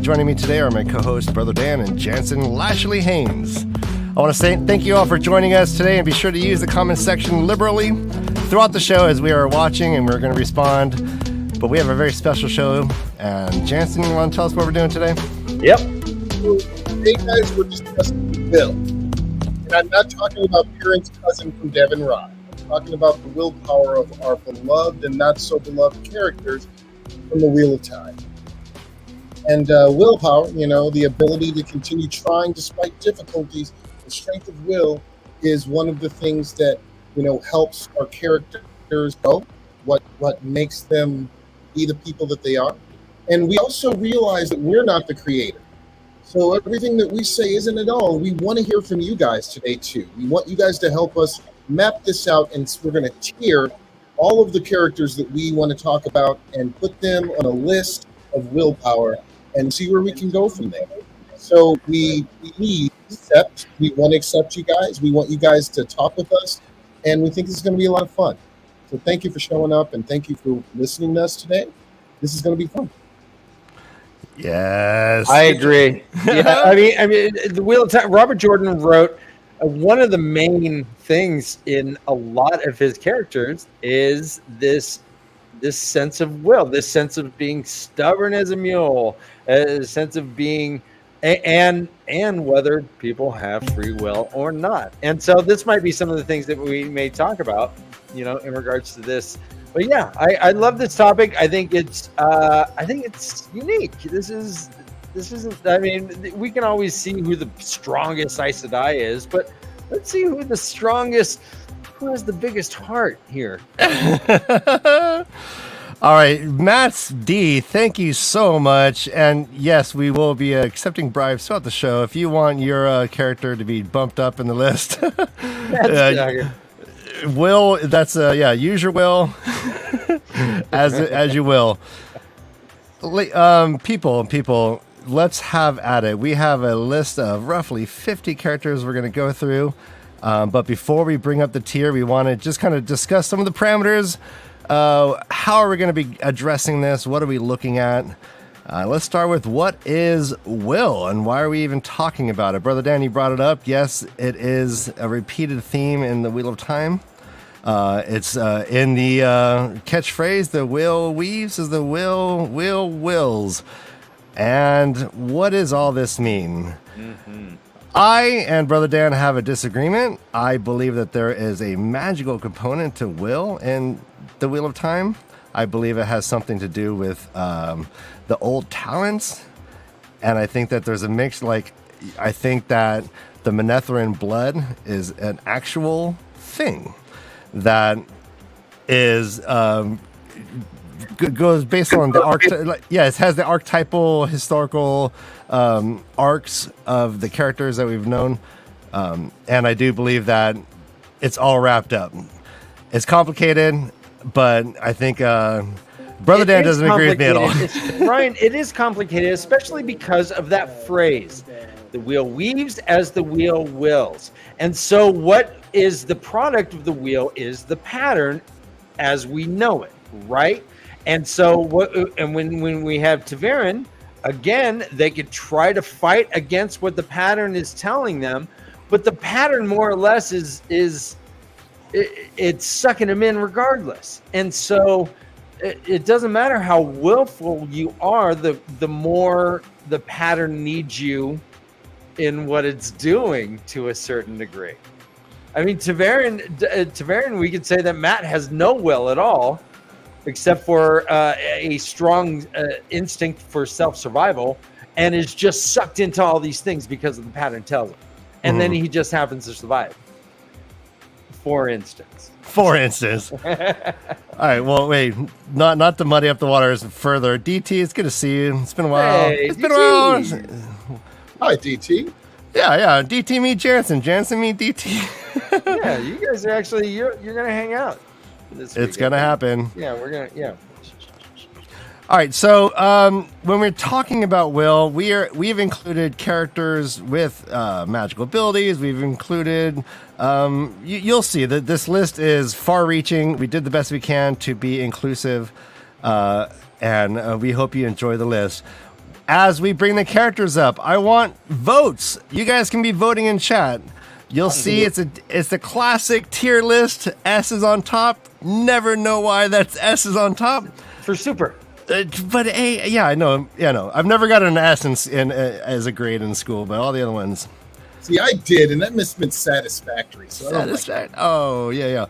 joining me today are my co-hosts, Brother Dan and Jansen Lashley Haynes. I want to say thank you all for joining us today, and be sure to use the comment section liberally throughout the show as we are watching, and we're going to respond. But we have a very special show, and Jansen, you want to tell us what we're doing today? Yep. Hey guys, we're discussing Will. And I'm not talking about Piran's cousin from Devon Rock. I'm talking about the willpower of our beloved and not so beloved characters from the Wheel of Time. And willpower, the ability to continue trying despite difficulties, the strength of will is one of the things that, helps our characters go, what makes them be the people that they are. And we also realize that we're not the creator. So everything that we say isn't at all. We want to hear from you guys today, too. We want you guys to help us map this out, and we're going to tier all of the characters that we want to talk about and put them on a list of willpower and see where we can go from there. So we want to accept you guys. We want you guys to talk with us, and we think this is going to be a lot of fun. So thank you for showing up, and thank you for listening to us today. This is going to be fun. Yes, I agree. Yeah, I mean, the Wheel of Time. Robert Jordan wrote one of the main things in a lot of his characters is this sense of will, this sense of being stubborn as a mule, a sense of being, and whether people have free will or not. And so this might be some of the things that we may talk about, in regards to this. But yeah, I love this topic. I think it's unique. This isn't. I mean, we can always see who the strongest Aes Sedai is, but let's see who has the biggest heart here. All right, Matt's D, thank you so much. And yes, we will be accepting bribes throughout the show. If you want your character to be bumped up in the list, Will, that's use your will as you will. People, let's have at it. We have a list of roughly 50 characters we're going to go through. But before we bring up the tier, we want to just kind of discuss some of the parameters. How are we going to be addressing this? What are we looking at? Let's start with what is will and why are we even talking about it? Brother Dan, you brought it up. Yes, it is a repeated theme in the Wheel of Time. It's in the catchphrase, the will weaves as the will wills. And what does all this mean? Mm-hmm. I and Brother Dan have a disagreement. I believe that there is a magical component to will in the Wheel of Time. I believe it has something to do with the old talents. And I think that there's a mix, I think that the Manetheren blood is an actual thing that is goes based on the it has the archetypal historical arcs of the characters that we've known, and I do believe that it's all wrapped up. It's complicated, but I think Brother Dan doesn't agree with me at all. Ryan, it is complicated, especially because of that phrase. The wheel weaves as the wheel wills. And so what is the product of the wheel is the pattern as we know it, right? And so when we have Tavern, again, they could try to fight against what the pattern is telling them, but the pattern more or less is it's sucking them in regardless. And so it doesn't matter how willful you are, the more the pattern needs you in what it's doing to a certain degree. I mean, Tavern, we could say that Matt has no will at all, except for a strong instinct for self-survival, and is just sucked into all these things because of the pattern tells him. And then he just happens to survive. For instance. All right, well, wait, not to muddy up the waters further. DT, it's good to see you. It's been a while. Hey, it's been a while. Hi, DT. Yeah. DT meet Jansen. Jansen meet DT. Yeah, you guys are actually you're gonna hang out this weekend. It's gonna happen. Yeah, we're gonna. Yeah. All right, so when we're talking about will, we've included characters with magical abilities. We've included, you'll see that this list is far-reaching. We did the best we can to be inclusive, and we hope you enjoy the list. as we bring the characters up, I want votes. You guys can be voting in chat. You'll see it's the classic tier list. S is on top. Never know why that's S is on top. For super. But A, yeah, I know. Yeah, no, I've never got an S in as a grade in school, but all the other ones. See, I did, and that must have been satisfactory. So Oh, yeah.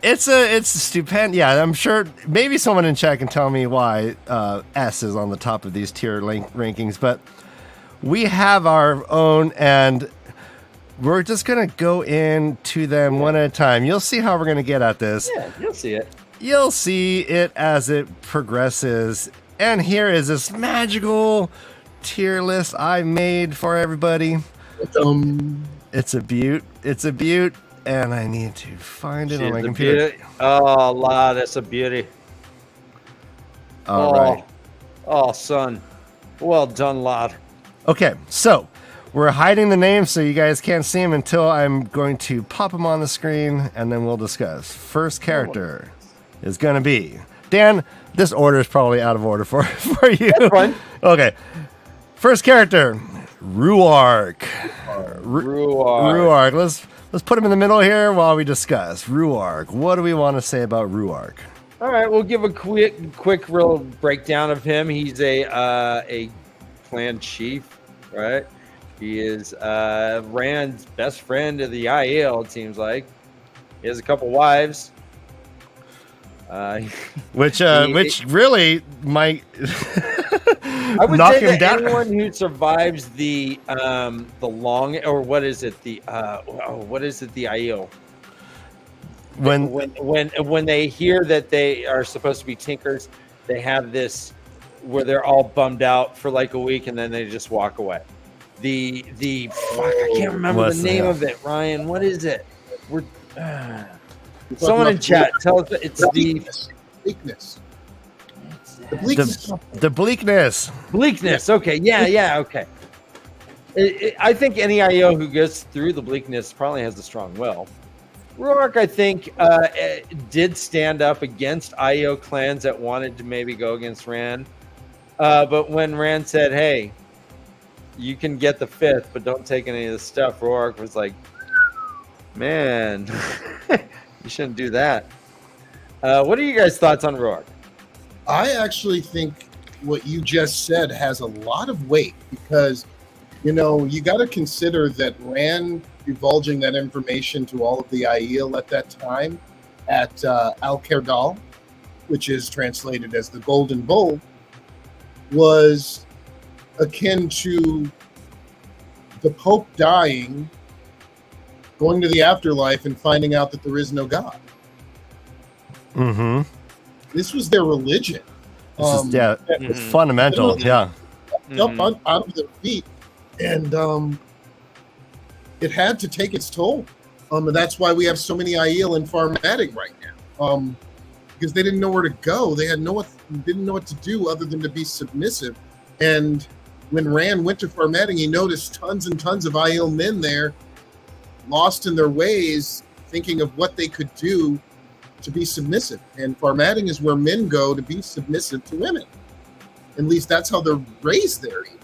It's stupendous. Yeah, I'm sure maybe someone in chat can tell me why S is on the top of these tier rankings, but we have our own, and we're just going to go into them one at a time. You'll see how we're going to get at this. Yeah, you'll see it. You'll see it as it progresses. And here is this magical tier list I made for everybody. It's a beaut. And I need to find it on my computer. Beauty. Oh, lad, that's a beauty. All right. Oh, son. Well done, lad. Okay, so we're hiding the names so you guys can't see them until I'm going to pop them on the screen, and then we'll discuss. First character is going to be... Dan, this order is probably out of order for you. That's fine. Okay. First character, Ruark. Ruark. Let's put him in the middle here while we discuss. Ruark. What do we want to say about Ruark? All right, we'll give a quick real breakdown of him. He's a clan chief, right? He is Rand's best friend of the IEL, it seems like. He has a couple wives. Which really might I would knock say him that down. anyone who survives the long, or what is it, the IEL? When they hear that they are supposed to be tinkers, they have this where they're all bummed out for like a week and then they just walk away. I can't remember the name of it, Ryan. What is it? Someone in chat tell us it's the bleakness. The bleakness. Bleakness. Okay. Yeah. Okay. I think any IO who goes through the bleakness probably has a strong will. Ruark, I think, did stand up against IO clans that wanted to maybe go against Rand. But when Rand said, hey, you can get the 5th, but don't take any of the stuff, Ruark was like, man, you shouldn't do that. What are you guys' thoughts on Ruark? I actually think what you just said has a lot of weight because, you got to consider that Rand divulging that information to all of the Aiel at that time at Al-Kerdal, which is translated as the Golden Bowl, was akin to the Pope dying, going to the afterlife, and finding out that there is no God. Mm-hmm. This was their religion. It's fundamental. Yeah. Up out of their feet, and it had to take its toll. And that's why we have so many Aiel in Farmatic right now. Because they didn't know where to go. They didn't know what to do other than to be submissive. And when Rand went to Farmatic, he noticed tons and tons of Aiel men there, lost in their ways, thinking of what they could do to be submissive. And Farmatic is where men go to be submissive to women. At least that's how they're raised there. Even.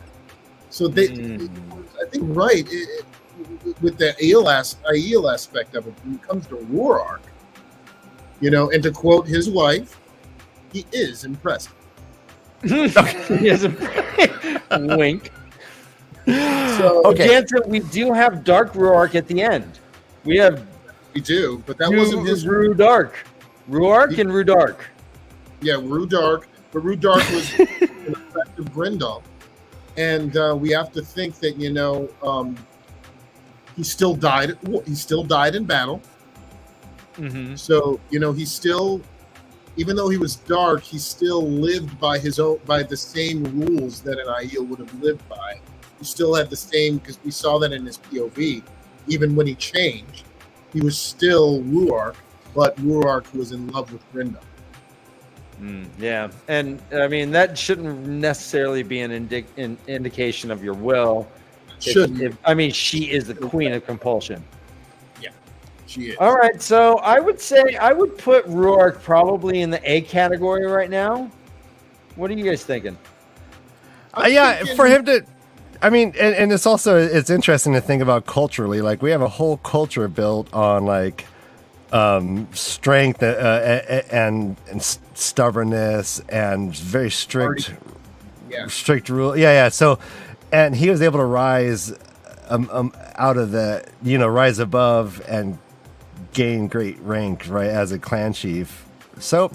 So I think with the Aiel aspect of it, when it comes to Ruark, and to quote his wife, he is impressive. Wink. So, okay. Jansen, we do have Dark Ruark at the end. We do, but that wasn't his Ruark and Rudark. Yeah, Rudark. But Rudark was an effective Grendel. And we have to think that, he still died. He still died in battle. Mm-hmm. So, he still, even though he was dark, he still lived by the same rules that an Aiel would have lived by. He still had the same, because we saw that in his POV. Even when he changed, he was still Ruark, but Ruark was in love with Grendel. Yeah, and I mean that shouldn't necessarily be an indication of your will. Shouldn't. She is the queen of compulsion. Yeah, she is. All right, so I would say I would put Ruark probably in the A category right now. What are you guys thinking? Yeah, for him to, I mean, and it's also, it's interesting to think about culturally. Like, we have a whole culture built on like strength and stubbornness and very strict rule. Yeah. So, and he was able to rise out of the, rise above and gain great rank, right, as a clan chief. So,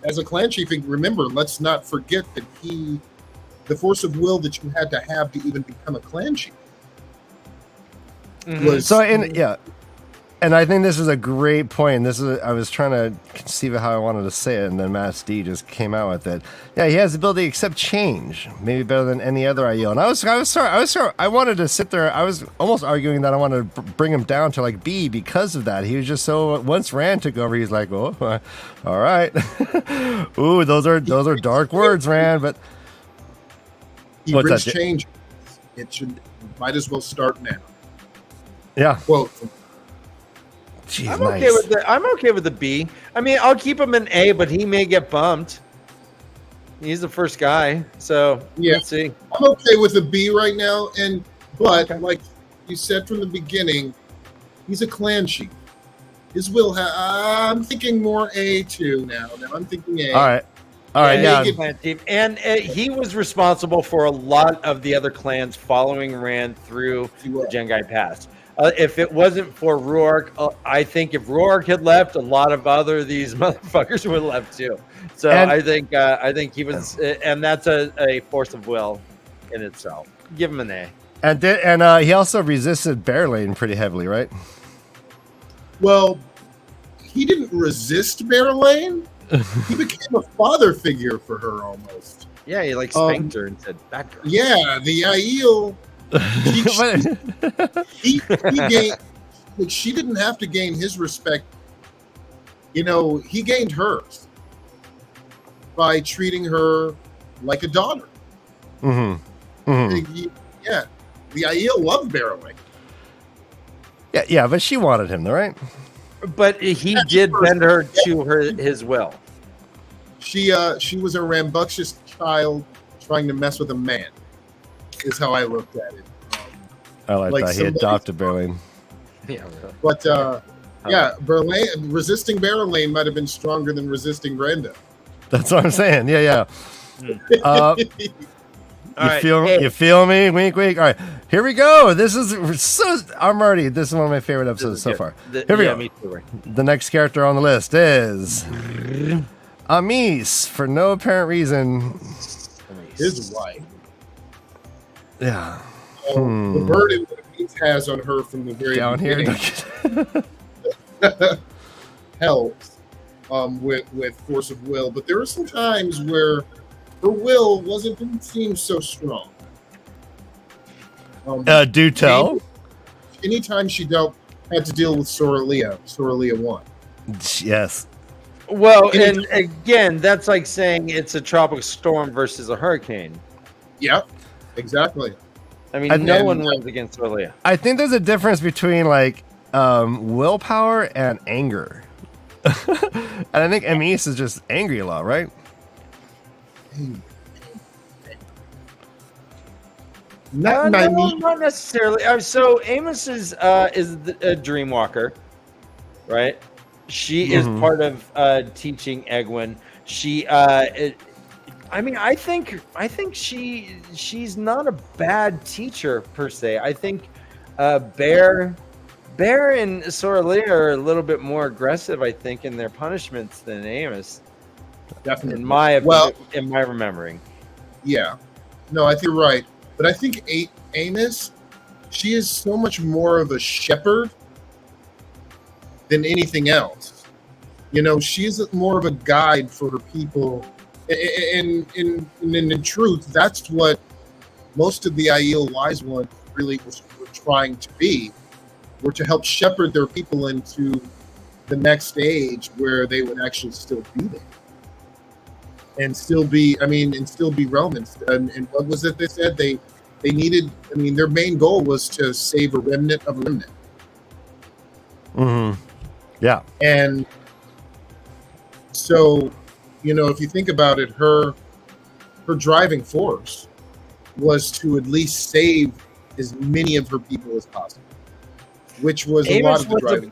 as a clan chief, remember, let's not forget that the force of will that you had to even become a clan chief was and I think this is a great point. I was trying to conceive of how I wanted to say it, and then Matt D just came out with it. Yeah, he has the ability to accept change, maybe better than any other IEL. And I was sorry. I wanted to sit there. I was almost arguing that I wanted to bring him down to like B because of that. He was just so. Once Rand took over, he's like, oh, all right. Ooh, those are dark words, Rand. But he brings change. Might as well start now. Yeah. Quote. Jeez, I'm okay with the B. I mean, I'll keep him an A, but he may get bumped. He's the first guy, so let's see. I'm okay with a B right now, but like you said from the beginning, he's a clan chief. His will. I'm thinking more A too now. I'm thinking A. All right. Yeah. And he was responsible for a lot of the other clans following Rand through the Jengai Pass. If it wasn't for Rourke, I think if Rourke had left, a lot of these motherfuckers would have left too. So I think he was, and that's a force of will in itself. Give him an A. And he also resisted Bear Lane pretty heavily, right? Well, he didn't resist Bear Lane. He became a father figure for her almost. Yeah, he like spanked her and said, "Back her." Yeah, the Aiel. He gained. Like, she didn't have to gain his respect. He gained hers by treating her like a daughter. Mm-hmm. Mm-hmm. Yeah, the Aiel loved Barrowing. Yeah, but she wanted him, though, right? But he did bend her to his will. She was a rambunctious child trying to mess with a man. Is how I looked at it. I like that. He adopted Berlane. Yeah, really. But Berlane resisting Berlane might have been stronger than resisting Brenda. That's what I'm saying. Yeah. You feel me? Wink, wink. All right, here we go. This is one of my favorite episodes so far. Here we go. Me too. The next character on the list is Amis, for no apparent reason. His wife. Yeah. The burden that Amis has on her from the very beginning helps with force of will. But there are some times where her will didn't seem so strong. Do tell. Anytime she had to deal with Soralea 1. Yes. Well, and again, that's like saying it's a tropical storm versus a hurricane. Yep, exactly. I mean, no one wins against Soralea. I think there's a difference between like willpower and anger. And I think Amis is just angry a lot, right? Not necessarily. So Amos is a dream walker, right? She is part of teaching Egwene. She, I think she's not a bad teacher per se. I think Bear and Soralea are a little bit more aggressive, I think, in their punishments than Amos. Definitely. In my remembering. Yeah. No, I think you're right. But I think Amos, she is so much more of a shepherd than anything else. She's more of a guide for her people. And in truth, that's what most of the Aiel Wise Ones really were trying to be, were to help shepherd their people into the next stage where they would actually still be there. And still be relevant. And what was it they said? They needed, their main goal was to save a remnant of a remnant. Mm-hmm. Yeah. And so, if you think about it, her driving force was to at least save as many of her people as possible, which was a lot of the driving.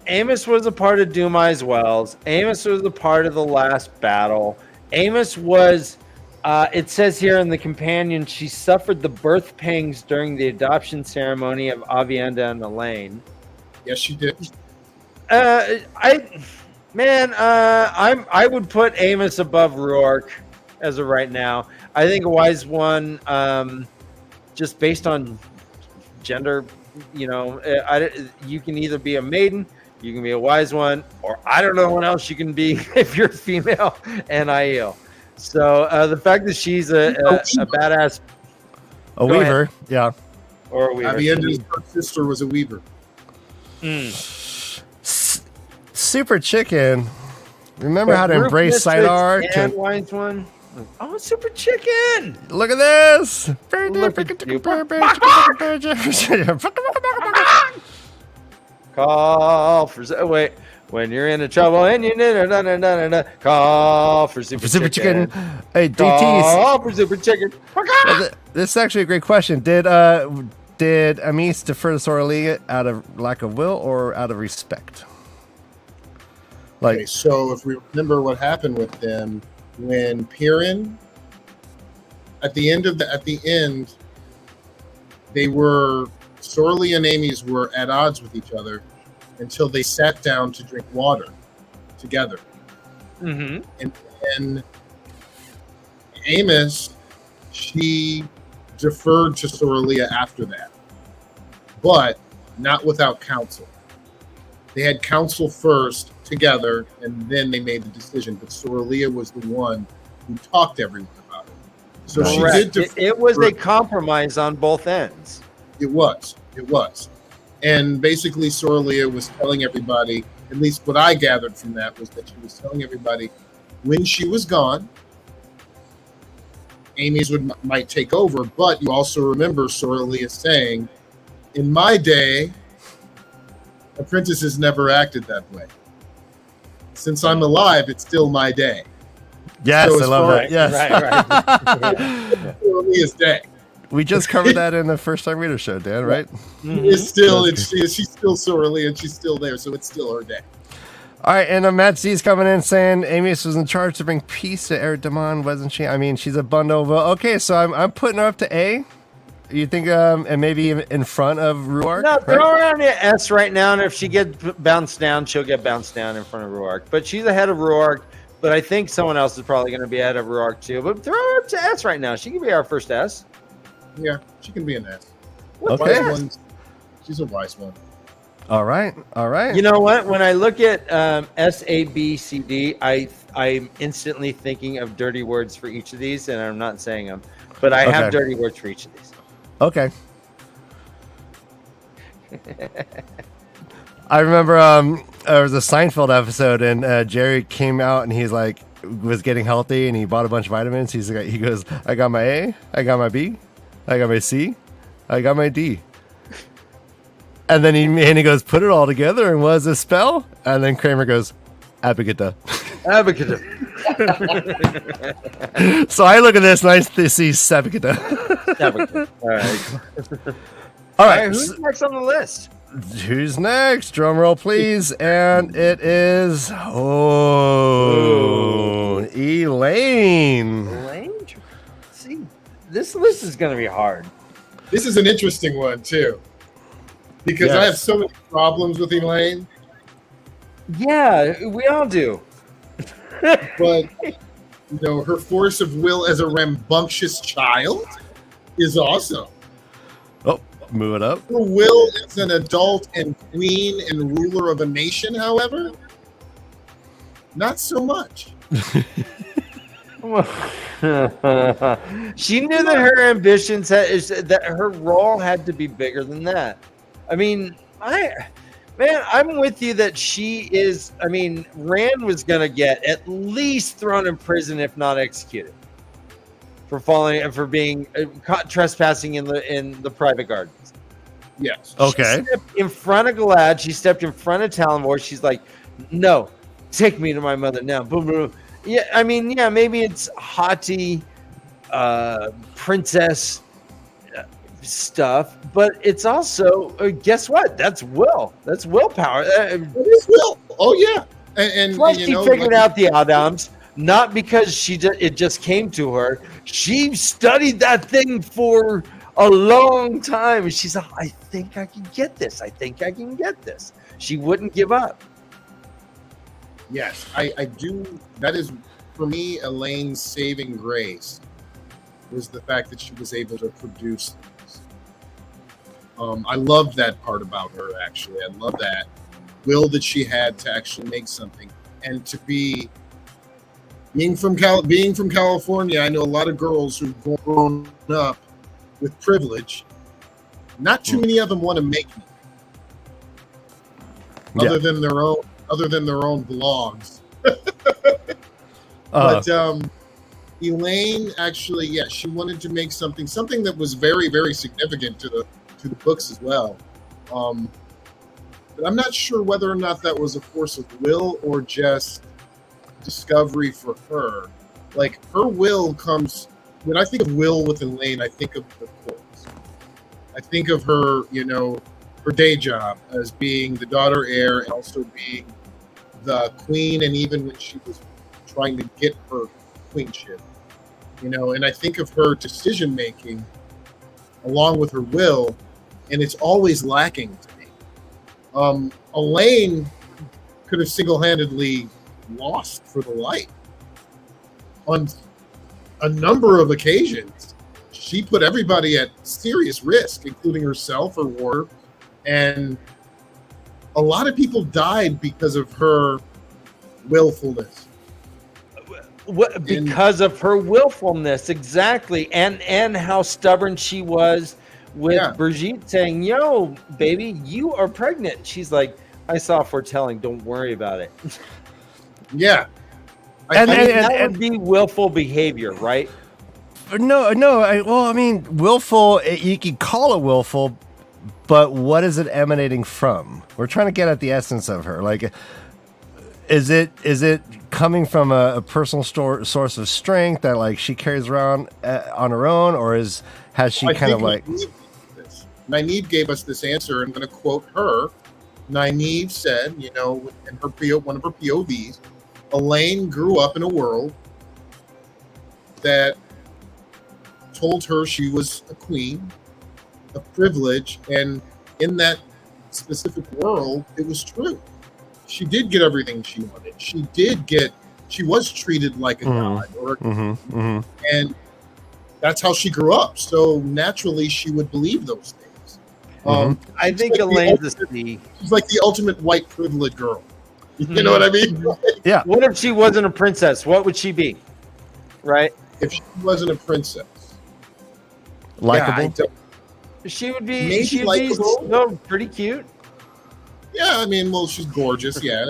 Amos was a part of Dumai's Wells. Amos was a part of the last battle. Amos was, it says here in the companion, she suffered the birth pangs during the adoption ceremony of Avienda and Elaine. Yes, she did. I would put Amos above Ruark as of right now. I think a wise one, just based on gender, you can either be a maiden, you can be a wise one, or I don't know what else you can be if you're female and IEL. So the fact that she's a badass, a weaver, yeah, or a weaver. Avienda's sister was a weaver. Super Chicken. Remember how to embrace Sidar? And wise one. Oh, Super Chicken! Look at this. Call for when you're in trouble and you call for Super Chicken. Hey, DT. Call for Super Chicken. This is actually a great question. Did Amis defer to Soralia out of lack of will or out of respect? Okay, so if we remember what happened with them when Piran, at the end, they were Soralia and Amis were at odds with each other until they sat down to drink water together. Mm-hmm. And then Amos, she deferred to Soralia after that, but not without counsel. They had counsel first together, and then they made the decision. But Soralia was the one who talked to everyone about it. So she did. It was a compromise on both ends. It was. And basically, Soralia was telling everybody, at least what I gathered from that, was that she was telling everybody when she was gone, Amy's might take over. But you also remember Soralia saying, in my day, apprentices never acted that way. Since I'm alive, it's still my day. Yes, so I love that. Yes. Right. Soralia's day. We just covered that in the First Time Reader show, Dan, right? Mm-hmm. She's still Soralia, and she's still there, so it's still her day. All right, and Matt Z's coming in saying Amius was in charge to bring peace to Eric Damon, wasn't she? I mean, she's a bundle of... Okay, so I'm putting her up to A. You think, and maybe in front of Ruark? No, throw her on the S right now, and if she gets bounced down, she'll get bounced down in front of Ruark. But she's ahead of Ruark, but I think someone else is probably going to be ahead of Ruark too. But throw her up to S right now. She can be our first S. Yeah, she can be an S. Okay. She's a wise one. All right. You know what? When I look at S, A, B, C, D, I'm instantly thinking of dirty words for each of these, and I'm not saying them. But I have dirty words for each of these. Okay. I remember there was a Seinfeld episode, and Jerry came out, and he's like, was getting healthy, and he bought a bunch of vitamins. He goes, I got my A, I got my B, I got my C, I got my D. And then he goes, put it all together, and what does it spell? And then Kramer goes, Abacada. Abacada. So I look at this and I see Sabacada. All right. Who's next on the list? Who's next? Drum roll, please. And it is Elaine. See, this list is going to be hard. This is an interesting one too, because I have so many problems with Elaine. Yeah, we all do. But her force of will as a rambunctious child is awesome. Oh, move it up. Her will as an adult and queen and ruler of a nation, however, not so much. She knew that her ambitions that her role had to be bigger than that. I mean, I'm with you that she is. I mean, Rand was going to get at least thrown in prison, if not executed, for being caught trespassing in the private gardens. Yes. Okay. She stepped in front of Galad. She stepped in front of Talonvor. She's like, "No, take me to my mother now." Boom, boom. Yeah, I mean, maybe it's haughty, princess stuff, but it's also guess what? That's will. That's willpower. It is will. Oh yeah, and Plus, you she know, figured like, out the Adams not because it just came to her. She studied that thing for a long time. She's like, I think I can get this. I think I can get this. She wouldn't give up. Yes, I do. That is, for me, Elaine's saving grace was the fact that she was able to produce things. I love that part about her, actually. I love that will that she had to actually make something. And to being from California, I know a lot of girls who've grown up with privilege. Not too many of them want to make it. Other than their own blogs. But Elaine actually, she wanted to make something that was very, very significant to the books as well. But I'm not sure whether or not that was a force of will or just discovery for her. Like, her will comes, when I think of will with Elaine, I think of the courts. I think of her, her day job as being the daughter heir and also being the queen, and even when she was trying to get her queenship, and I think of her decision making along with her will, and it's always lacking to me. Elaine could have single-handedly lost for the light on a number of occasions. She put everybody at serious risk, including herself, her ward, and a lot of people died because of her willfulness. Because of her willfulness, exactly, and how stubborn she was with Brigitte saying, "Yo, baby, you are pregnant." She's like, "I saw foretelling. Don't worry about it." Yeah, that would be willful behavior, right? No. Willful. You could call it willful, but what is it emanating from? We're trying to get at the essence of her. Like, is it coming from a personal source of strength that like she carries around on her own, or has she kind of like? Nynaeve gave us this answer. I'm going to quote her. Nynaeve said, in one of her POVs, Elaine grew up in a world that told her she was a queen, a privilege, and in that specific world, it was true. She did get everything she wanted. She was treated like a god, or and that's how she grew up. So naturally, she would believe those things. I think Elaine's she's like the ultimate white privilege girl. You know what I mean? Yeah. What if she wasn't a princess? What would she be? Right? If she wasn't a princess, likable. She would be. Maybe She'd likable. be pretty cute. Yeah, she's gorgeous. Yeah,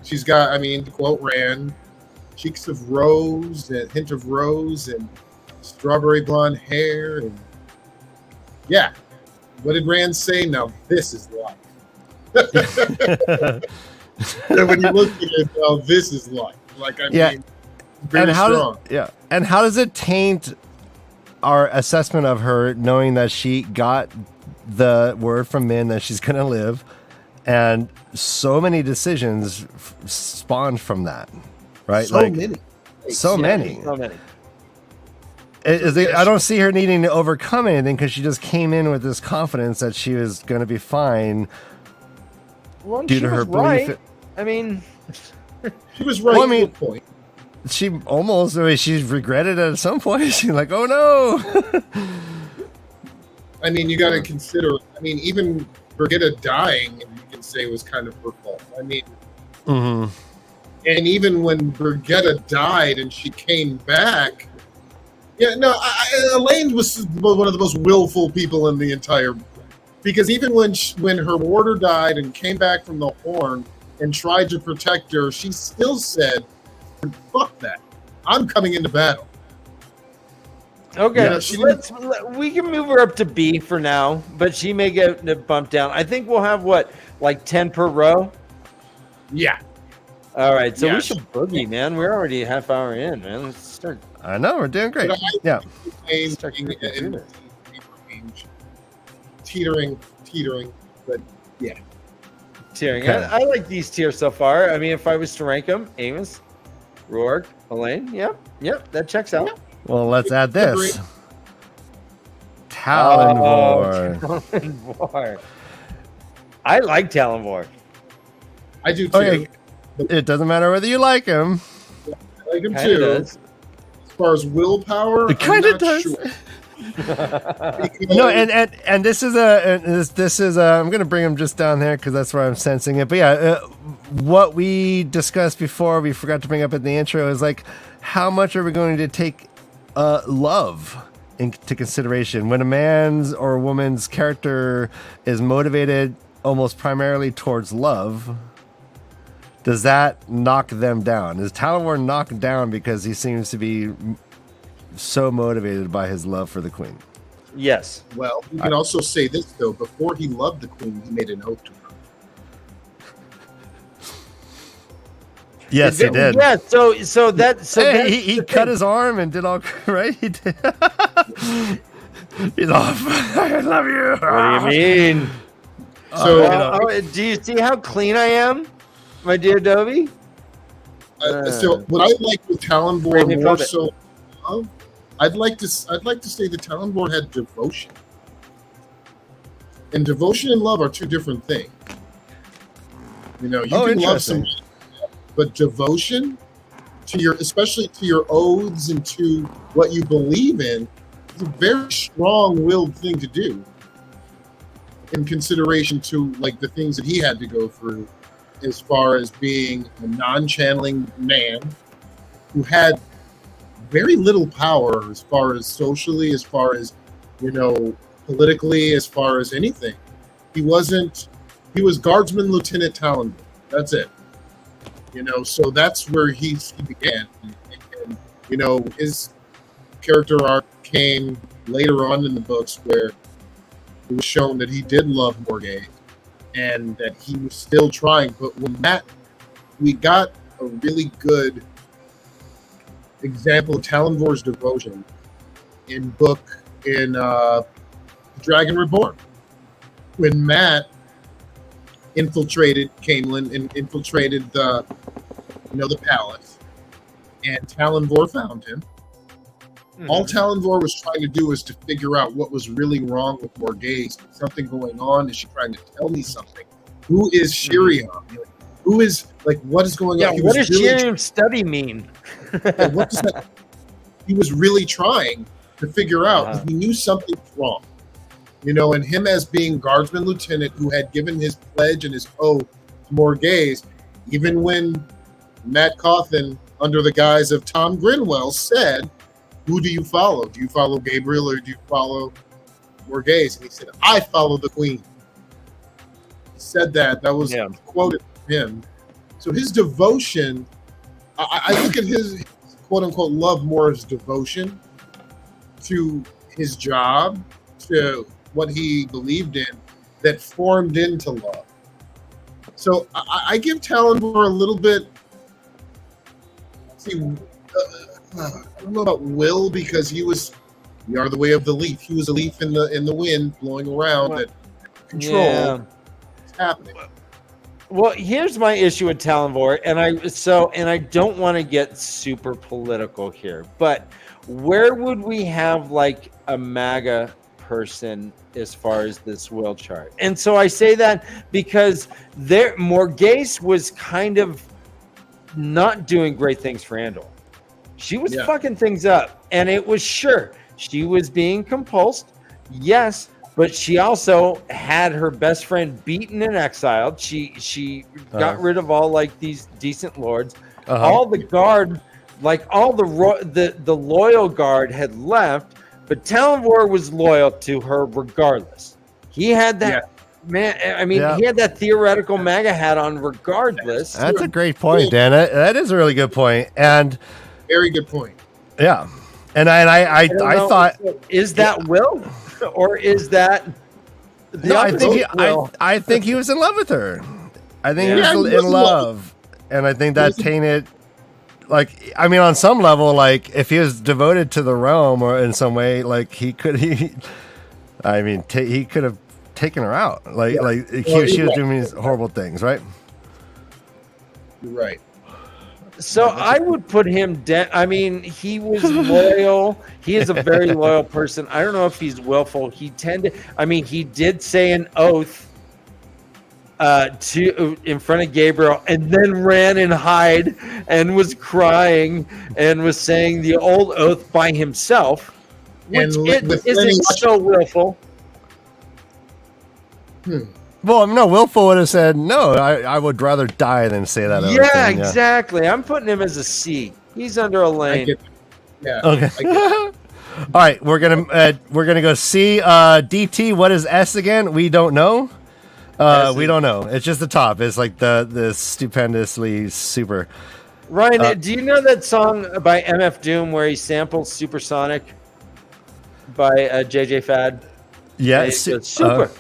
she's got. The quote ran, "Cheeks of rose, a hint of rose, and strawberry blonde hair." And yeah, what did Rand say? Now this is life. And when you look at it, now this is life. Very strong. And how does it taint our assessment of her, knowing that she got the word from Min that she's going to live, and so many decisions spawned from that, right? So many. I don't see her needing to overcome anything because she just came in with this confidence that she was going to be fine. Well, due to her belief. Right. She was right to a point. She almost, she's regretted it at some point. She's like, oh no. You got to consider, even Brigitte dying, you can say was kind of her fault. And even when Brigitte died and she came back, Elaine was one of the most willful people in the entire book. Because even when her warder died and came back from the Horn and tried to protect her, she still said, "Fuck that! I'm coming into battle." Okay, we can move her up to B for now, but she may get bumped down. I think we'll have 10 per row. Yeah. All right, so we should boogie, man. We're already a half hour in, man. Let's start. I know we're doing great. range. Teetering, but yeah. Tiering. Okay. I like these tiers so far. I mean, if I was to rank them, Amos, Rourke, Elaine. Yep, that checks out. Well, let's add this. Oh, Talonvor. Talonvor. I like Talonvor. I do too. Okay. It doesn't matter whether you like him. I like him Kinda too. does. As far as willpower, It kind I'm of not does. Sure. No, and this is I'm going to bring him just down there because that's where I'm sensing it. But yeah, what we discussed before, we forgot to bring up in the intro, is like how much are we going to take love into consideration when a man's or a woman's character is motivated almost primarily towards love? Does that knock them down? Is Talonvor knocked down because he seems to be so motivated by his love for the queen? Yes. Well, you can also say this though: before he loved the queen, he made an oath to her. Yes, he did. Yeah. So He cut his arm and did all right. He did. He's off. I love you. What do you mean? So, Do you see how clean I am, my dear Dobie? so what I like with Talonvor Raven more Velvet. so, I'd like to say that Talonvor had devotion, and devotion and love are two different things. You know, you can love some, but devotion to especially to your oaths and to what you believe in, is a very strong-willed thing to do. In consideration to like the things that he had to go through, as far as being a non-channeling man who had very little power as far as socially, as far as, you know, politically, as far as anything. He was Guardsman Lieutenant Talonvor. That's it. You know, so that's where he began. And, you know, his character arc came later on in the books where it was shown that he did love Morgay and that he was still trying. But when we got a really good example of Talonvor's devotion in Dragon Reborn, when Matt infiltrated Camelin and infiltrated the palace, and Talonvor found him. All Talonvor was trying to do was to figure out what was really wrong with Morgay. Something going on? Is she trying to tell me something? Who is Shiriam? Who is, like, what is going on? What does Shiriam's study mean? What does that? He was really trying to figure out. He knew something was wrong. You know, and him as being Guardsman Lieutenant who had given his pledge and his oath to Morgay, even when Matt Cawthon, under the guise of Tom Grinwell, said, who do you follow? Do you follow Gabriel or do you follow Morgay? And he said, I follow the queen. He said that. That was quoted from him. So his devotion, I look at his quote-unquote love more as devotion to his job, to what he believed in, that formed into love. So I give Talonvor a little bit, I don't know about will, because we are the way of the leaf. He was a leaf in the wind blowing around that control what's happening. Well, here's my issue with Talonvor, and I don't want to get super political here, but where would we have like a MAGA person as far as this will chart? And so I say that because Morgay was kind of not doing great things for Andor. She was fucking things up, and it was she was being compulsed, yes, but she also had her best friend beaten and exiled. She got rid of all like these decent lords. All the guard, like all the loyal guard had left, but Talonvor was loyal to her regardless. He had that man. I mean, he had that theoretical MAGA hat on regardless. That's a great point, Dan. That is a really good point, and very good point. Yeah, and I thought, is that will, or is that? I think he was in love with her. I think he was in love, and I think that tainted. Like, I mean, on some level, like if he was devoted to the realm or in some way, like he I mean, he could have taken her out. Like Well, she was right. doing these horrible things, right? You're right. So I would put him down. I mean, he was loyal. He is a very loyal person. I don't know if he's willful. He did say an oath in front of Gabriel, and then ran and hide and was crying and was saying the old oath by himself, which isn't so willful. Well, no, Willful would have said, no, I would rather die than say that. Yeah, exactly. I'm putting him as a C. He's under a I lane. get that. Yeah. Okay. I get that. All right, we're gonna go C. DT, what is S again? We don't know. We don't know. It's just the top. It's like the stupendously super. Ryan, do you know that song by MF Doom where he samples Supersonic by JJ Fad? Yeah, It's super.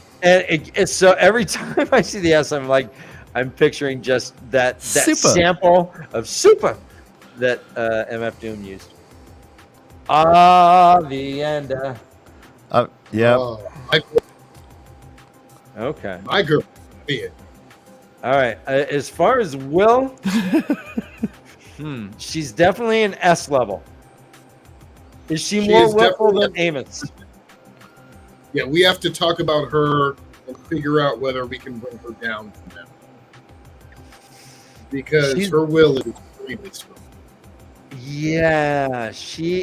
So every time I see the S, I'm picturing just that Super. sample of Super that MF Doom used. Avienda. yeah. Oh, Okay. my girl. Be it. All right. As far as Will, she's definitely an S level. Is she She more is willful definitely- than Amos? Yeah, we have to talk about her and figure out whether we can bring her down from that. Because She's- her will is extremely strong. Yeah,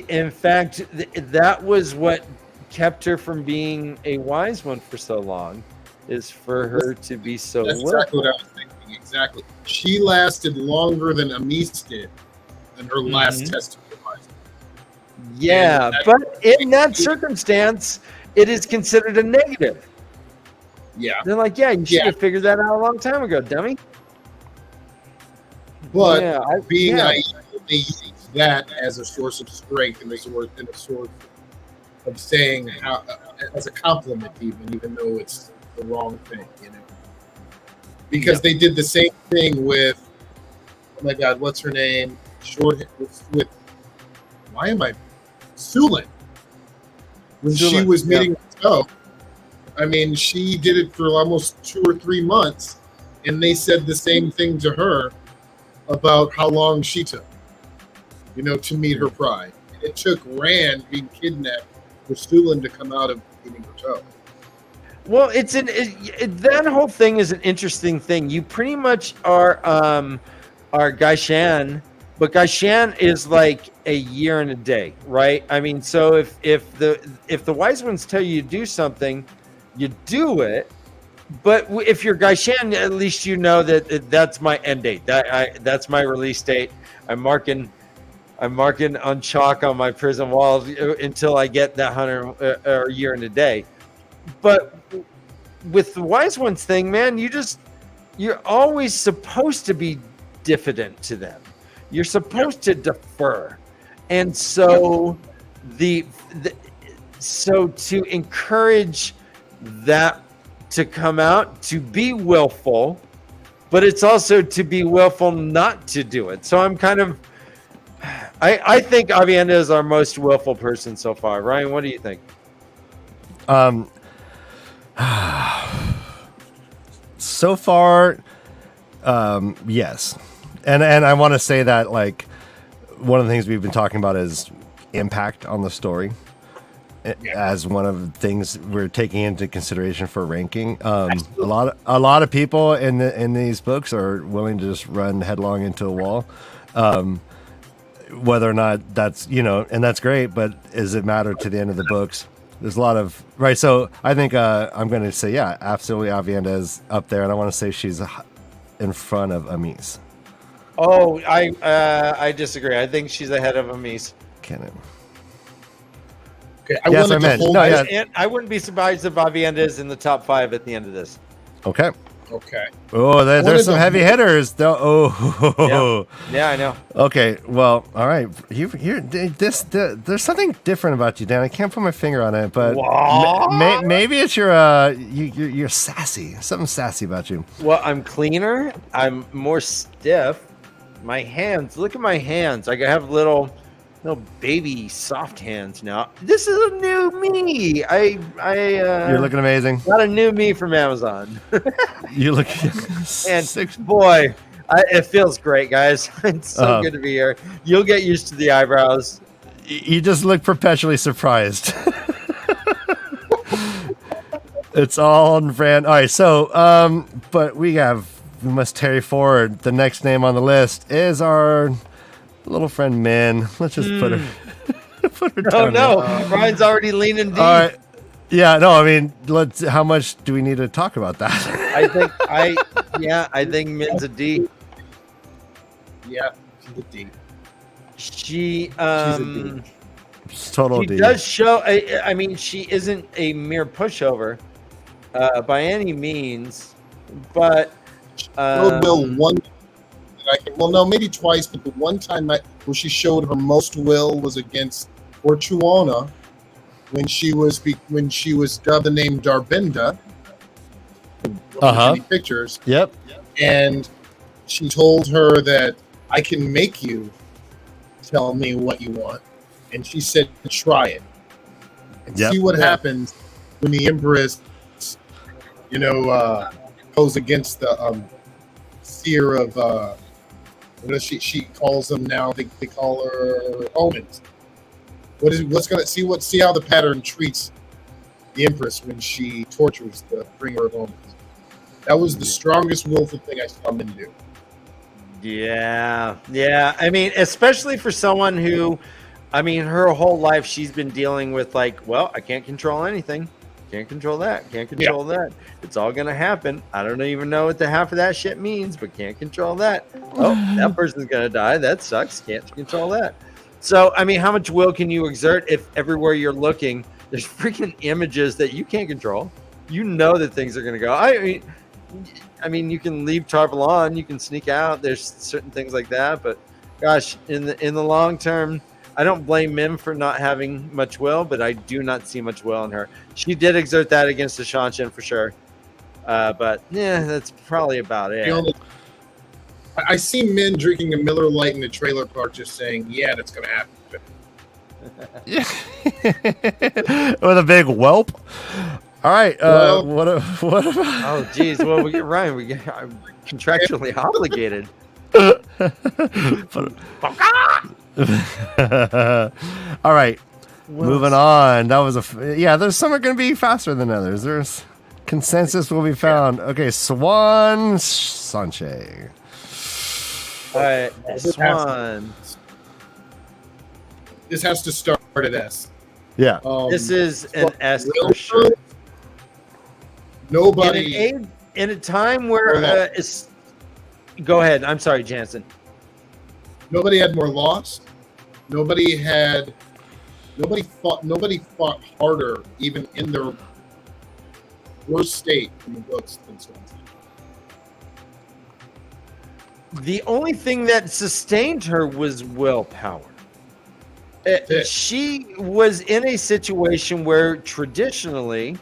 in fact, that was what kept her from being a wise one for so long, is for her to be so That's willful. exactly what I was thinking. Exactly. She lasted longer than Amis did in her last test of the wise. Yeah, And that- but in that circumstance, it is considered a negative. Yeah. They're like, yeah, you should Yeah. have figured that out a long time ago, dummy. But yeah, being yeah. naive, they use that as a source of strength and a source of saying how, as a compliment, even though it's the wrong thing, Because they did the same thing with, oh my God, what's her name? With why am I Sulin? When she Sulin, was meeting with Toe, I mean, she did it for almost 2 or 3 months, and they said the same thing to her about how long she took, to meet her pride. It took Rand being kidnapped for Sulin to come out of meeting her toe. Well, that whole thing is an interesting thing. You pretty much are Gaishan, but Gaishan is like a year and a day, right? I mean, so if the wise ones tell you to do something, you do it. But if you're Gaishan, at least you know that that's my end date. That's my release date. I'm marking on chalk on my prison wall until I get that 100 or year and a day. But with the wise ones thing, man, you're always supposed to be diffident to them. You're supposed to defer, and so so to encourage that to come out, to be willful, but it's also to be willful not to do it. So I'm kind of, I think Avienda is our most willful person so far. Ryan, what do you think? So far, yes, and I want to say that like one of the things we've been talking about is impact on the story as one of the things we're taking into consideration for ranking. A lot of people in these books are willing to just run headlong into a wall. Whether or not that's and that's great, but does it matter to the end of the books? There's a lot of right. So I think I'm going to say absolutely. Avienda is up there, and I want to say she's in front of Amis. Oh, I disagree. I think she's ahead of Amis. Can it? Okay, And I wouldn't be surprised if Avienda is in the top 5 at the end of this. Okay. Okay. Oh, there's some heavy hitters. Yeah, I know. Okay. Well, all right. There's something different about you, Dan. I can't put my finger on it, but maybe it's you're sassy. Something sassy about you. Well, I'm cleaner. I'm more stiff. My hands. Look at my hands. I have little little baby soft hands now. This is a new me. You're looking amazing. Not a new me from Amazon. You look And boy, it feels great, guys. It's so good to be here. You'll get used to the eyebrows. You just look perpetually surprised. It's all on brand. All right, so but we must carry forward. The next name on the list is our little friend Min. Let's just put her down. Oh no, Brian's already leaning deep. All right. Yeah, no, I mean, how much do we need to talk about that? I think Min's a D. Yeah, she's a D. She's a D. Total she D. does show. I mean, she isn't a mere pushover by any means, but Will one. Well, no, maybe twice, but the one time where she showed her most will was against Fortuona when she was dubbed the name Darbinda. Pictures. Yep. And she told her that I can make you tell me what you want, and she said try it and see what happens when the Empress, goes against the seer of. She calls them now. They call her omens. See how the pattern treats the Empress when she tortures the bringer of omens. That was the strongest willful thing I saw them do. Yeah. I mean, especially for someone who, her whole life she's been dealing with I can't control anything. Can't control that. Can't control that. It's all going to happen. I don't even know what the half of that shit means, but can't control that. Oh, that person's going to die. That sucks. Can't control that. So, how much will can you exert if everywhere you're looking, there's freaking images that you can't control? You know that things are going to go. I mean, you can leave Tarvalon, you can sneak out. There's certain things like that. But gosh, in the long term, I don't blame Mim for not having much will, but I do not see much will in her. She did exert that against the Shanshin for sure. But yeah, that's probably about it. I see men drinking a Miller Lite in the trailer park just saying, yeah, that's going to happen. With a big whelp. All right. What about? Oh, geez. Well, we get Ryan. I'm contractually obligated. All right. Moving on. That was there's some are going to be faster than others. There's consensus will be found. Okay, Swan Sanche. All right, Swan. This has to start at S. Yeah. This is an S for sure. Nobody. In a time where go ahead. I'm sorry, Jansen. Nobody had more loss. Nobody fought harder, even in their worst state in the books than Swansea. The only thing that sustained her was willpower. She was in a situation where traditionally,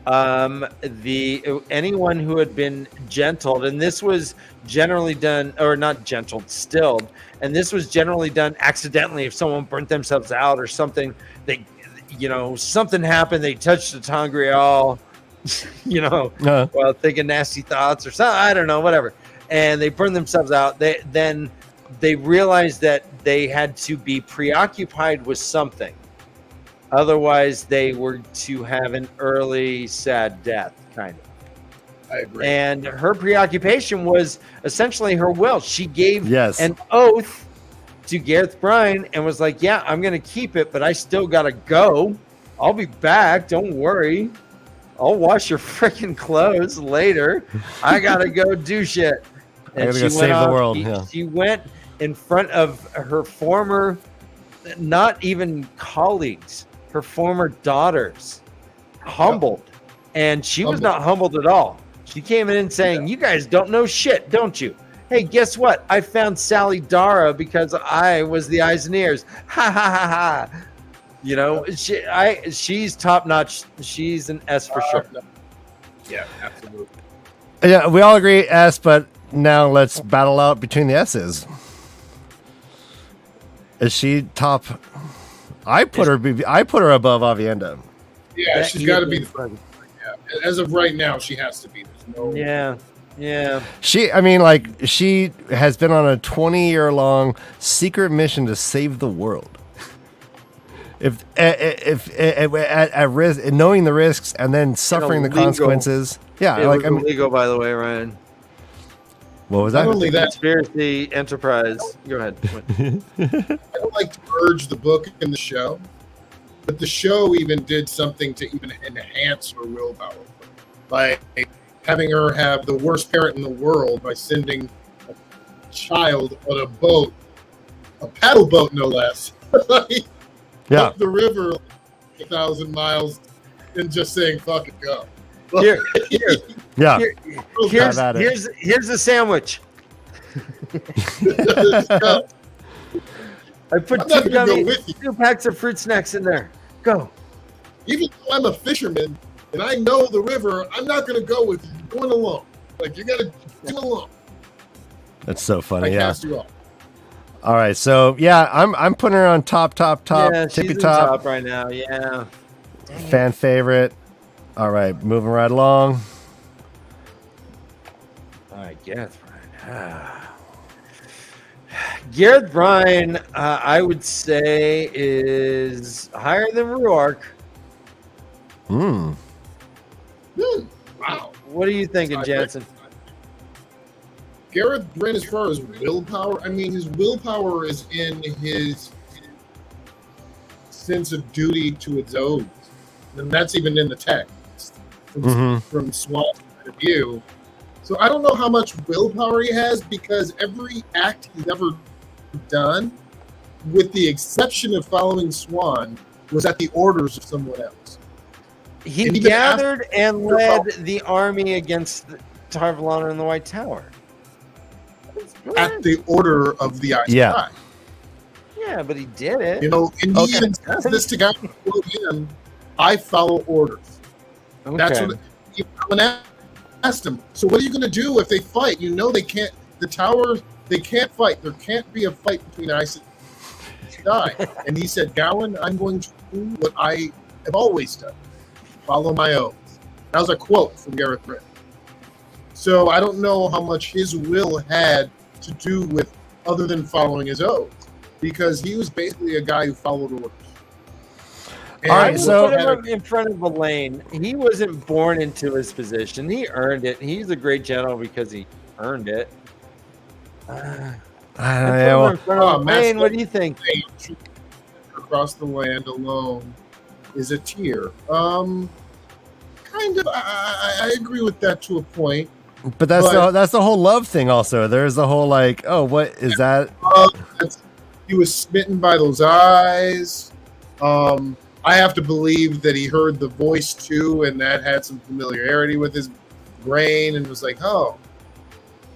anyone who had been gentled, and this was generally done, or not gentled, stilled, and this was generally done accidentally if someone burnt themselves out or something. Something happened. They touched the Tangreal, while thinking nasty thoughts or something. I don't know, whatever. And they burned themselves out. Then they realized that they had to be preoccupied with something. Otherwise, they were to have an early, sad death, kind of. I agree. And her preoccupation was essentially her will. She gave an oath to Gareth Bryan and was like, yeah, I'm going to keep it, but I still got to go. I'll be back. Don't worry. I'll wash your freaking clothes later. I got to go do shit. And she save the world. She went in front of her former, not even colleagues, her former daughters, humbled. And she was not humbled at all. She came in saying, you guys don't know shit, don't you? Hey, guess what? I found Sally Dara because I was the eyes and ears. Ha, ha, ha, ha. She's top notch. She's an S for sure. Yeah, absolutely. Yeah, we all agree S, but now let's battle out between the S's. Is she top? I put her above Avienda. Yeah, That she's got to be. evening- Yeah. As of right now, she has to be. There's no. Yeah. She has been on a 20-year-long secret mission to save the world. If at risk, knowing the risks and then suffering the illegal. consequences. Yeah, It like was I mean, illegal, by the way, Ryan. what was Not that? only that, Conspiracy enterprise. Go ahead. I don't like to urge the book and the show, but the show even did something to even enhance her willpower by having her have the worst parent in the world by sending a child on a boat, a paddle boat no less, Yeah. up the river 1,000 miles and just saying "fuck it, go." Here, Yeah. here's a sandwich. I put I'm not gonna go with you. 2 packs of fruit snacks in there. Go. Even though I'm a fisherman and I know the river, I'm not going to go with you. You're going alone. Like, you got to go alone. That's so funny. I Yeah. cast you off. All right. So yeah, I'm putting her on top, Yeah, tippy she's in top. top right now. Yeah. Fan favorite. All right, moving right along. All right, Gareth Bryan. Gareth Bryan, I would say, is higher than Ruark. Hmm. Wow. What are you thinking, I- Jansen? Gareth Brent, as far as willpower, I mean, his willpower is in his sense of duty to its own. And that's even in the text from Swan's point of view. So I don't know how much willpower he has because every act he's ever done, with the exception of following Swan, was at the orders of someone else. He And even gathered and led the army against the Tarvalon and the White Tower. At the order of the Ice Yeah. Sky. Yeah, but he did it. You know, and he Okay. even says this to guys in, I follow orders. That's Okay. what Alan asked him. So what are you going to do if they fight? You know they can't. The tower, they can't fight. There can't be a fight between Ice and Sky. And he said, Gowan, I'm going to do what I have always done. Follow my oaths. That was a quote from Gareth Brent. So I don't know how much his will had to do with other than following his oaths, because he was basically a guy who followed orders. And All right, so- put him in front of Elaine. He wasn't born into his position. He earned it. He's a great general because he earned it. Yeah, Put him in front of Elaine. What do you think? across the land alone is a tier. Kind of. I agree with that to a point. but that's the whole love thing. Also, there's the whole like, oh, what is that? He was smitten by those eyes. I have to believe that he heard the voice too, and that had some familiarity with his brain, and was like, "Oh,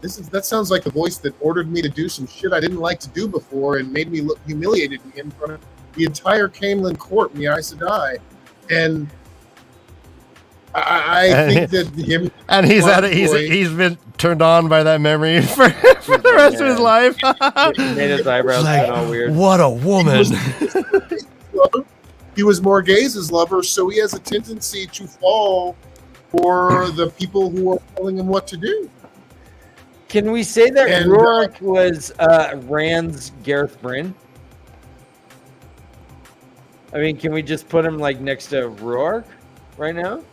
that sounds like the voice that ordered me to do some shit I didn't like to do before, and made me look humiliated me in front of the entire Camelin court in the Aes Sedai." And I think that him And he's been turned on by that memory for the rest of his life. He made his eyebrows Like, kind of weird. what a woman! he was Morghase's lover, so he has a tendency to fall for the people who are telling him what to do. Can we say that And, Ruark was Rand's Gareth Bryn? I mean, can we just put him like next to Ruark right now?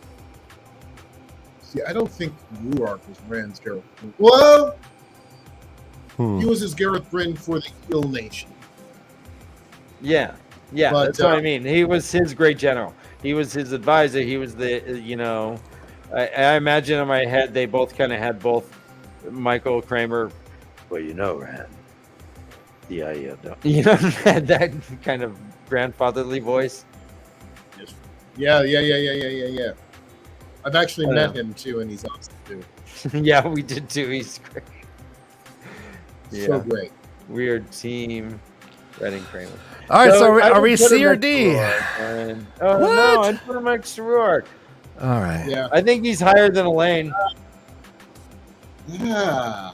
See, I don't think Ruark was Rand's Gareth Bryn. Well, he was his Gareth Bryn for the Hill Nation. Yeah, But, that's what I mean. He was his great general. He was his advisor. He was the, I imagine in my head they both kind of had both Michael Kramer. Well, Rand. Had that kind of grandfatherly voice. Yeah. I've actually met him too, and he's awesome too. Yeah, we did too. He's great. So great. Weird team. Redding Kramer. All right, so I are would we put him C or next to D? Ruark, man. Oh What? no, I'd put him next to Ruark. All right. Yeah. I think he's higher than Elaine. Yeah.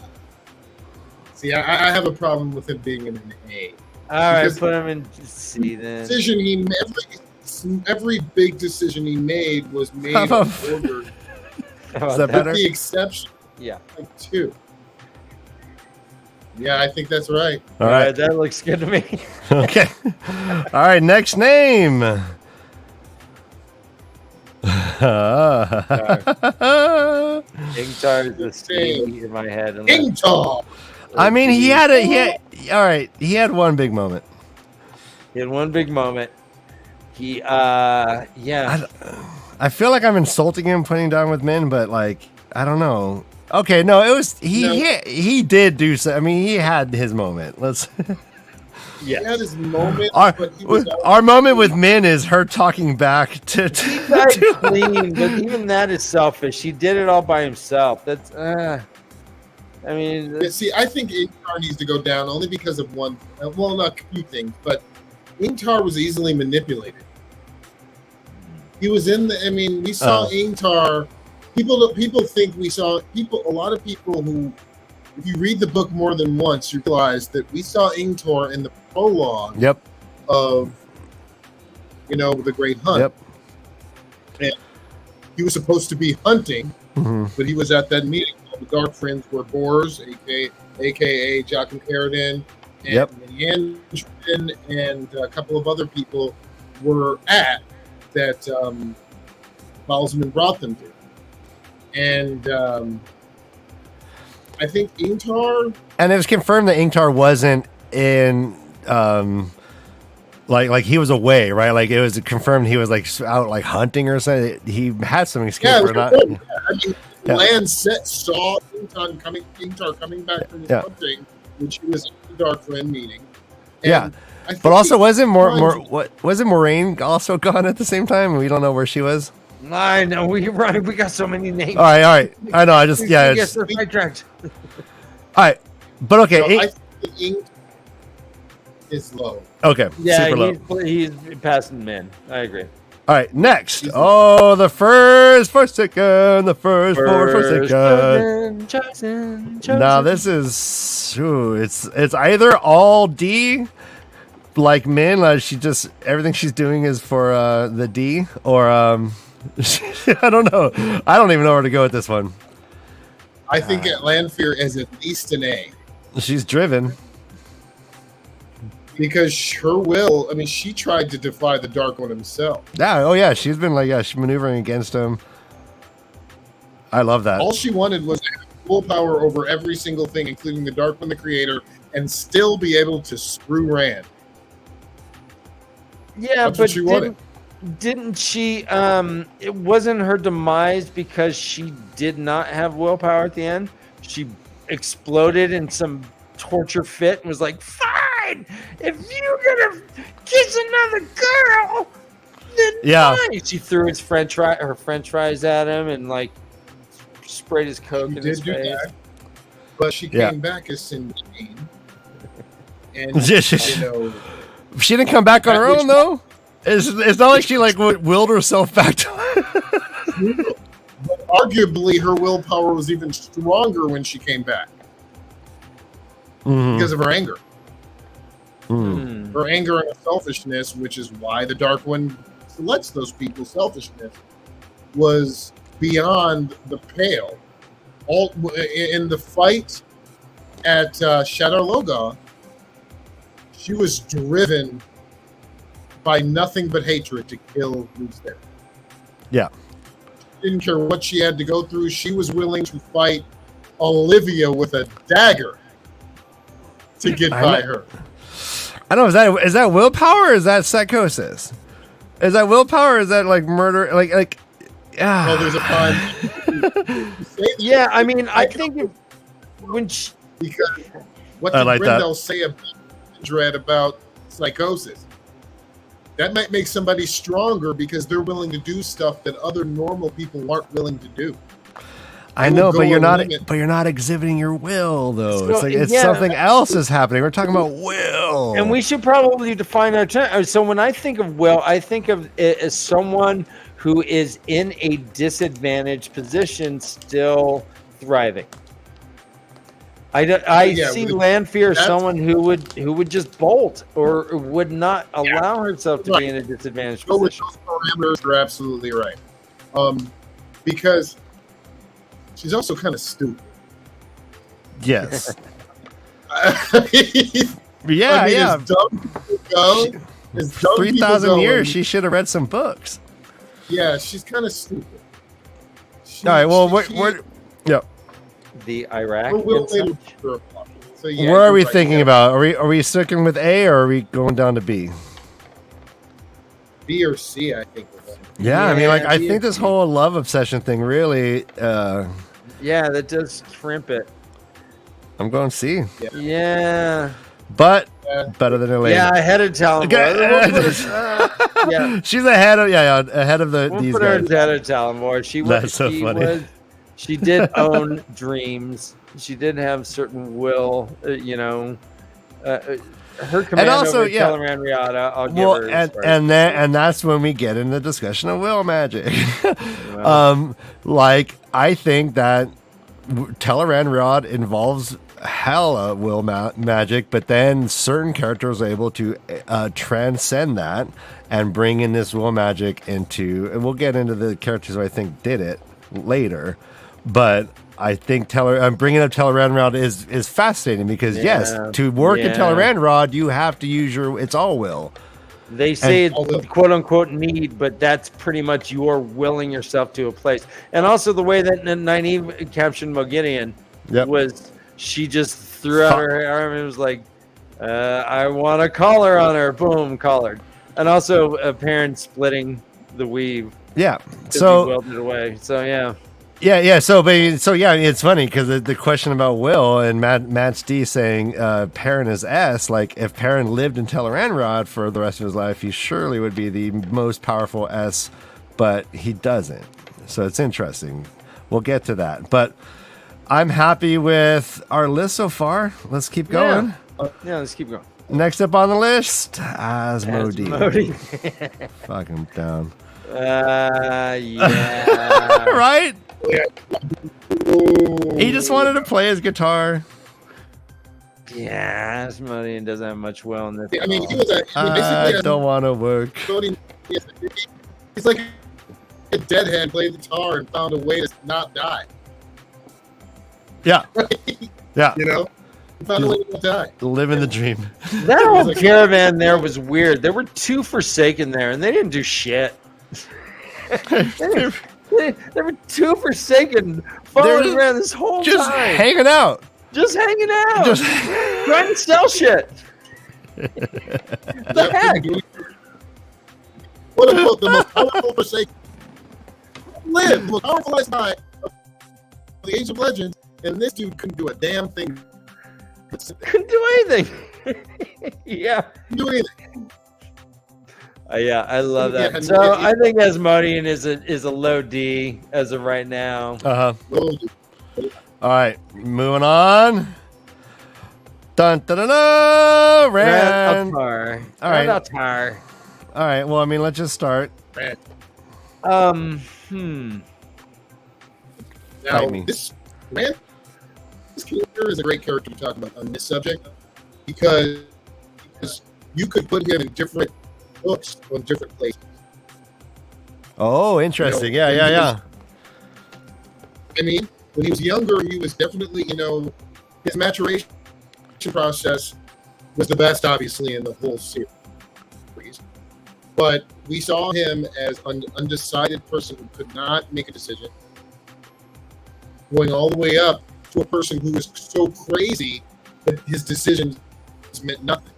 See, I have a problem with him being in an A. All right, Because put him in C then. decision he made, every big decision he made was made in How about- order, How Is about that better? with the exception Yeah. of 2. Yeah, I think that's right. All right. That looks good to me. Okay. All right. Next name. Ingtar is the C in my head. Ingtar. I mean, he had all right. He had one big moment. He had one big moment. He, yeah. I feel like I'm insulting him putting him down with men, but like, I don't know. Okay, no, it was he did do so. I mean, he had his moment. Let's. He had his moment, Our, but he was our moment with Min is her talking back to. He died clean, but even that is selfish. He did it all by himself. That's, I mean, Yeah, see, I think Ingtar needs to go down only because of one. Well, not a few things, but Ingtar was easily manipulated. He was in the. I mean, we saw Ingtar. People think we saw people. A lot of people who, if you read the book more than once, you realize that we saw Ingtar in the prologue. Yep. Of, the Great Hunt. Yep. And he was supposed to be hunting, but he was at that meeting. The Dark Friends were Boars, aka Jock and Carradine, and Yandrin, and a couple of other people were at that Balsman brought them to. And I think Ingtar. And it was confirmed that Ingtar wasn't in, like he was away, right? Like it was confirmed he was like out like hunting or something. He had some escape or not. I mean, Land set saw Ingtar coming back from his hunting, which he was at the Dark Friend meeting. And but also wasn't wasn't Moraine also gone at the same time? We don't know where she was. I know we got so many names. All right. I know. I just Yes, they're sidetracked. All right, but okay. I think Ingtar is low. Okay. Yeah, super low. he's passing men. I agree. All right, next. Oh, the first for second. The first for second. Chosen. Now this is it's either all D, like Min, like she just everything she's doing is for the D, or I don't know. I don't even know where to go with this one. I think Lanfear is at least an A. She's driven. Because her will, I mean, she tried to defy the Dark One himself. Yeah, oh yeah, she's been like, she's maneuvering against him. I love that. All she wanted was to have full power over every single thing, including the Dark One, the Creator, and still be able to screw Rand. Yeah, That's what she wanted. Didn't she? It wasn't her demise because she did not have willpower at the end. She exploded in some torture fit and was like, "Fine, if you're gonna kiss another girl, then fine." She threw her French fries at him and like sprayed his coke in his face. That, but she came back as Cindy, and she didn't come back on her own though. It's not like she like willed herself back to But arguably, her willpower was even stronger when she came back because of her anger. Her anger and selfishness, which is why the Dark One selects those people. Selfishness was beyond the pale. All in the fight at Shadar Logoth, she was driven by nothing but hatred to kill Lucer. Yeah. Didn't care what she had to go through. She was willing to fight Olivia with a dagger to get by her. I don't know. Is that willpower or is that psychosis? Is that willpower or is that like murder? Like yeah. Well, there's a time. Yeah, I mean, I think when she, because what did Grendel say about psychosis? That might make somebody stronger because they're willing to do stuff that other normal people aren't willing to do. I know, but you're not exhibiting your will though. So, it's something else is happening. We're talking about will. And we should probably define our term. So when I think of will, I think of it as someone who is in a disadvantaged position still thriving. I Yeah, see with- Lanfear as that's- someone who would just bolt or would not allow herself to be in a disadvantaged Go with position. those parameters. You're absolutely right. Because she's also kind of stupid. Yes. I Yeah, mean, yeah. As dumb people go, as dumb 3,000 people go, years, and- she should have read some books. Yeah, she's kind of stupid. She, All right, well, she- The Iraq. her will and such. later her up. So, yeah, where are you're we right. thinking Yeah, about? Are we sticking with A or are we going down to B? B or C, I think. With that. Yeah, I mean, like, I B think and this C. whole love obsession thing really, Yeah, that does crimp it. I'm going C. Yeah. But Yeah. better than Elaine. Yeah, ahead of Talon. Yeah. She's ahead of ahead of these We'll put her guys. ahead of Talon. She was. That's so she funny. Was, she did own dreams. She did have certain will. Her command also, over yeah. Teleran Riata. I'll give Well, her. and that's when we get in the discussion of will magic. Well. Like I think that Teleran Rod involves hella will magic, but then certain characters are able to transcend that and bring in this will magic into, and we'll get into the characters who I think did it later, but I think bringing up Teleran Rod is fascinating because yes, to work in Yeah. Teleran Rod, you have to use it's all will. They say And- it's quote unquote need, but that's pretty much your willing yourself to a place. And also the way that Nynaeve captured Mogideon Yep. was she just threw out her arm and was like, I want a collar on her. Boom, collared. And also Perrin splitting the weave. Yeah. 'cause he So willed it away. So yeah. yeah. So yeah, it's funny because the question about will and Matt's D saying Perrin is S. Like if Perrin lived in Teleran Rod for the rest of his life, he surely would be the most powerful S, but he doesn't. So it's interesting. We'll get to that, but I'm happy with our list so far. Let's keep going. Yeah, let's keep going. Next up on the list, Asmodee. Asmodee. Fuck him down. Yeah. Right? Ooh. He just wanted to play his guitar. Yeah, Asmodee doesn't have much will in this. I mean, he was basically I don't want to work. he's like a deadhead, played the guitar and found a way to not die. Yeah. Yeah. You know, he found a way to not die. Living the dream. That whole caravan there was weird. There were two Forsaken there, and they didn't do shit. There were two Forsaken following They're around this whole Just time. hanging out. Just hanging out. Just trying to sell shit. The heck? What about the most powerful Forsaken? Live, the most powerful last night of the Age of Legends, and this dude couldn't do a damn thing. Couldn't do anything. Yeah. Couldn't do anything. Yeah, I love Yeah, that. So I think Asmodian is a low D as of right now. Uh-huh. Oh, All right, moving on. Dun dun dun dun. Rand. Altar. All right. Altar. All right. Well, I mean, let's just start. man. Hmm. Now, Fight me. this character is a great character to talk about on this subject because you could put him in different books on different places. Oh, interesting. You know, Yeah. I mean, when he was younger, he was definitely, his maturation process was the best, obviously, in the whole series. But we saw him as an undecided person who could not make a decision, going all the way up to a person who was so crazy that his decisions meant nothing.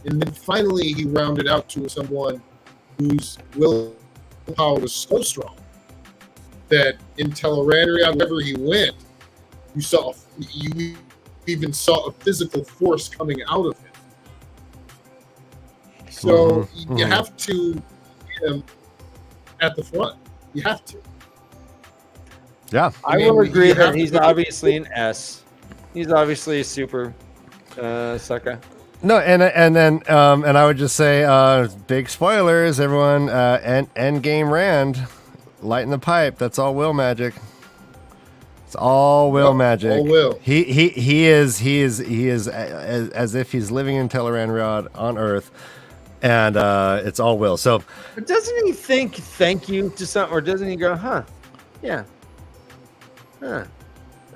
And then finally, he rounded out to someone whose willpower was so strong that in Teleranria, wherever he went, you even saw a physical force coming out of him. So you have to get him at the front. You have to. Yeah. I mean, will agree you that have he's to- obviously an S. He's obviously a super sucker. No, and then and I would just say big spoilers, everyone. End game Rand, lighten the pipe. That's all will magic. It's all will magic. All will. He is as if he's living in Teleran on Earth, and it's all will. So, But doesn't he think thank you to something, or doesn't he go, yeah, I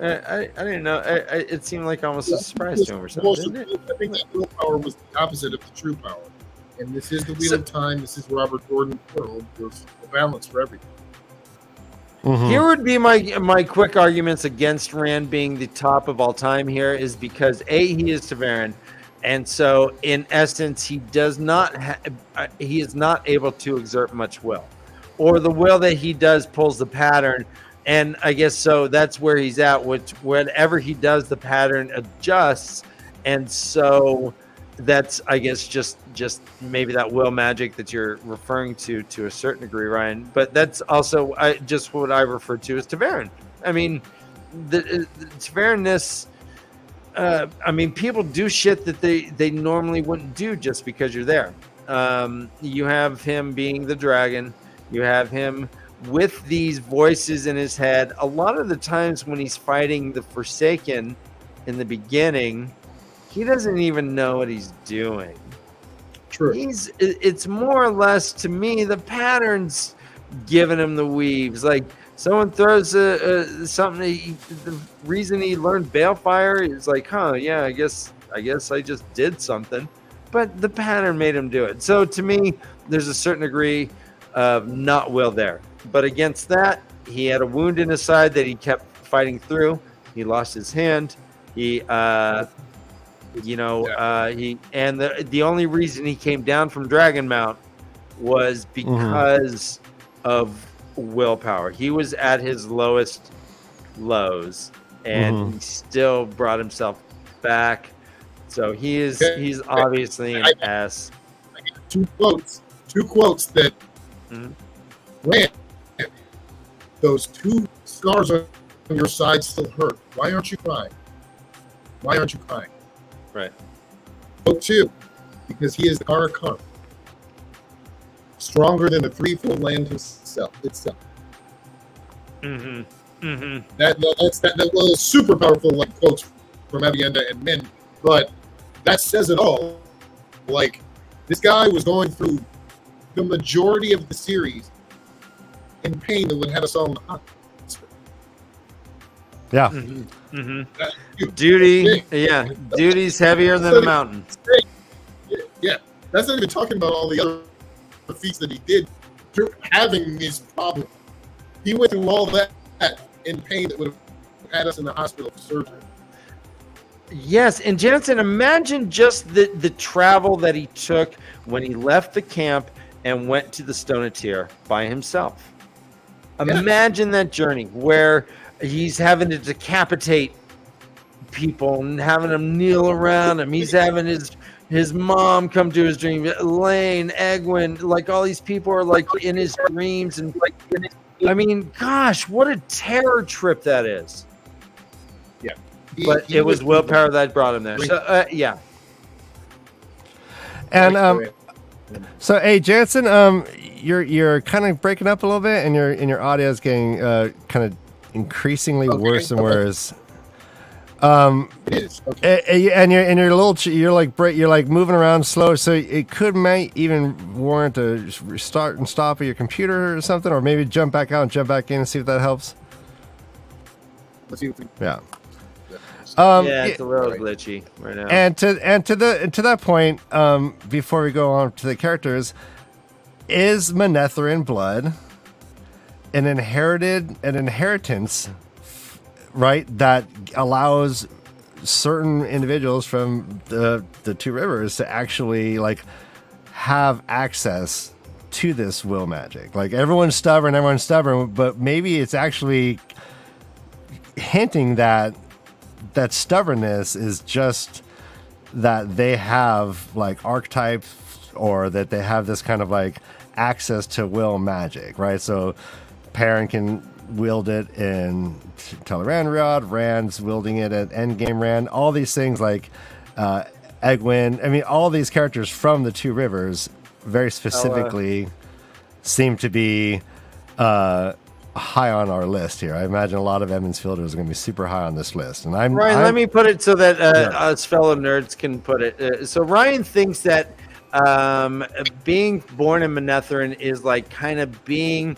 didn't know. It seemed like almost a surprise to him or something, didn't it? I think that willpower was the opposite of the true power. And this is the Wheel of Time. This is Robert Gordon's world. There's a balance for everything. mhm. Here would be my quick arguments against Rand being the top of all time here is because he is Tavern, and so in essence he does not he is not able to exert much will, or the will that he does pulls the pattern, and I guess so that's where he's at. Which whenever he does, the pattern adjusts, and so that's I guess just maybe that will magic that you're referring to a certain degree, Ryan. But that's also just what I refer to as Tavern. I mean, the Tavernness. I mean, people do shit that they normally wouldn't do just because you're there. You have him being the dragon. You have him with these voices in his head. A lot of the times when he's fighting the Forsaken in the beginning, he doesn't even know what he's doing. True. It's more or less, to me, the patterns giving him the weaves. Like someone throws something. The reason he learned Balefire is like, yeah, I guess I just did something, but the pattern made him do it. So to me, there's a certain degree of not will there. But against that, he had a wound in his side that he kept fighting through. He lost his hand. He the only reason he came down from Dragonmount was because of willpower. He was at his lowest lows, and he still brought himself back. So he's obviously an ass. I got two quotes that Rand, those two scars on your side still hurt. Why aren't you crying? Why aren't you crying? Right. Quote 2, because he is the Karakar, stronger than the threefold land itself. That's that little super powerful like quotes from Avienda and Min, but that says it all. Like, this guy was going through the majority of the series in pain that would have us all in the hospital. Yeah. Duty's heavier than a mountain. Yeah, that's not even talking about all the other feats that he did through having his problem. He went through all that in pain that would have had us in the hospital for surgery. Yes, and Jansen, imagine just the travel that he took when he left the camp and went to the Stone of Tyr by himself. Imagine that journey where he's having to decapitate people and having them kneel around him. He's having his mom come to his dream, Elaine, Egwin, like all these people are like in his dreams, and like, I mean, gosh, what a terror trip that is. Yeah, but it was willpower that brought him there. So yeah. And so hey, Jansen, you're kind of breaking up a little bit, and your audio is getting kind of increasingly worse and worse. It is. Okay. And you're like moving around slow, so it might even warrant a restart and stop of your computer or something, or maybe jump back out and jump back in and see if that helps. Let's see if we Yeah. It's a little glitchy right now. And to that point, before we go on to the characters, is Manetheren blood an inheritance, right, that allows certain individuals from the Two Rivers to actually like have access to this will magic? Like, everyone's stubborn, but maybe it's actually hinting that stubbornness is just that they have like archetypes, or that they have this kind of like access to will magic, right? So Perrin can wield it in Teleran, Rand's wielding it at Endgame Rand, all these things like Egwin. I mean, all these characters from the Two Rivers very specifically seem to be high on our list here. I imagine a lot of Emmons Fielders are going to be super high on this list. And Ryan, I'm let me put it so that us fellow nerds can put it. So Ryan thinks that being born in Manetheren is like kind of being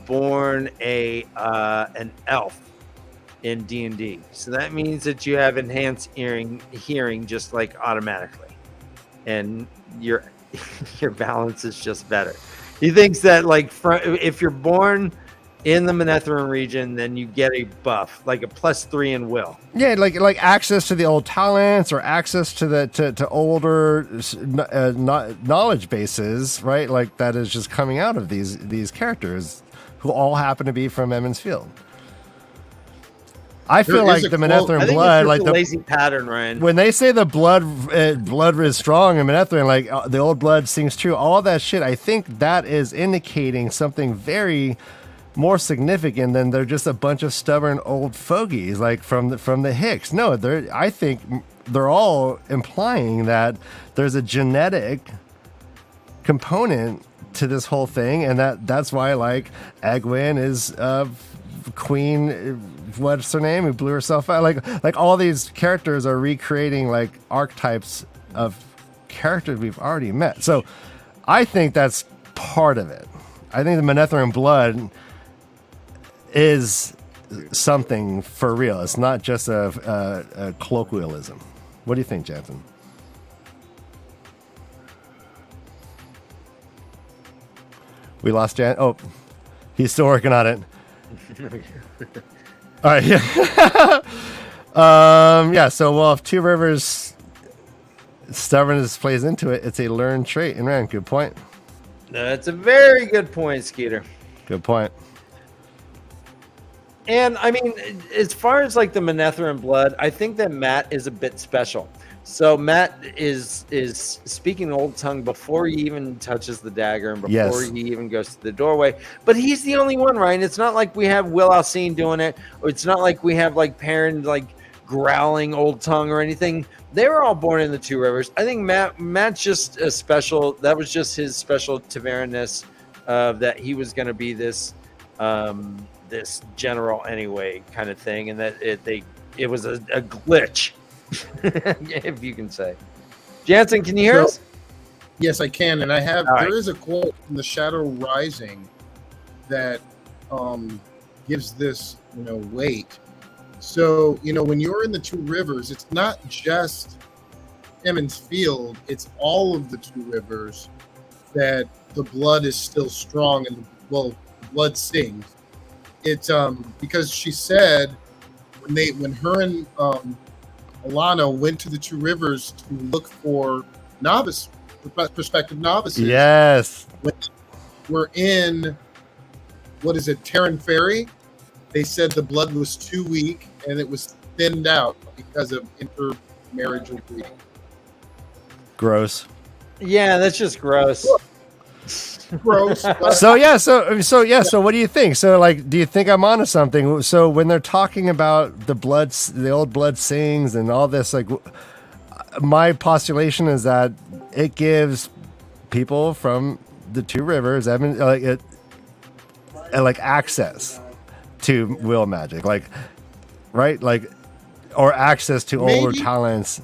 born an elf in D&D. So that means that you have enhanced hearing just like automatically, and your balance is just better. He thinks that like if you're born in the Manetheren region, then you get a buff, like a +3 in will. Yeah, like access to the old talents or access to the to older knowledge bases, right? Like that is just coming out of these characters who all happen to be from Emmons Field. I feel like the Manetheren blood, like the lazy pattern, Ryan. When they say the blood is strong in Manetheren, like the old blood sings true, all that shit. I think that is indicating something very more significant than they're just a bunch of stubborn old fogies, like from the Hicks. No, I think they're all implying that there's a genetic component to this whole thing, and that's why like Egwene is Queen, what's her name, who blew herself out. Like all these characters are recreating like archetypes of characters we've already met. So I think that's part of it. I think the Manetheren blood is something for real. It's not just a colloquialism. What do you think, Jansen? We lost Jan. Oh, he's still working on it. All right. Yeah. Yeah. So, well, if Two Rivers stubbornness plays into it, it's a learned trait. And Rand, good point. That's a very good point, Skeeter. Good point. And I mean, as far as like the Manetheren blood, I think that Matt is a bit special. So Matt is speaking old tongue before he even touches the dagger and before he even goes to the doorway. But he's the only one, Ryan. It's not like we have Will Alcine doing it, or it's not like we have like Perrin like growling old tongue or anything. They were all born in the Two Rivers. I think Matt's just a special. That was just his special Taverness, that he was going to be this this general anyway kind of thing, and that it was a glitch. If you can say. Jansen, can you hear us? Yes, I can. And I have, All there right. is a quote from The Shadow Rising that gives this, weight. So, when you're in the Two Rivers, it's not just Emmons Field, it's all of the Two Rivers that the blood is still strong and, the blood sings. It's because she said when her and Alana went to the Two Rivers to look for prospective novices. Yes. When we're in, Terran Ferry, they said the blood was too weak and it was thinned out because of intermarriage breeding. Gross. Yeah, that's just gross. Gross. So what do you think? So like, do you think I'm onto something? So when they're talking about the old blood sings and all this, like my postulation is that it gives people from the Two Rivers, like access to will magic, like, right? Like, or access to older talents.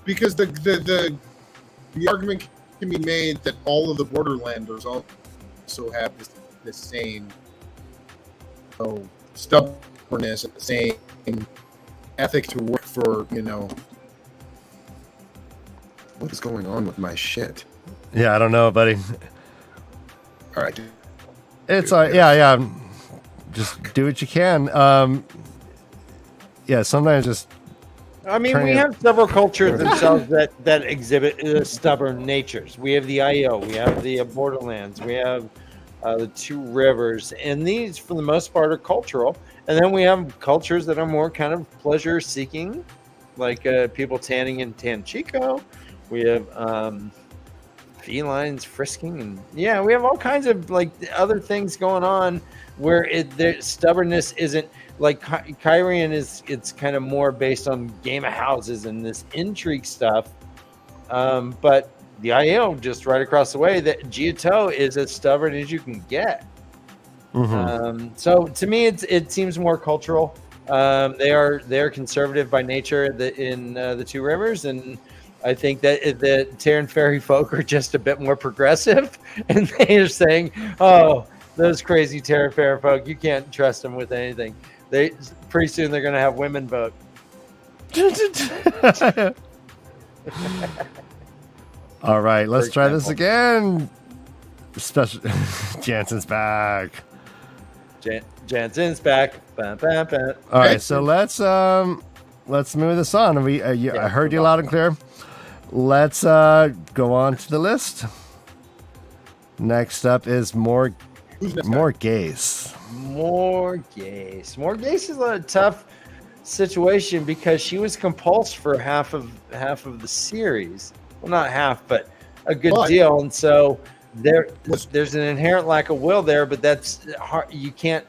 Because the argument can be made that all of the Borderlanders also have the same stubbornness and the same ethic to work for, what is going on with my shit? Yeah, I don't know, buddy. All right. It's yeah. Just do what you can. Yeah, sometimes just. I mean, we have several cultures themselves that exhibit stubborn natures. We have the IO, we have the Borderlands, we have the Two Rivers, and these, for the most part, are cultural. And then we have cultures that are more kind of pleasure-seeking, like people tanning in Tanchico. We have felines frisking, and yeah, we have all kinds of like other things going on where the stubbornness isn't. Like Kyrian it's kind of more based on game of houses and this intrigue stuff. But the IO just right across the way, that Giotto is as stubborn as you can get. So to me, it seems more cultural. They're conservative by nature in the Two Rivers, and I think that the Terran Fairy folk are just a bit more progressive, and they are saying, "Oh, those crazy Terran Fairy folk, you can't trust them with anything." Pretty soon they're going to have women vote. All right, let's try this again. Special Jansen's back. Jansen's back. Bam, bam, bam. All right, so let's move this on. I heard you loud and clear. Let's go on to the list. Next up is Morghese. Morghese is a tough situation because she was compulsed for half of the series. Well, not half, but a good deal, and so there's an inherent lack of will there. But that's hard. You can't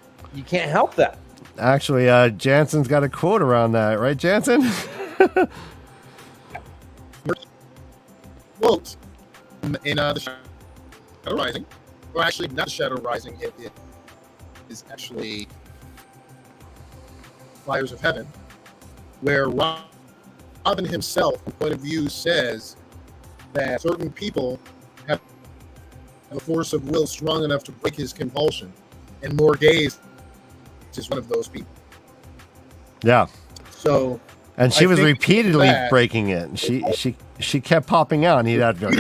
help that. Actually, Jansen's got a quote around that, right, Jansen? Quote in the Shadow Rising, or actually not the Shadow Rising. It is actually Fires of Heaven, where Robin himself, from point of view, says that certain people have a force of will strong enough to break his compulsion, and Morghese is one of those people. Yeah. So, and she was repeatedly breaking it. She kept popping out, and he'd have to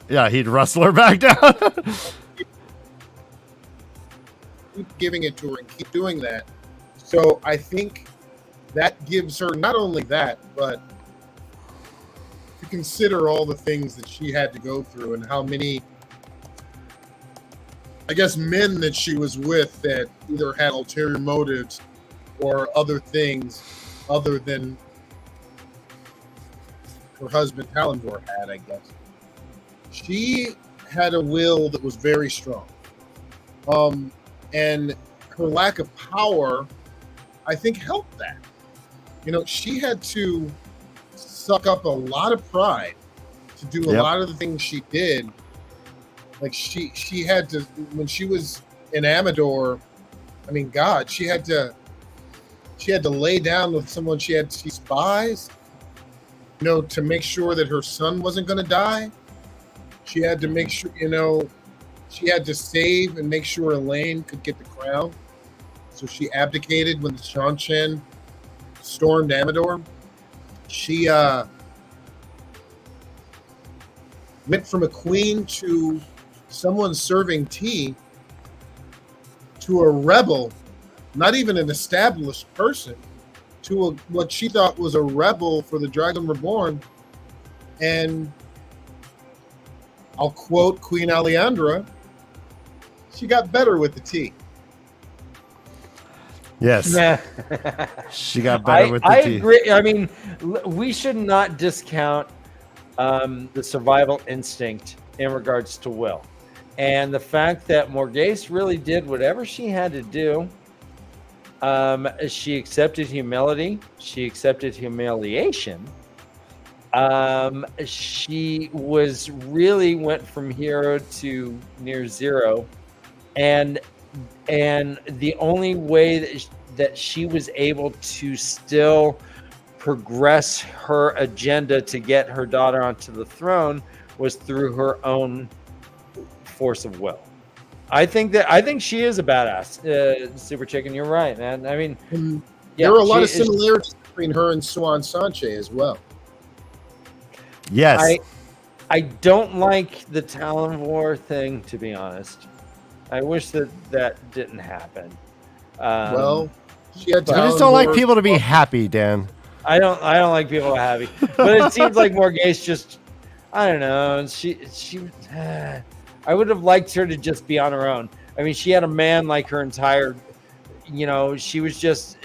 go, he'd wrestle her back down. Keep giving it to her and keep doing that. So I think that gives her not only that, but to consider all the things that she had to go through and how many, I guess, men that she was with that either had ulterior motives or other things other than her husband Talendor had, I guess. She had a will that was very strong. And her lack of power, I think, helped that. She had to suck up a lot of pride to do a lot of the things she did. Like she had to, when she was in Amador, I mean, God, she had to lay down with someone she spies, to make sure that her son wasn't going to die. She had to make sure, she had to save and make sure Elaine could get the crown. So she abdicated when the Seanchan stormed Amador. She went from a queen to someone serving tea to a rebel, not even an established person, to what she thought was a rebel for the Dragon Reborn. And I'll quote Queen Alejandra, she got better with the tea. Yes. Yeah. She got better with the tea. I agree. I mean, we should not discount the survival instinct in regards to will. And the fact that Morghese really did whatever she had to do. She accepted humility. She accepted humiliation. She went from hero to near zero. And the only way that she was able to still progress her agenda to get her daughter onto the throne was through her own force of will. I think she is a badass, Super Chicken. You're right, man. I mean, there are a lot of similarities between her and Swan Sanche as well. Yes. I don't like the Talon War thing, to be honest. I wish that didn't happen. She had I just don't like people to be happy, Dan. I don't like people to be happy, but it seems like Morghese just, I don't know. I would have liked her to just be on her own. I mean, she had a man like her entire, she was just,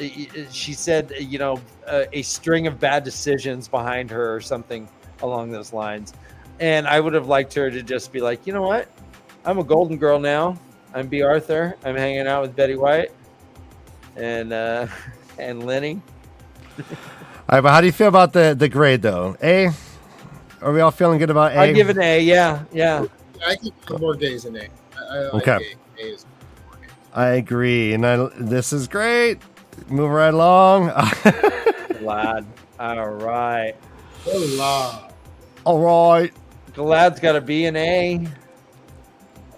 she said, a string of bad decisions behind her or something along those lines. And I would have liked her to just be like, you know what? I'm a golden girl now. I'm B. Arthur. I'm hanging out with Betty White and Lenny. All right, but how do you feel about the grade, though? A? Are we all feeling good about A? I'd give it an A, yeah. I give Morghese an A. Okay. A is I agree, and this is great. Move right along. Glad. All right. Hola. All right. Glad's got to be an A.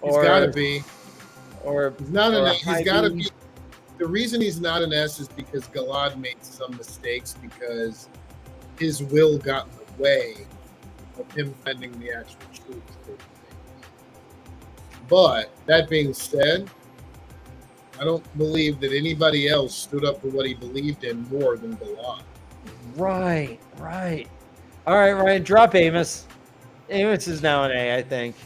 He's got to be. Or He's not an or A. a He's high got to B. be. The reason he's not an S is because Galad made some mistakes because his will got in the way of him finding the actual truth. But that being said, I don't believe that anybody else stood up for what he believed in more than Galad. Right. All right, Ryan, drop Amos. Amos is now an A, I think.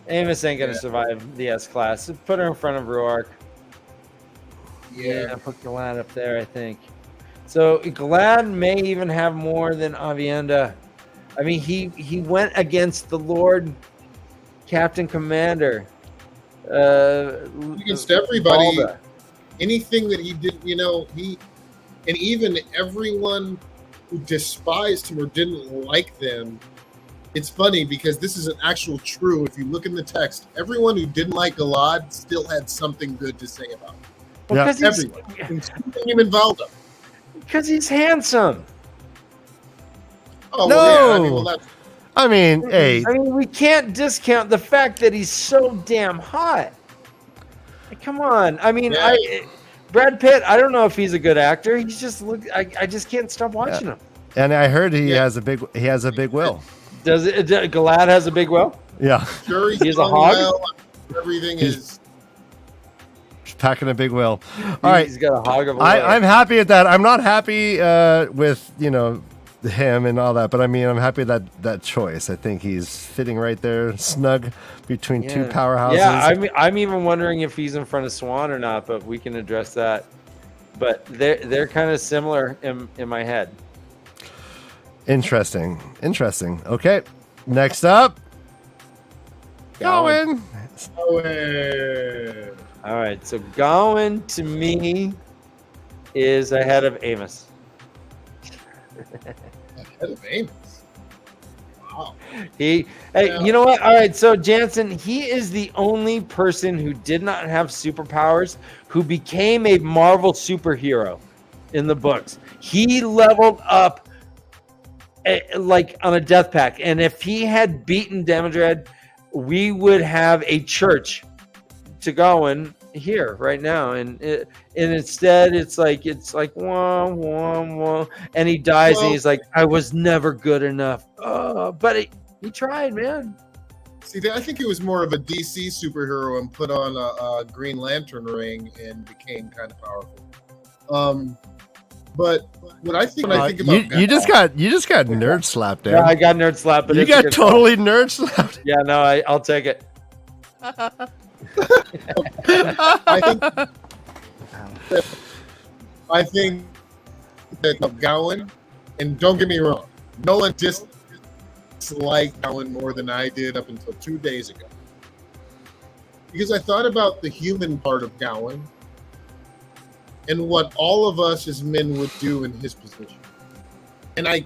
Amos ain't going to survive the S class. Put her in front of Ruark. Yeah. Put Galad up there, I think. So Galad may even have more than Avienda. I mean, he went against the Lord Captain Commander. Against everybody. Balda. Anything that he did, and even everyone who despised him or didn't like them. It's funny because this is an actual true. If you look in the text, everyone who didn't like Galad still had something good to say about him. Because Everyone, including him and Valda. Because he's handsome. Oh, No. well, yeah. That's I mean, hey, I mean, we can't discount the fact that he's so damn hot. Come on. I mean, Yeah. Brad Pitt, I don't know if he's a good actor. He's just I just can't stop watching him. and I heard he has a big will. Does it? Galad has a big will? Yeah, sure He's a done hog? well. Everything is. he's packing a big will. All right, He's got a hog of a will. I'm happy at that. I'm not happy with him and all that, but I mean, I'm happy that choice. I think he's fitting right there, snug between two powerhouses. Yeah, I'm even wondering if he's in front of Swan or not, but we can address that. But they're kind of similar in my head. Interesting. Okay, next up, Gawain. All right, so Gawain to me is ahead of Amos. Ahead of Amos. Wow. You know what? All right, so Jansen, he is the only person who did not have superpowers who became a Marvel superhero in the books. He leveled up like on a death pack, and if he had beaten Damodred, we would have a church to Gawain here right now, and instead it's like wah, wah, wah, and he dies, and he's like, I was never good enough. But he tried, man. See, I think he was more of a DC superhero and put on a Green Lantern ring and became kind of powerful. But what I think when I think about you just got nerd slapped there. Yeah, I got nerd slapped, but you got totally nerd slapped. Yeah, no, I'll take it. I think that Gawain, and don't get me wrong, no one disliked Gawain more than I did up until 2 days ago. Because I thought about the human part of Gawain and what all of us as men would do in his position. And I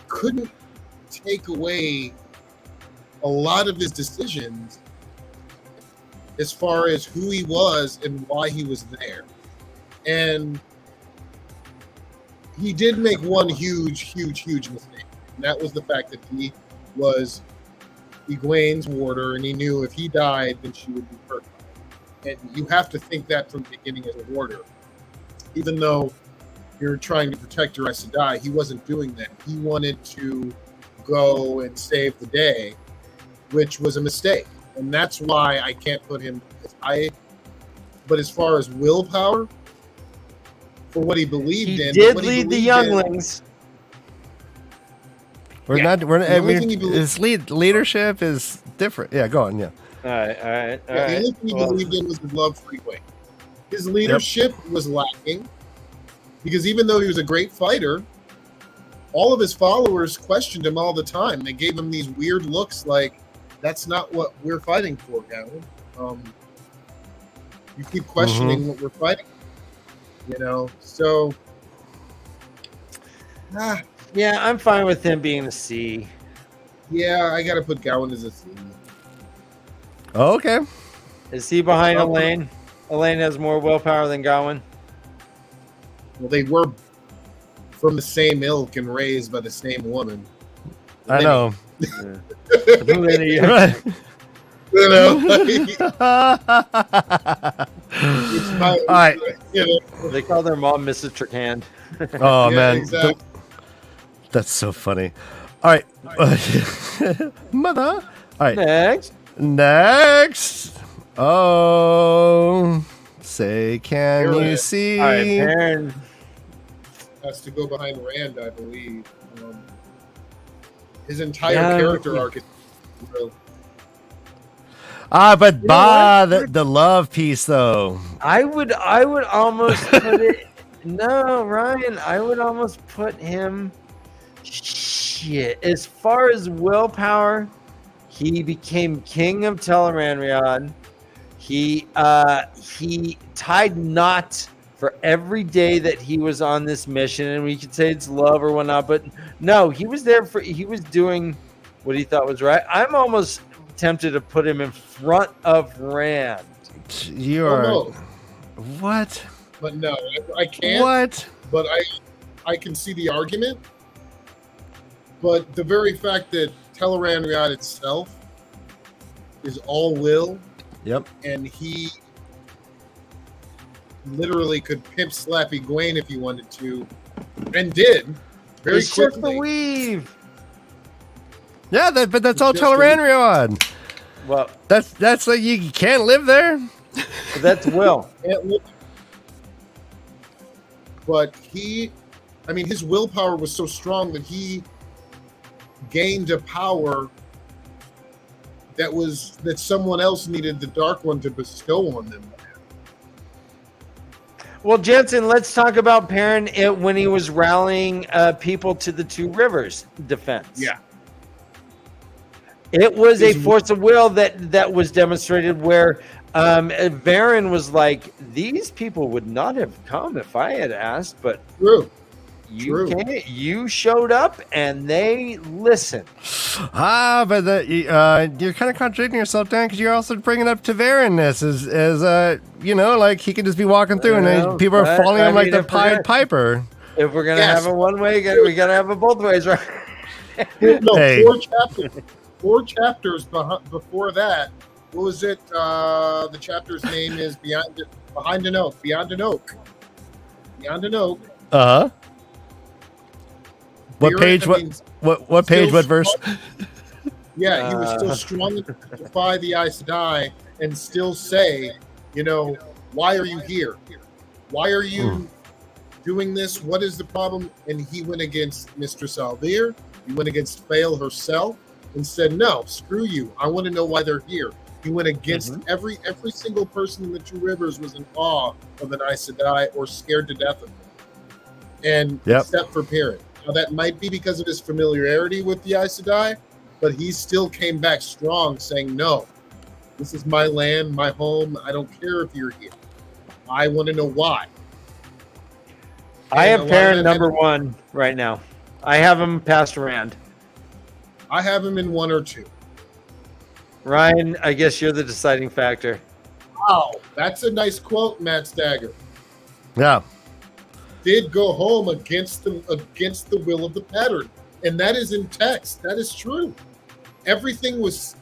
couldn't take away a lot of his decisions as far as who he was and why he was there. And he did make one huge mistake. And that was the fact that he was Egwene's warder, and he knew if he died, then she would be hurt. And you have to think that from the beginning as a warder. Even though you're trying to protect your Aes Sedai, he wasn't doing that. He wanted to go and save the day, which was a mistake. And that's why I can't put him as high. But as far as willpower, for what he believed in, he did lead the younglings. His leadership is different. Yeah, go on. Yeah. All right. The only thing he believed in was his love for Egwene. His leadership was lacking because even though he was a great fighter, all of his followers questioned him all the time. They gave him these weird looks like, that's not what we're fighting for, Gawain. You keep questioning what we're fighting for, so... Yeah, I'm fine with him being a C. Yeah, I got to put Gawain as a C. Oh, okay. Is he behind Elaine? Elaine has more willpower than Gawain. Well, they were from the same ilk and raised by the same woman. I know. Yeah. You know, All right. you know. They call their mom Mrs. Trickhand. Oh Yeah, man, exactly. that's so funny. All right, mother. All right, Next. next. Oh, say, can Here it you is. see? All right, Perrin. Has to go behind Rand, I believe. His entire Yeah. character arc is real. But You know what? the love piece though. I would almost put it. No, Ryan. I would almost put him. Shit. As far as willpower, he became king of Tel'aran'rhiod. He tied knots for every day that he was on this mission, and we could say it's love or whatnot, but no, he was doing what he thought was right. I'm almost tempted to put him in front of Rand. You Oh, are no. what? But no, I can't. What? But I can see the argument. But the very fact that Tel'aran'rhiod itself is all will, Yep. and he literally could pimp slap Egwene if he wanted to, and did very It's just the quickly. weave. Yeah, but that's all It's just Tel'aran'rhiod. Well, That's like you can't live there. that's will. But his willpower was so strong that he gained a power that someone else needed the Dark One to bestow on them. Well, Jensen, let's talk about Perrin when he was rallying people to the Two Rivers defense. Yeah. It was a force of will that was demonstrated where Varen was like, these people would not have come if I had asked, but True. you showed up and they listened. But you're kind of contradicting yourself, Dan, because you're also bringing up Tavern-ness as like he could just be walking through and people are following him like the Pied Piper. If we're gonna Yes. have it one way, we gotta have it both ways, right? No, Hey. 4 chapters. 4 chapters before that. What was it? The chapter's name is Behind an Oak. Beyond an Oak. Beyond an Oak. Uh huh. What page? What page? still What verse? Yeah, he was still strong enough to defy the Aes Sedai and still say, why are you here? Why are you doing this? What is the problem? And he went against Mistress Alvir. He went against Fael herself and said, no, screw you. I want to know why they're here. He went against every single person in the Two Rivers was in awe of an Aes Sedai or scared to death of them. And except for Perrin. Now, that might be because of his familiarity with the Aes Sedai, but he still came back strong saying, no, this is my land, my home. I don't care if you're here. I want to know why. I And have a lot Perrin of number 1 right now. I have him past Rand. I have him in 1 or 2. Ryan, I guess you're the deciding factor. Wow, that's a nice quote, Matt Stagger. Yeah. Did go home against the will of the pattern, and that is in text. That is true. Everything was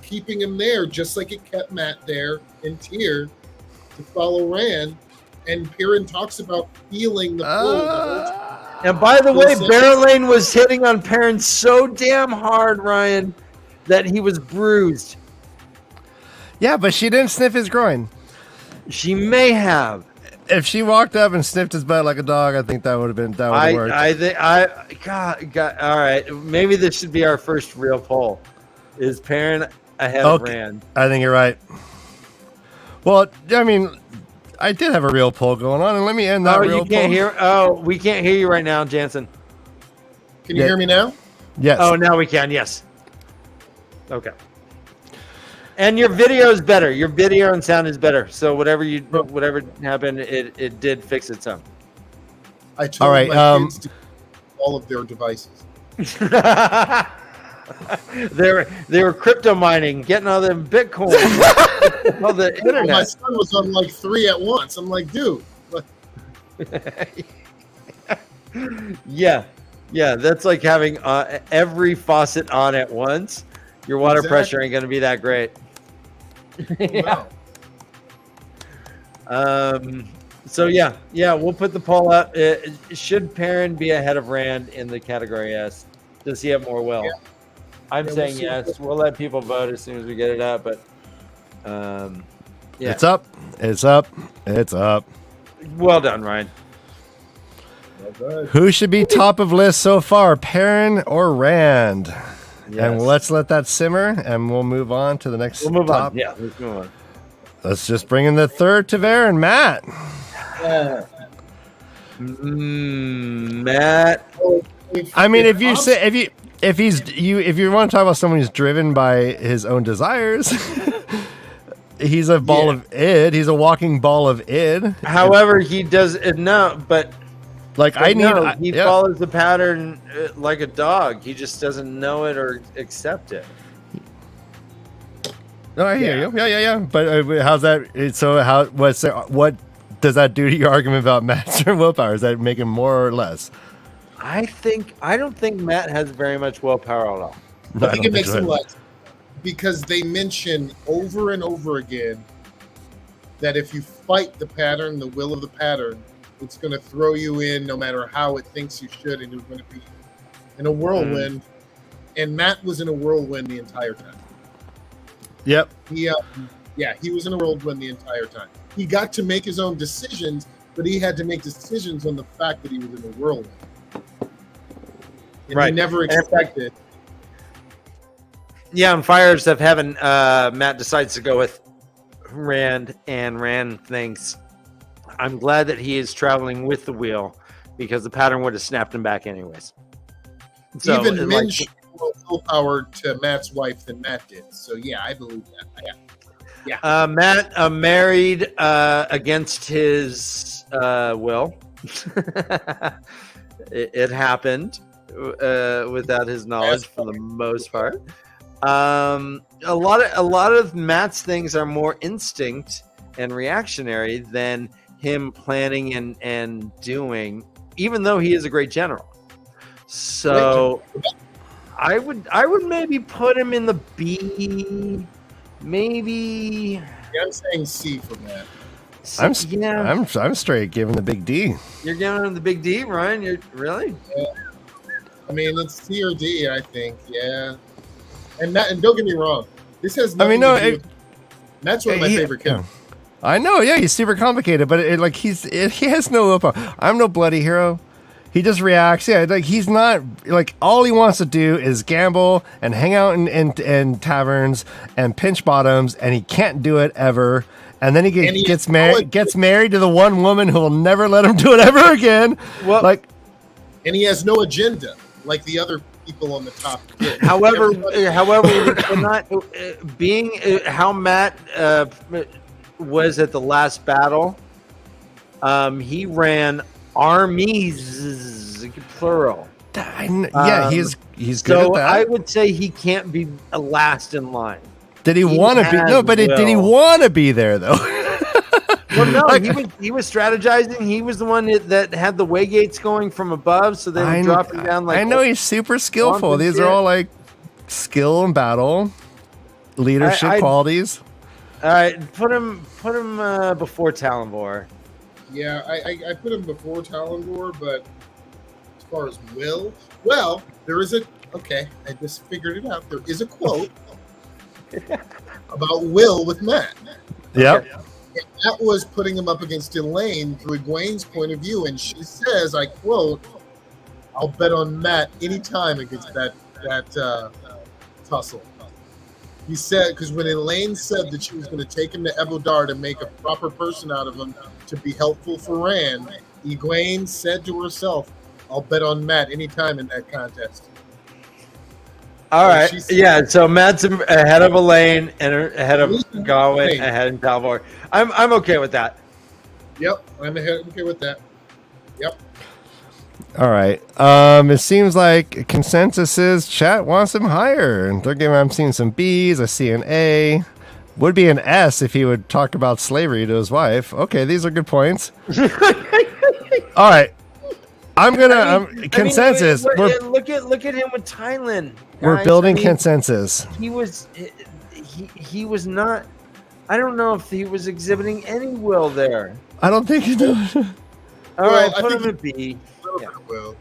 keeping him there, just like it kept Matt there in Tyr to follow Rand. And Perrin talks about feeling the pull. the whole time. And by the way, Barrelane was hitting on Perrin so damn hard, Ryan, that he was bruised. Yeah, but she didn't sniff his groin. She may have. If she walked up and sniffed his butt like a dog, I think that would have worked. God, all right. Maybe this should be our first real poll. Is Perrin ahead of Rand? I think you're right. Well, I mean, I did have a real poll going on, and let me end that real poll. We can't hear you right now, Jansen. Can you hear me now? Yes. Oh, now we can. Yes. Okay. And your video is better. Your video and sound is better. So whatever happened, it did fix itself. I told my kids to all of their devices. They were crypto mining, getting all them Bitcoin, all the internet. My son was on like 3 at once. I'm like, dude. Yeah, that's like having every faucet on at once. Your water pressure ain't gonna be that great. Wow. So yeah, we'll put the poll up. Should Perrin be ahead of Rand in the category S? Does he have more will? Yeah. I'm saying yes. We'll let people vote as soon as we get it up, but yeah. It's up. It's up. It's up. Well done, Ryan. Who should be top of list so far, Perrin or Rand? Yes. And let's let that simmer, and we'll move on to the next. We'll move top. on. Yeah, let's move on. Let's just bring in the third Tavern, Matt. Matt. I mean, if you want to talk about someone who's driven by his own desires, he's a ball of id. He's a walking ball of id. However, he does no, but like he follows the pattern like a dog. He just doesn't know it or accept it. No, I hear you. Yeah. But how's that? So what does that do to your argument about Matt's willpower? Does that make him more or less? I don't think Matt has very much willpower at all. I think it makes him less because they mention over and over again that if you fight the pattern, the will of the pattern, it's going to throw you in no matter how it thinks you should, and you're going to be in a whirlwind. And Matt was in a whirlwind the entire time. Yep. He was in a whirlwind the entire time. He got to make his own decisions, but he had to make decisions on the fact that he was in a whirlwind. And he never expected. Yeah, on Fires of Heaven, Matt decides to go with Rand, and Rand thinks, I'm glad that he is traveling with the wheel because the pattern would have snapped him back anyways. So, even men show more willpower to Matt's wife than Matt did. So yeah, I believe that. Yeah. Matt married against his will. It happened without his knowledge for the most part. A lot of Matt's things are more instinct and reactionary than him planning and doing, even though he is a great general. So I would maybe put him in the B, maybe. Yeah, I'm saying C for Matt. I'm straight giving the big D. You're giving him the big D, Ryan? You're really? Yeah. I mean, it's C or D, I think. Yeah. And don't get me wrong, this has nothing to do. That's one of my favorite characters. I know, yeah, he's super complicated, but he has no willpower. I'm no bloody hero. He just reacts. Yeah, like he's not like all he wants to do is gamble and hang out in taverns and pinch bottoms, and he can't do it ever. And then he gets married to the one woman who will never let him do it ever again. Well, and he has no agenda like the other people on the top did. However, not being how Matt was at the last battle. He ran armies, plural. He's good at that. I would say he can't be last in line. Did he want to be? No, but did he want to be there though? Well, no, he was strategizing. He was the one that had the waygates going from above, so they were dropping down. Like I know he's super skillful. These are all like skill and battle, leadership qualities. All right, put him before Talonvor. Yeah, I put him before Talonvor, but as far as will, there is I just figured it out. There is a quote about Will with Matt. Yep. Okay. That was putting him up against Elaine through Egwene's point of view, and she says, I quote, I'll bet on Matt anytime against that tussle. He said, because when Elaine said that she was going to take him to Evodar to make a proper person out of him to be helpful for Rand, Egwene said to herself, I'll bet on Matt anytime in that contest. All right. So Matt's ahead of Elaine and ahead of Gawain, ahead of Talvor. I'm okay with that. Yep, I'm okay with that. Yep. All right. It seems like consensus is chat wants him higher. And they're giving. I'm seeing some B's. I see an A. Would be an S if he would talk about slavery to his wife. Okay, these are good points. All right. Consensus. Look at him with Thailand. We're building consensus. He was not. I don't know if he was exhibiting any will there. I don't think he did. All right, put him at B. Yeah. Well,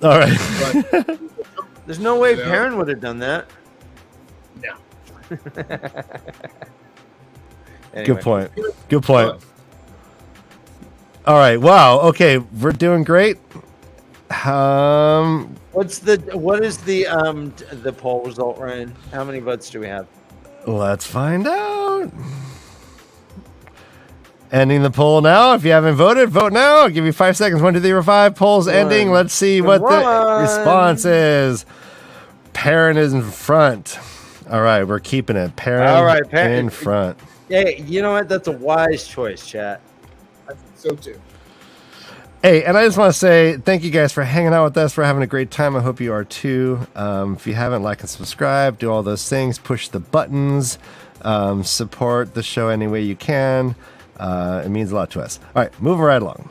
all right. but, there's no way Perrin would have done that. no. Anyway. Good point. Good point. All right. Wow. Okay, we're doing great. What is the poll result, Ryan? How many votes do we have? Let's find out. Ending the poll now. If you haven't voted, vote now. I'll give you 5 seconds. 1, 2, 3, or 5. Poll's ending. Let's see what the response is. Perrin is in front. All right, we're keeping it. Perrin in front. Hey, you know what? That's a wise choice, chat. I think so too. Hey, and I just want to say thank you guys for hanging out with us. We're having a great time. I hope you are too. If you haven't, like and subscribe, do all those things, push the buttons, support the show any way you can. It means a lot to us. All right, moving right along.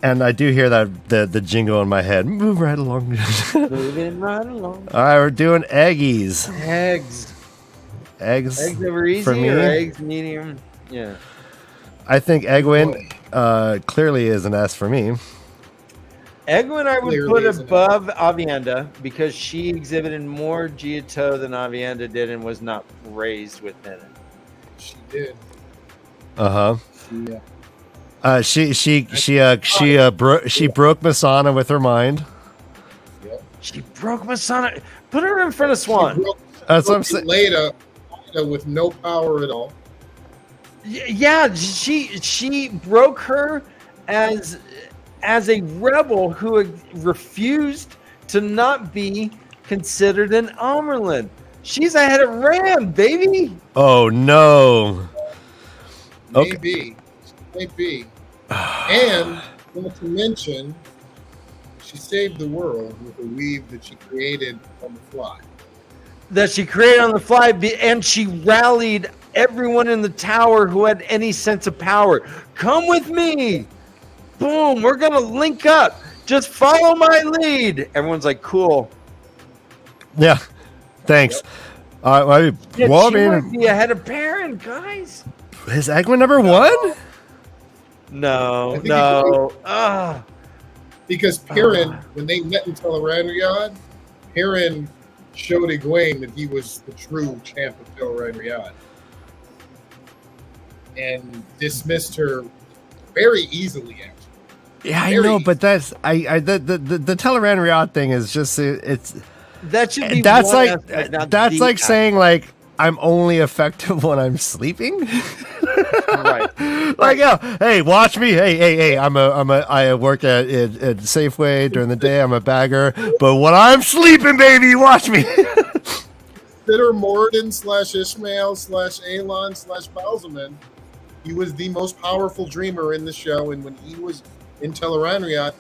And I do hear that the jingle in my head. Move right along. Moving right along. All right, we're doing eggies. Eggs over easy for me. Or eggs medium? Yeah. I think Egwin clearly is an S for me. Egwin I would put above Avienda because she exhibited more Giotto than Avienda did and was not raised within it. She did. Uh-huh. Yeah. She broke Masana with her mind. Yep. She broke Masana. Put her in front of Swan. That's what I'm saying. Later, with no power at all. Yeah, she broke her as a rebel who refused to not be considered an Amerlin. She's ahead of Rand, baby. Oh no. Maybe. And not to mention, she saved the world with a weave that she created on the fly. And she rallied everyone in the tower who had any sense of power. Come with me. Boom, we're going to link up. Just follow my lead. Everyone's like, cool. Yeah, thanks. Yep. She might be ahead of Perrin, guys. Is Egwin number 1? No. Because Perrin, when they met in Tel'aran'rhiod, Perrin showed Egwene that he was the true champ of Tel'aran'rhiod. And dismissed her very easily, actually. Yeah, I know, but that's the Tel'aran'rhiod thing is just it's that should be that's like aspect, that's like saying like I'm only effective when I'm sleeping. Right. Like, yeah, hey, watch me. Hey, I work at Safeway during the day. I'm a bagger, but when I'm sleeping, baby, watch me. Consider Moradin /Ishmael /Alon /Balzaman. He was the most powerful dreamer in the show, and when he was in Tel'aran'rhiod,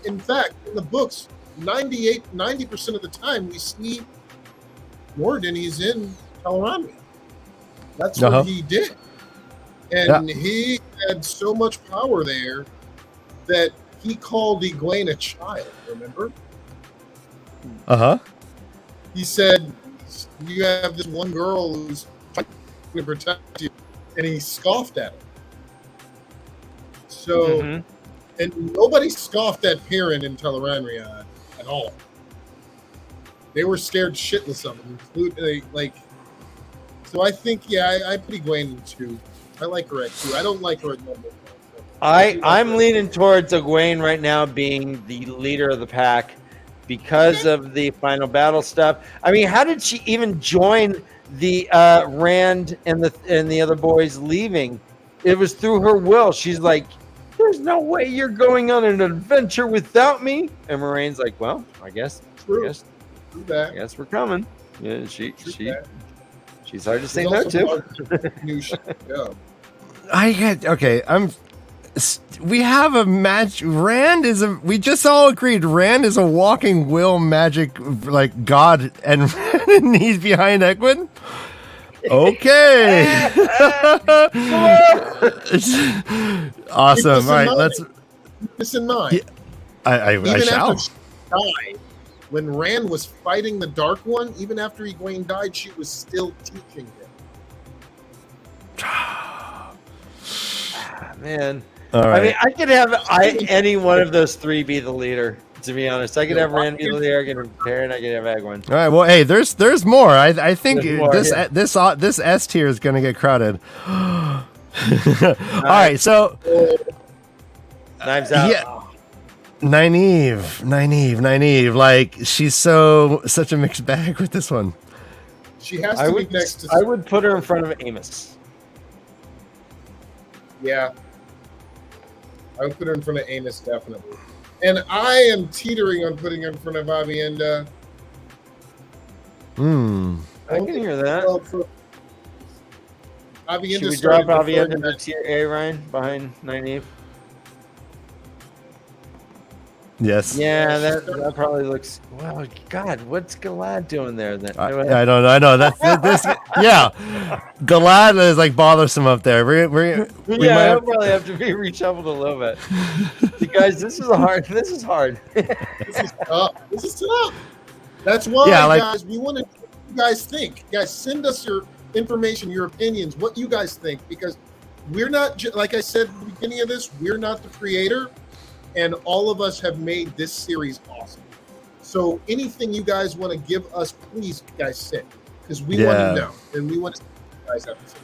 in fact, in the books, 90% of the time we see Moradin, he's in Tel'aran'rhiod. That's what he did. And he had so much power there that he called Egwene a child, remember? Uh-huh. He said, you have this one girl who's trying to protect you, and he scoffed at her. So, and nobody scoffed at Perrin in Tel'aran'rhiod at all. They were scared shitless of him. So I think, I put Egwene in 2. I like her at 2. I don't like her at number 1. I'm leaning towards Egwene right now being the leader of the pack because of the final battle stuff. I mean, how did she even join the Rand and the other boys leaving? It was through her will. She's like, there's no way you're going on an adventure without me. And Moraine's like, well, I guess we're coming. Yeah, she's hard to say no to. Okay. we have a match. We just all agreed Rand is a walking will magic, like god, and he's behind Egwin. Okay. Awesome. All right, let's. This in mind. Yeah, I Even shall. after she died, when Rand was fighting the Dark One, even after Egwene died, she was still teaching him. Man. All right. I mean, I could have any one of those three be the leader. To be honest, I could have Rand be the leader. I could have Perrin. I could have Egwene. All right. Well, hey, there's more. I think More, this yeah. this S tier is going to get crowded. All right. So Knives out. yeah. Nynaeve. Like she's such a mixed bag with this one. She has I to would be next to. I would put her in front of Amos. Yeah. I would put her in front of Amos, definitely. And I am teetering on putting her in front of Avienda. I can hear that. Avienda Should we started drop before Avienda that. to tier A, Ryan, behind Nynaeve? Yes. Yeah, that probably looks. Wow, God, what's Galad doing there? Then I don't know. I know that's this. Yeah, Galad is like bothersome up there. We might I'll have, probably have to be reshuffled a little bit. You guys, this is hard. This is hard. This is tough. This is tough. That's why, guys, we want to know what you guys think. You guys, send us your information, your opinions, what you guys think, because we're not, like I said at the beginning of this, we're not the creator, and all of us have made this series awesome. So anything you guys want to give us, please, guys, send, because we want to know, and we want to see what you guys have to say.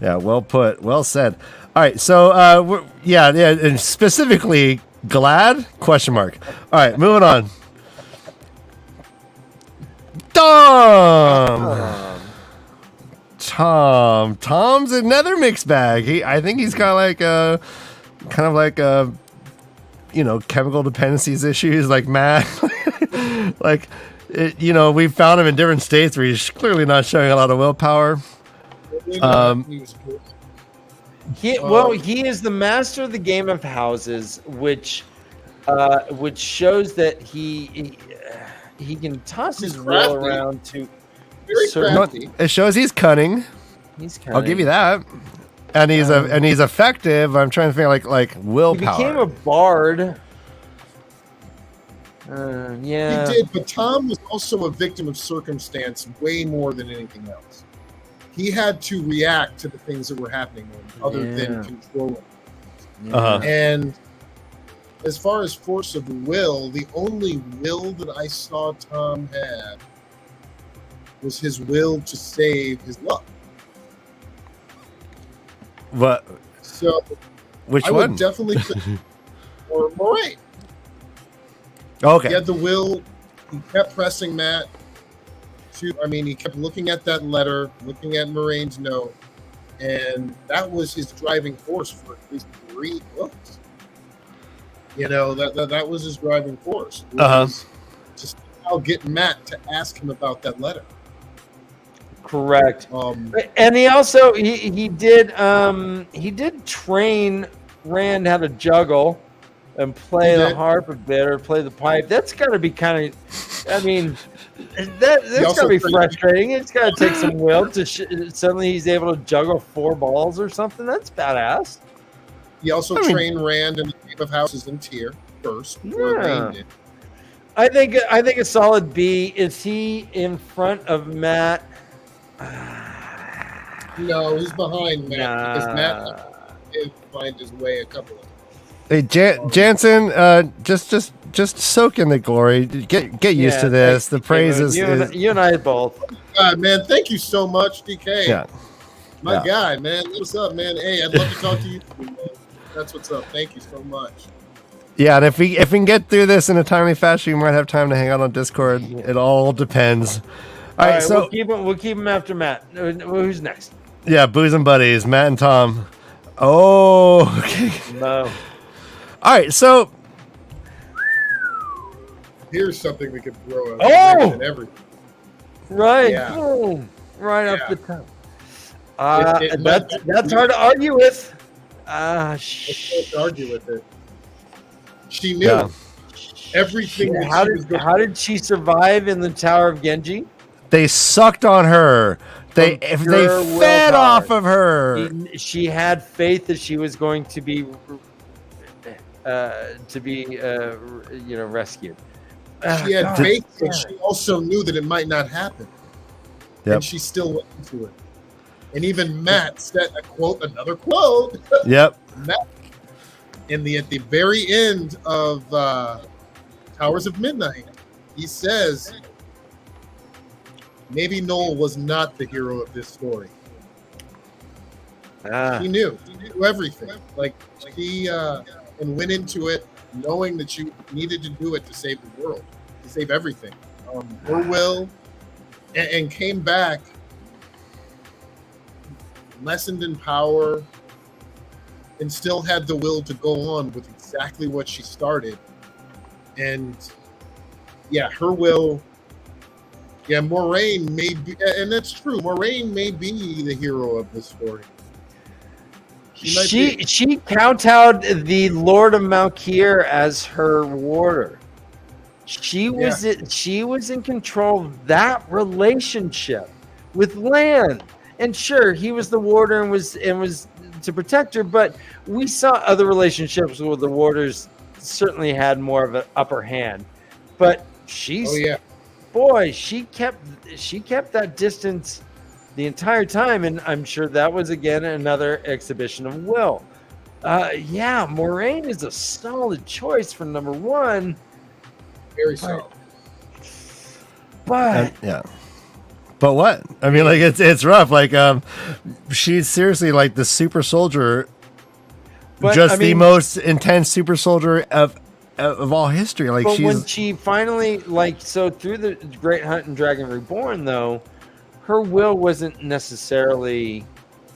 yeah, well put, well said. All right, so and specifically Galad ? Question mark. All right, moving on. Tom's another mixed bag. I think he's got like chemical dependencies issues like Matt. Like we found him in different states where he's clearly not showing a lot of willpower. He was cool. He is the master of the game of houses, which shows that he can toss his will around to. Very crafty. It shows he's cunning. He's cunning. I'll give you that. And he's he's effective. I'm trying to think like willpower. He became a bard. Yeah. He did, but Tom was also a victim of circumstance way more than anything else. He had to react to the things that were happening other than controlling. Uh-huh. And as far as force of will, the only will that I saw Tom had was his will to save his love. What? So Which I one? would definitely put or Moraine. Okay. He had the will. He kept pressing Matt. He kept looking at that letter, looking at Moraine's note, and that was his driving force for at least 3 books. That was his driving force. To somehow get Matt to ask him about that letter. Correct. And he also he did train Rand how to juggle and play the harp a bit or play the pipe. That's got to be kind of, that's got to be frustrating. It's got to take some will to suddenly he's able to juggle 4 balls or something. That's badass. He also trained Rand in the game of houses and tier first. Yeah. I think a solid B. Is he in front of Matt? No, he's behind Matt because Matt did find his way a couple of. Hey, Jansen, just soak in the glory. Get used to this. The praise is you and I both. Man, thank you so much, DK. Yeah. My guy, man. What's up, man? Hey, I'd love to talk to you. That's what's up. Thank you so much. Yeah, and if we can get through this in a timely fashion, we might have time to hang out on Discord. It all depends. All right, so we'll keep him after Matt. Who's next? Yeah, Booze and Buddies, Matt and Tom. Oh, okay. No. All right, so here's something we could throw out. Oh! Everything. Right. Yeah. Boom. Right Yeah. off the top. That's hard to argue with. I can't argue with it. She knew Yeah. everything. that How she was did going how did she survive in the Tower of Genji? They sucked on her. They From they pure fed willpower. off of her. She had faith that she was going to be rescued. She had God faith, damn but it. she also knew that it might not happen. Yep. And she still went into it. And even Matt said another quote. Yep. Matt, at the very end of Towers of Midnight, he says, maybe Noel was not the hero of this story. He knew everything. Like she and went into it knowing that she needed to do it to save the world, to save everything. Her will, and came back lessened in power, and still had the will to go on with exactly what she started. And yeah, her will. Yeah, Moraine may be, and that's true. Moraine may be the hero of this story. She kowtowed the Lord of Malkier as her warder. She was in control of that relationship with Lan. And sure, he was the warder and was to protect her, but we saw other relationships where the warders certainly had more of an upper hand. But she kept that distance the entire time, and I'm sure that was again another exhibition of will. Moraine is a solid choice for number one. Very solid. But But what? I mean, like it's rough. Like she's seriously like the super soldier, the most intense super soldier of all history. Like but when she finally through the Great Hunt and Dragon Reborn, though, her will wasn't necessarily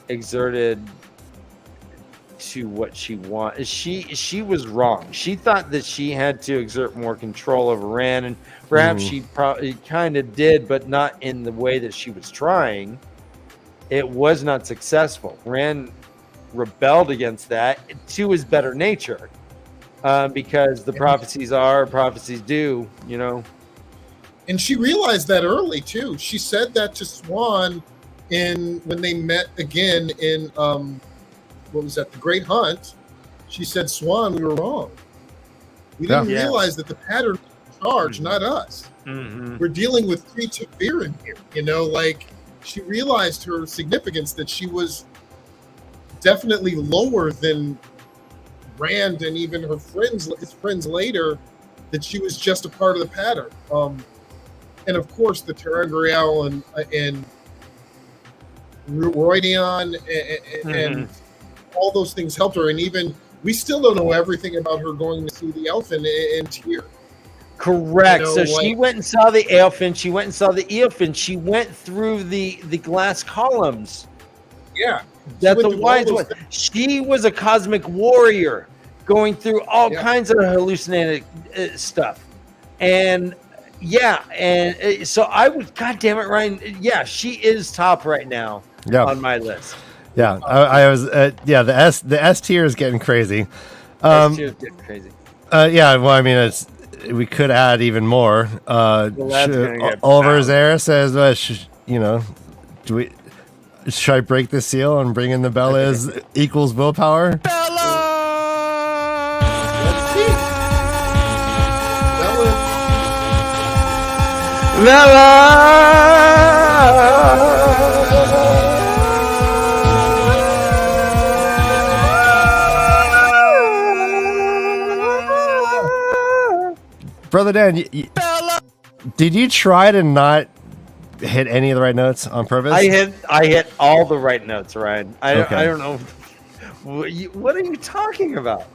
exerted to what she wanted. She was wrong. She thought that she had to exert more control over Rand, and perhaps she probably kind of did, but not in the way that she was trying. It was not successful. Rand rebelled against that to his better nature, because the prophecies do, you know. And she realized that early too. She said that to Swan when they met again in what was that? The Great Hunt. She said, "Swan, we were wrong. We didn't realize that the pattern was in charge, not us. We're dealing with creature fear in here." You know, like she realized her significance, that she was definitely lower than Rand and even his friends later, that she was just a part of the pattern. And of course, the Terangriel and Roydion and all those things helped her. And even we still don't know everything about her going to see the Elfin in Tyr. Correct. You know, so she went and saw the Elfin. She went and saw the Eofin. She went through the glass columns. Yeah. That the wise one. She was a cosmic warrior going through all kinds of hallucinated stuff. And so I would, God damn it, Ryan. Yeah, she is top right now on my list. Yeah, I was. The S tier is getting crazy. S tier is getting crazy. Well, I mean, we could add even more. Oliver Zara says, should I break the seal and bring in the Bella equals willpower? Bella! Let's see. Brother Dan, did you try to not hit any of the right notes on purpose? I hit all the right notes, Ryan. I don't know. What are you talking about?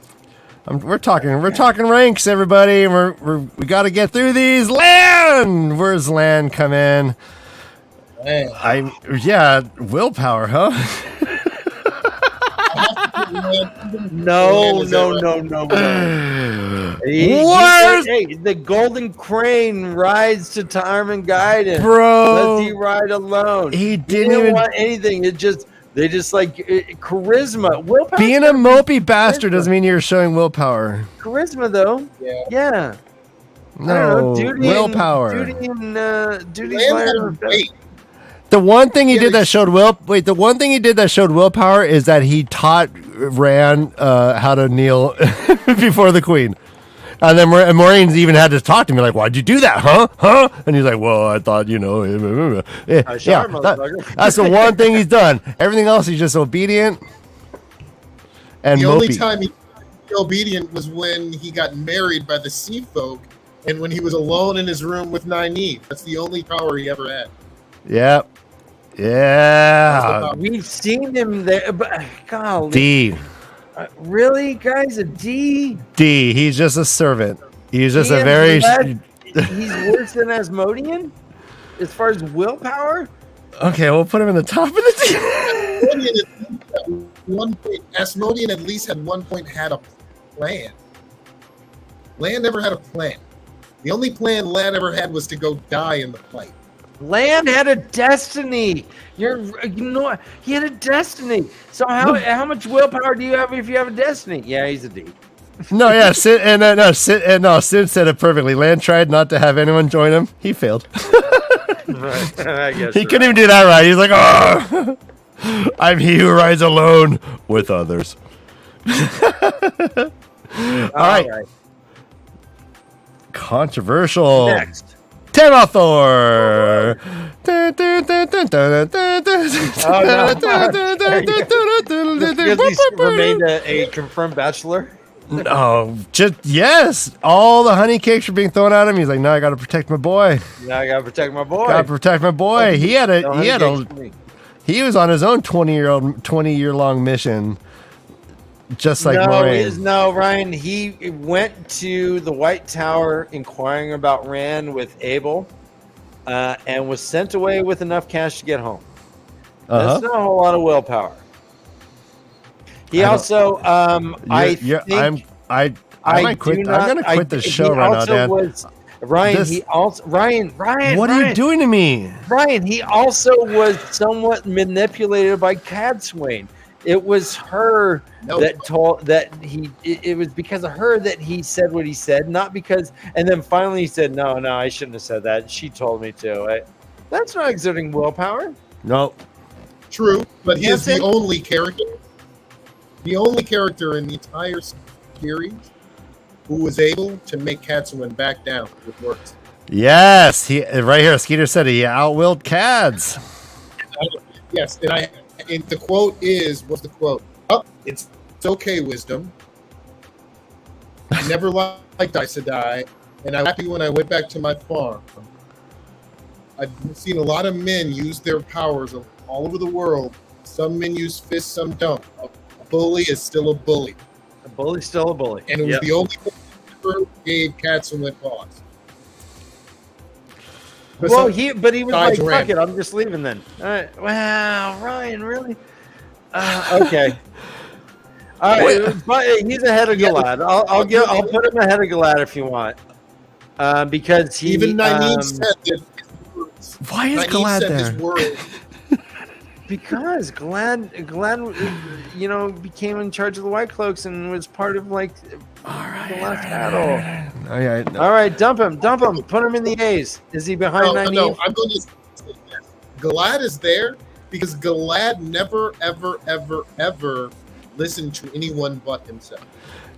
We're talking ranks, everybody. We got to get through these. Lan, where's Lan come in? Willpower, huh? No. The golden crane rides to Tarman Guidance. Bro. Does he ride alone? He didn't even even want anything. It just They just like charisma, willpower. Being a mopey bastard doesn't mean you're showing willpower. Charisma, though. Yeah. No, willpower. Duty's Land had a weight. The one thing he did that showed willpower is that he taught Rand how to kneel before the queen. And then Maureen's even had to talk to me like, "Why'd you do that, huh?" And he's like, "Well, I thought, you know." That's the one thing he's done. Everything else, he's just obedient and The mopey. only time he was obedient was when he got married by the sea folk and when he was alone in his room with Nynaeve. That's the only power he ever had. Yep. Yeah. We've seen him there, but golly. D. Really, guys? A D? D. He's just a servant. He's just a He's very. worse than Asmodean as far as willpower. Okay, we'll put him in the top of the team. Asmodean at least at one point had a plan. Land never had a plan. The only plan Land ever had was to go die in the fight. Land had a destiny. He had a destiny. So how much willpower do you have if you have a destiny? Yeah, he's a D. No, yeah, Sid said it perfectly. Land tried not to have anyone join him. He failed. I guess He couldn't even do that right. He's like, "Oh, I'm he who rides alone with others." All right. Controversial. Next. Tamathor. Because he remained a confirmed bachelor. No, yes. All the honey cakes were being thrown at him. He's like, "No, I got to protect my boy. Now I gotta protect my boy. Got to protect my boy." He was on his own 20-year-long mission, just like Moraine. No, Ryan. He went to the White Tower inquiring about Rand with Abel, and was sent away with enough cash to get home. That's not a whole lot of willpower. He also, I'm gonna quit the show right now, Dan. Ryan. What are you doing to me? Ryan, he also was somewhat manipulated by Cadswain. It was her it was because of her that he said what he said, not because, and then finally he said, no, I shouldn't have said that. She told me to. That's not exerting willpower. No. True, but he is the only character. The only character in the entire series who was able to make Cadswain back down. It works. Yes, right here. Skeeter said he outwilled Cads. Yes, and the quote what's the quote? "Oh, it's okay, wisdom. I never liked Aes Sedai, and I'm happy when I went back to my farm. I've seen a lot of men use their powers all over the world. Some men use fists, some don't. A bully is still a bully. A bully's still a bully. And it was the only thing that ever gave Cadswain pause. Well, he was like, Rand. "Fuck it, I'm just leaving then." All right. Wow, Ryan, really? Okay. All right, but he's ahead of Galad. I'll put him ahead of Galad if you want, because he even Nynaeve said that. Why is Galad there? Because Galad, became in charge of the White Cloaks and was part of the last battle. All right, dump him, put him in the A's. Is he behind Nynaeve? No, I'm going to say yes. Galad is there because Galad never, ever, ever, ever listened to anyone but himself.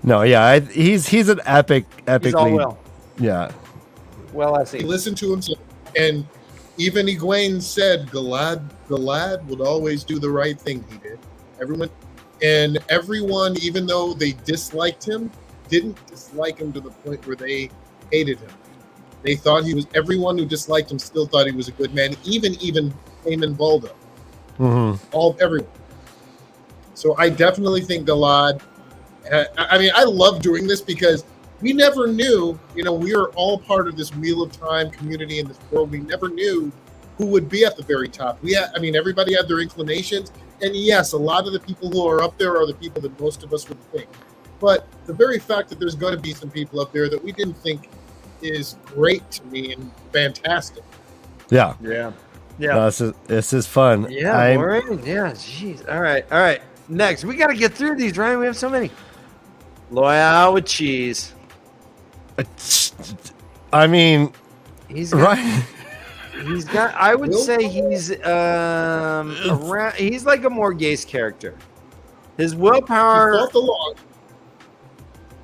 No, yeah, he's an epically. He's all well. Yeah. Well, I see. He listened to himself, and even Egwene said Galad would always do the right thing. He did. Everyone, even though they disliked him, didn't dislike him to the point where they hated him. They thought he was. Everyone who disliked him still thought he was a good man. Even Eamon Baldo. Mm-hmm. Everyone. So I definitely think Galad. I love doing this because we never knew. We are all part of this Wheel of Time community in this world. We never knew who would be at the very top. Everybody had their inclinations, and yes, a lot of the people who are up there are the people that most of us would think. But the very fact that there's going to be some people up there that we didn't think is great to me and fantastic. Yeah. Yeah. Yeah. No, this is fun. Yeah, Maureen. Yeah, jeez. All right. Next, we got to get through these, Ryan. We have so many. Loyal with cheese. I mean, He's got, right. He's got. I would say he's around. He's like a Morghese character. His willpower.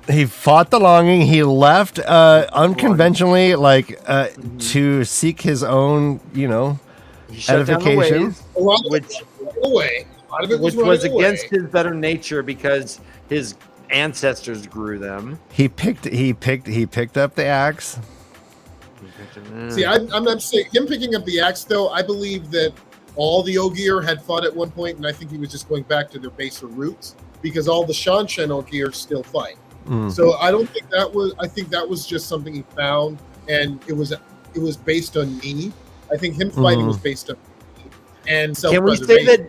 He fought the longing. He left unconventionally, like to seek his own, He shut down the edification. Which was against his better nature because his ancestors grew them. He picked up the axe. See, I'm not saying him picking up the axe, though. I believe that all the Ogier had fought at one point, and I think he was just going back to their baser roots because all the Shanshan Ogier still fight. So I don't think that was. I think that was just something he found, and it was based on need. I think him fighting was based on need and self-preservation.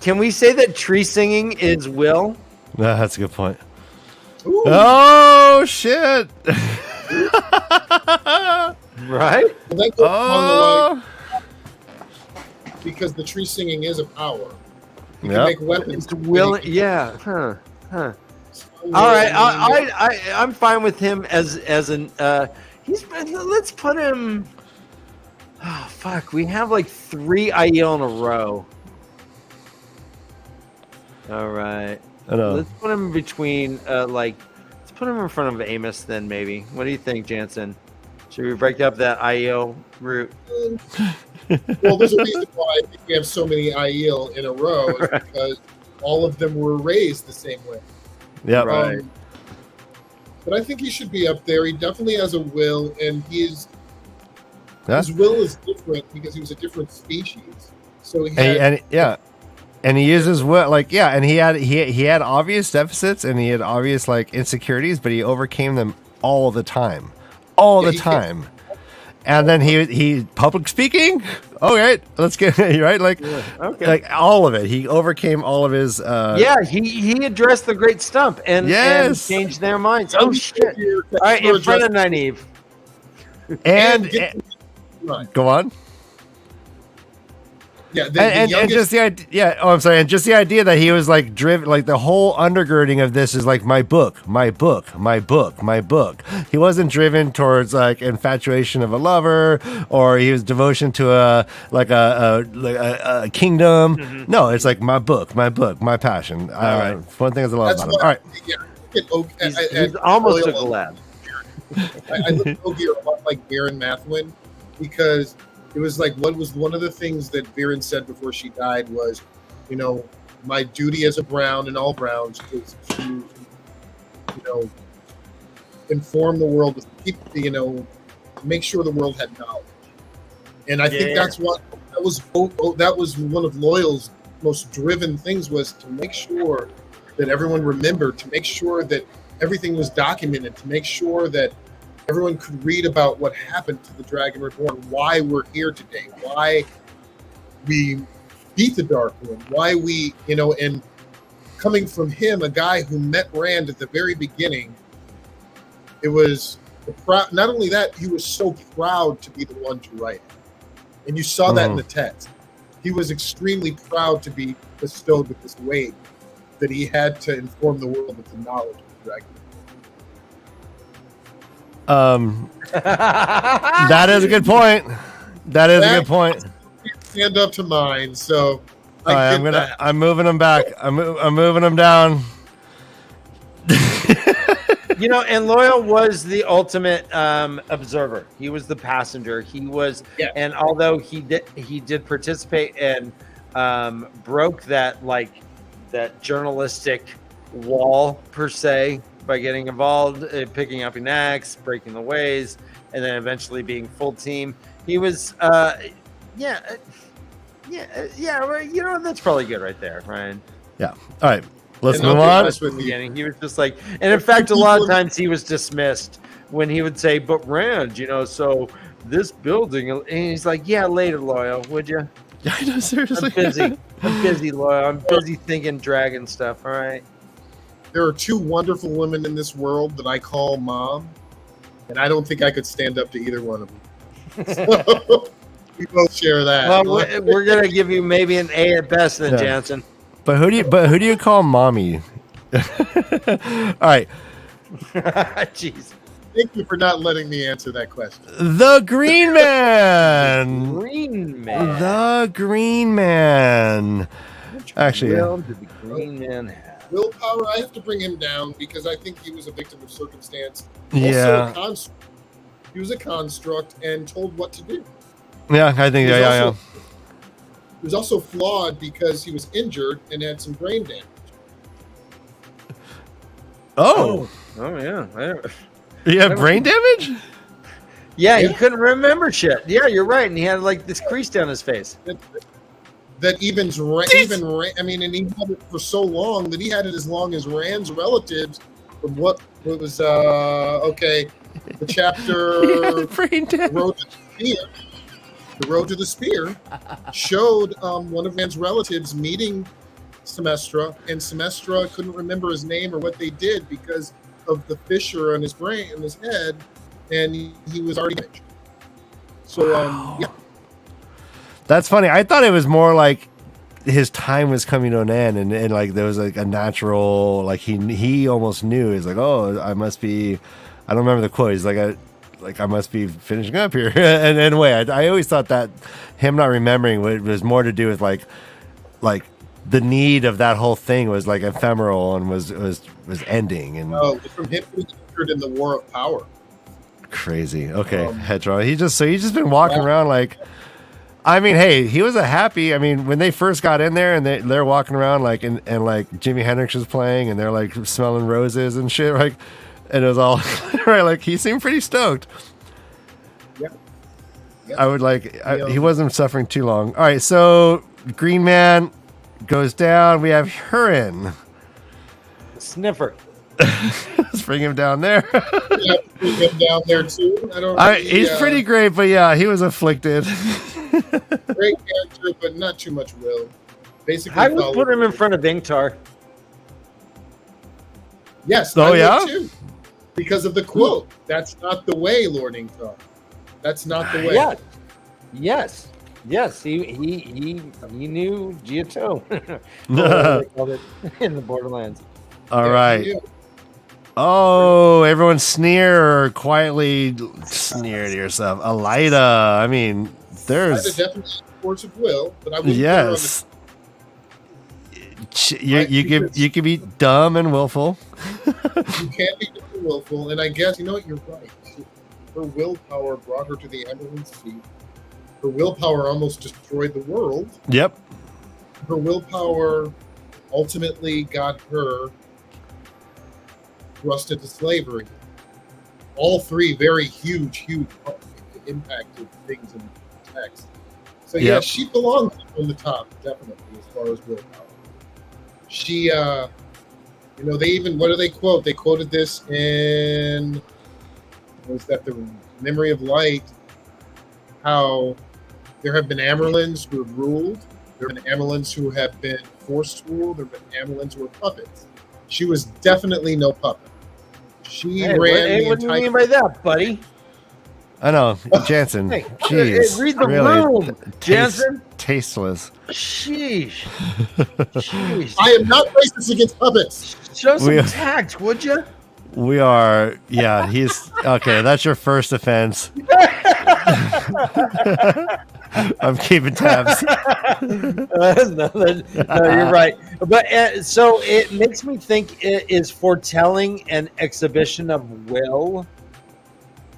Can we say that tree singing is will? No, that's a good point. Ooh. Oh shit! Right? Well, that goes along the line because the tree singing is a power. You can make weapons. It's will. Yeah. Huh. All right. I'm fine with him as an. Let's put him. Oh fuck! We have like 3 Aiel in a row. All right. Let's put him between let's put him in front of Amos then maybe. What do you think, Jansen? Should we break up that Aiel route? Well, there's a reason why I think we have so many Aiel in a row is because all of them were raised the same way. Yeah. Right. But I think he should be up there. He definitely has a will, and his will is different because he was a different species. So he had, and he uses will and he had obvious deficits and he had obvious insecurities, but he overcame them all the time. And then he public speaking. All right, let's get right. All of it. He overcame all of his. He addressed the Great Stump and changed their minds. Oh shit! All right, in front of Nynaeve. And go on. Yeah, and just the idea. I'm sorry. And just the idea that he was driven, the whole undergirding of this is my book. He wasn't driven towards infatuation of a lover, or he was devotion to a kingdom. Mm-hmm. No, it's my book, my passion. One thing I love about him. All right. He's almost a Galad. I look at Ogier a lot like Baron Mathwin because it was what was one of the things that Viren said before she died was, my duty as a Brown and all Browns is to, inform the world, make sure the world had knowledge. And I think that was one of Loyal's most driven things was to make sure that everyone remembered, to make sure that everything was documented, to make sure that everyone could read about what happened to the Dragon Reborn, why we're here today, why we beat the Dark One, why we, and coming from him, a guy who met Rand at the very beginning, it was not only that, he was so proud to be the one to write it. And you saw that in the text. He was extremely proud to be bestowed with this weight that he had to inform the world with the knowledge of the Dragon. That is a good point. A good point. Stand up to mine. So I'm moving them back. I'm moving them down. And Loyal was the ultimate observer. He was the passenger. He was, and although he did participate and broke that journalistic wall per se by getting involved, picking up an axe, breaking the ways, and then eventually being full team. He was, that's probably good right there, Ryan. Yeah. All right. Let's move on. He was just and in fact, a lot of times he was dismissed when he would say, "But Rand, so this building," and he's like, "Yeah, later, Loyal, would you?" Yeah, I know, seriously. I'm busy, Loyal. I'm busy thinking dragon stuff. All right. There are 2 wonderful women in this world that I call mom, and I don't think I could stand up to either one of them. We both share that. Well, we're gonna give you maybe an A at best, then, Yeah. Jansen. But who do you call mommy? All right. Jeez. Thank you for not letting me answer that question. The Green Man. Green Man. The Green Man. Actually, Will did the Green Man have? Willpower, I have to bring him down because I think he was a victim of circumstance. Yeah. He was a construct and told what to do. Yeah, I think yeah. He was also flawed because he was injured and had some brain damage. Oh, Yeah. you have brain damage? Yeah, he couldn't remember shit. Yeah, you're right. And he had like this crease down his face. That and he had it for so long that he had it as long as Rand's relatives from what was the chapter Brain damage. The Road to the Spear showed one of Rand's relatives meeting Semestra, and Semestra couldn't remember his name or what they did because of the fissure in his brain, in his head, and he was already damaged. So, yeah. That's funny. I thought it was more like his time was coming to an end, and like there was like a natural, like he almost knew. He's like, oh, I must be. I don't remember the quote. He's like, I must be finishing up here. And in a way, I always thought that him not remembering was more to do with like the need of that whole thing was like ephemeral and was ending. And from him being injured in the War of Power. Crazy. Okay, Hedro. He's just been walking around like. I mean, hey, he was when they first got in there and they're walking around like and like Jimi Hendrix was playing and they're like smelling roses and shit, like, and it was all right. Like he seemed pretty stoked. Yeah. I would he wasn't suffering too long. All right, so Green Man goes down. We have Hurin. Sniffer. Let's bring him down there. Yeah, bring him down there too. He's pretty great, but yeah, he was afflicted. Great character, but not too much will. Basically, I would put him in front of Ingtar. Yes. Oh, I would too. Because of the quote. That's not the way, Lord Ingtar. That's not the way. Yes. He knew Giotto. In the Borderlands. All right. Oh, everyone quietly sneer to yourself. Elida. I mean, there's definitely force of will, but I wouldn't. Yes. You can be dumb and willful. You can be dumb and willful, and I guess you know what, you're right. Her willpower brought her to the ambulance seat. Her willpower almost destroyed the world. Yep. Her willpower ultimately got her thrust into slavery. All three very huge impacted things in the text. So yeah, she belongs on the top, definitely, as far as willpower. She, they even, what do they quote? They quoted this in, was that the Memory of Light, how there have been Amerlins who have ruled, there have been Amerlins who have been forced to rule, there have been Amerlins who are puppets. She was definitely no puppet. She ran what do you mean by that, buddy? I know, Jansen. Jeez, read the room, Jansen. Tasteless. Sheesh. I am not racist against puppets. Show some tact, would you? We are. Yeah, he's okay. That's your first offense. I'm keeping tabs. No, you're right. But so it makes me think it is foretelling an exhibition of will.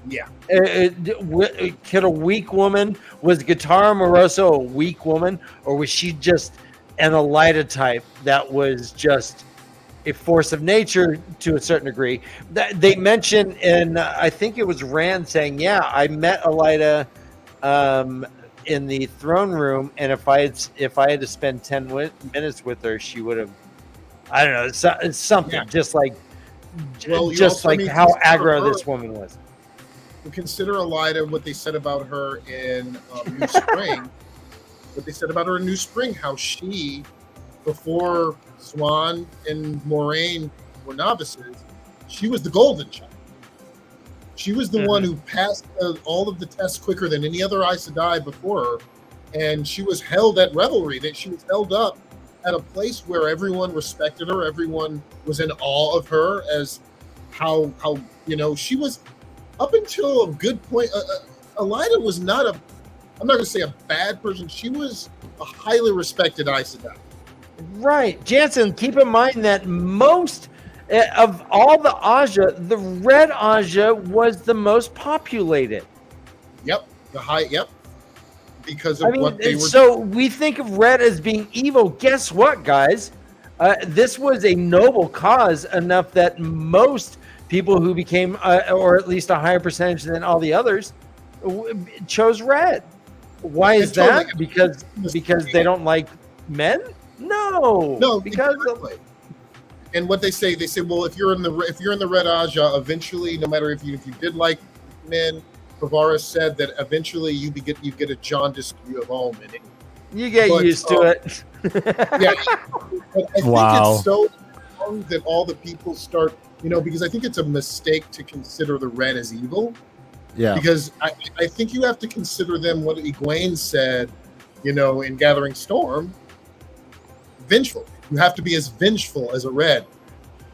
Yeah. Could a weak woman, was Guitar Moroso a weak woman, or was she just an Elida type that was just a force of nature to a certain degree? They mentioned, and I think it was Rand saying, "Yeah, I met Elida in the throne room, and if I had to spend 10 minutes with her, she would have, I don't know, it's something just like how aggro this woman was." Consider Elida what they said about her in New Spring. What they said about her in New Spring, how she, before Swan and Moraine were novices, she was the golden child. She was the one who passed all of the tests quicker than any other Aes Sedai before her, and she was held at Revelry. That she was held up at a place where everyone respected her, everyone was in awe of her, as how she was up until a good point. Elida was not I'm not going to say a bad person. She was a highly respected Aes Sedai. Right, Jansen. Keep in mind that most of all the Aja, the red Aja was the most populated. Yep, because of what they were. So we think of red as being evil. Guess what, guys? This was a noble cause enough that most people who became, or at least a higher percentage than all the others, chose red. Why is that? Because they don't like men? No, because exactly. And what they say, well, if you're in the red Aja, eventually, no matter if you did like men, Pavaris said that eventually you get a jaundiced view of all men. You get used to it. Yeah, but I think it's so wrong that all the people start, because I think it's a mistake to consider the red as evil. Yeah, because I think you have to consider them what Egwene said, in Gathering Storm. Vengeful. You have to be as vengeful as a red,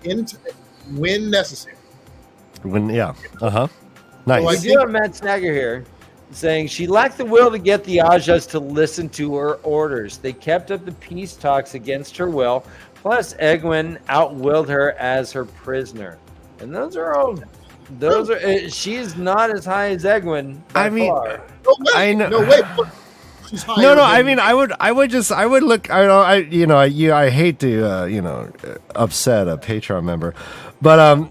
when necessary. Nice. So we do have Matt Snagger here saying she lacked the will to get the Ajas to listen to her orders. They kept up the peace talks against her will. Plus, Egwene outwilled her as her prisoner. And those are all. She is not as high as Egwene. I mean, far. I know. No way. She's higher I mean, I would look. I hate to upset a Patreon member, but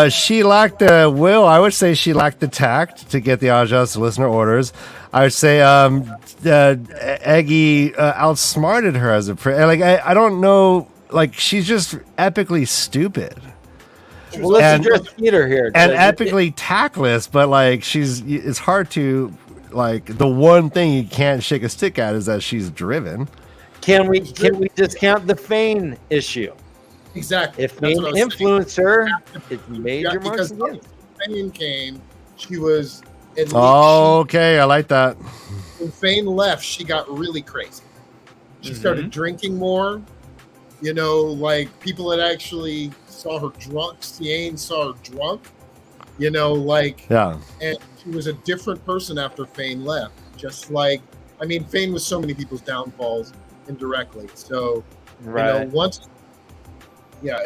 she lacked the will. I would say she lacked the tact to get the Ajas to listen to orders. I would say Eggy outsmarted her as a I don't know. Like, she's just epically stupid. Well, let's address Peter here. And epically tactless, but it's hard to, the one thing you can't shake a stick at is that she's driven. Can we discount the Fane issue? Exactly. If Fane influenced her, it's major marks against. Fane came, she was. Okay, I like that. When Fane left, she got really crazy. She started drinking more. People that actually saw her drunk. Ciane saw her drunk. Yeah. And she was a different person after Fane left. Fane was so many people's downfalls indirectly. So,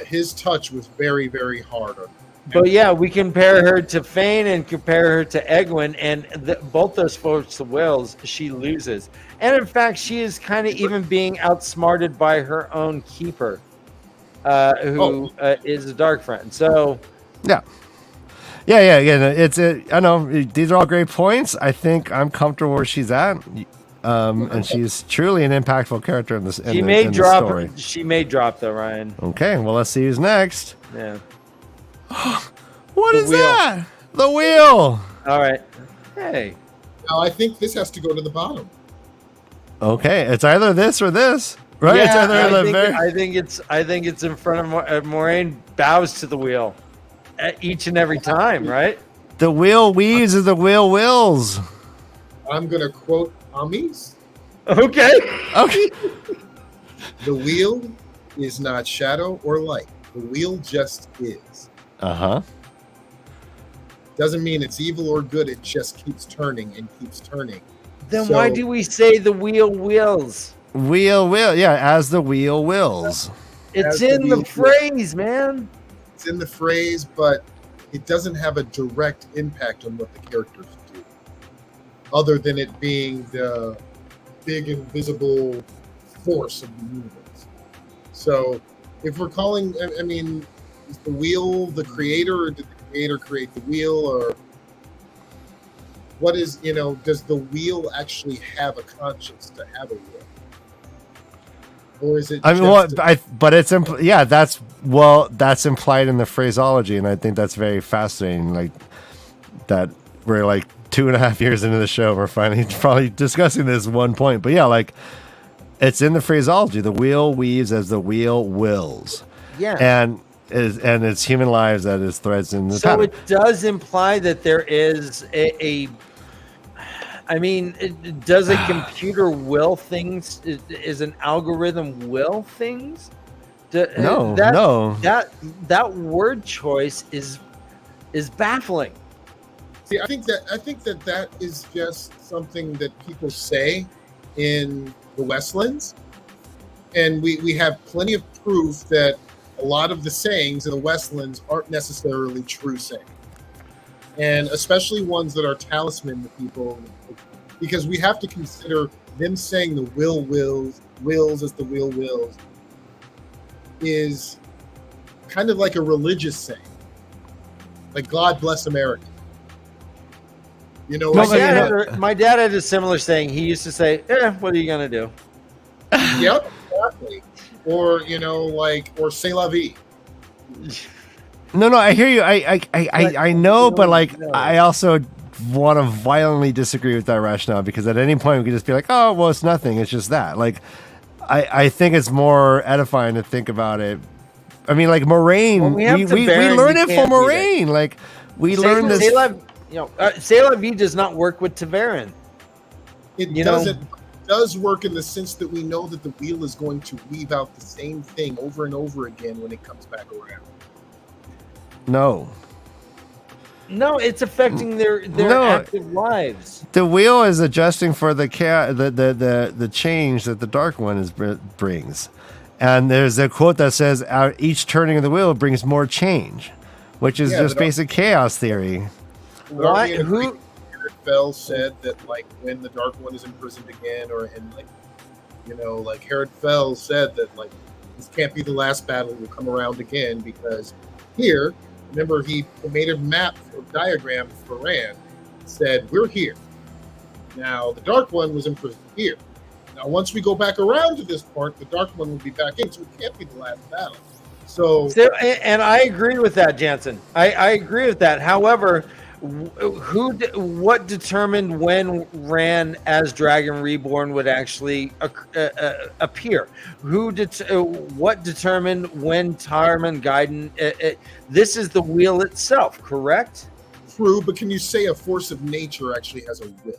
his touch was very, very hard. But yeah, we compare her to Fane and compare her to Egwene, and both those folks, the wills, she loses. And in fact, she is kind of even being outsmarted by her own keeper, who is a dark friend. So, yeah. Again, I know these are all great points. I think I'm comfortable where she's at, and she's truly an impactful character in this. She may drop. She may drop though, Ryan. Okay, well, let's see who's next. Yeah. What is that? The wheel. All right. Hey. Now I think this has to go to the bottom. Okay, it's either this or this, right? Yeah, I think it's in front of Moraine bows to the wheel each and every time, right? The wheel weaves as the wheel wills. I'm gonna quote Amis. Okay. The wheel is not shadow or light. The wheel just is. Doesn't mean it's evil or good. It just keeps turning and keeps turning. Then why do we say the wheel wills? As the wheel wills. It's in the phrase, man. It's in the phrase, but it doesn't have a direct impact on what the characters do, other than it being the big invisible force of the universe. So, if we're calling, is the wheel the creator, or did the creator create the wheel, or what is, does the wheel actually have a conscience to have a wheel? Or is it? That's implied in the phraseology, and I think that's very fascinating. Like that, we're 2.5 years into the show, we're finally probably discussing this one point. But yeah, it's in the phraseology. The wheel weaves as the wheel wills. Yeah, and and it's human lives that is threads in the So pattern. it does imply that there is I mean, does a computer will things? Is an algorithm will things? No. That word choice is baffling. See, I think that is just something that people say in the Westlands, and we have plenty of proof that a lot of the sayings in the Westlands aren't necessarily true sayings, and especially ones that are talisman to people, because we have to consider them saying the wills as the wills is kind of like a religious saying, like God bless America. You know, My dad had a similar saying. He used to say, what are you gonna do? Yep, exactly. Or or c'est la vie. No, I hear you. I know, but I also want to violently disagree with that rationale, because at any point we could just be like, oh, well, it's nothing. It's just that. Like, I think it's more edifying to think about it. I mean, like Moraine, we learn it from Moraine. Like, we learn this. C'est la vie does not work with Tavern. It doesn't. It does work in the sense that we know that the wheel is going to weave out the same thing over and over again when it comes back around. No, it's affecting their active lives. The wheel is adjusting for the change that the Dark One brings. And there's a quote that says, each turning of the wheel brings more change, which is just basic chaos theory. Who Fell said that, like, when the Dark One is imprisoned again, Herod Fell said that, like, this can't be the last battle, will come around again, because here, remember, he made a map or diagram for Rand, said, we're here. Now, the Dark One was imprisoned here. Now, once we go back around to this part, the Dark One will be back in, so it can't be the last battle. So and I agree with that, Jansen. I agree with that. However, what determined when Rand as Dragon Reborn would actually appear? What determined when Tarman Gaiden? This is the wheel itself, correct? True, but can you say a force of nature actually has a will?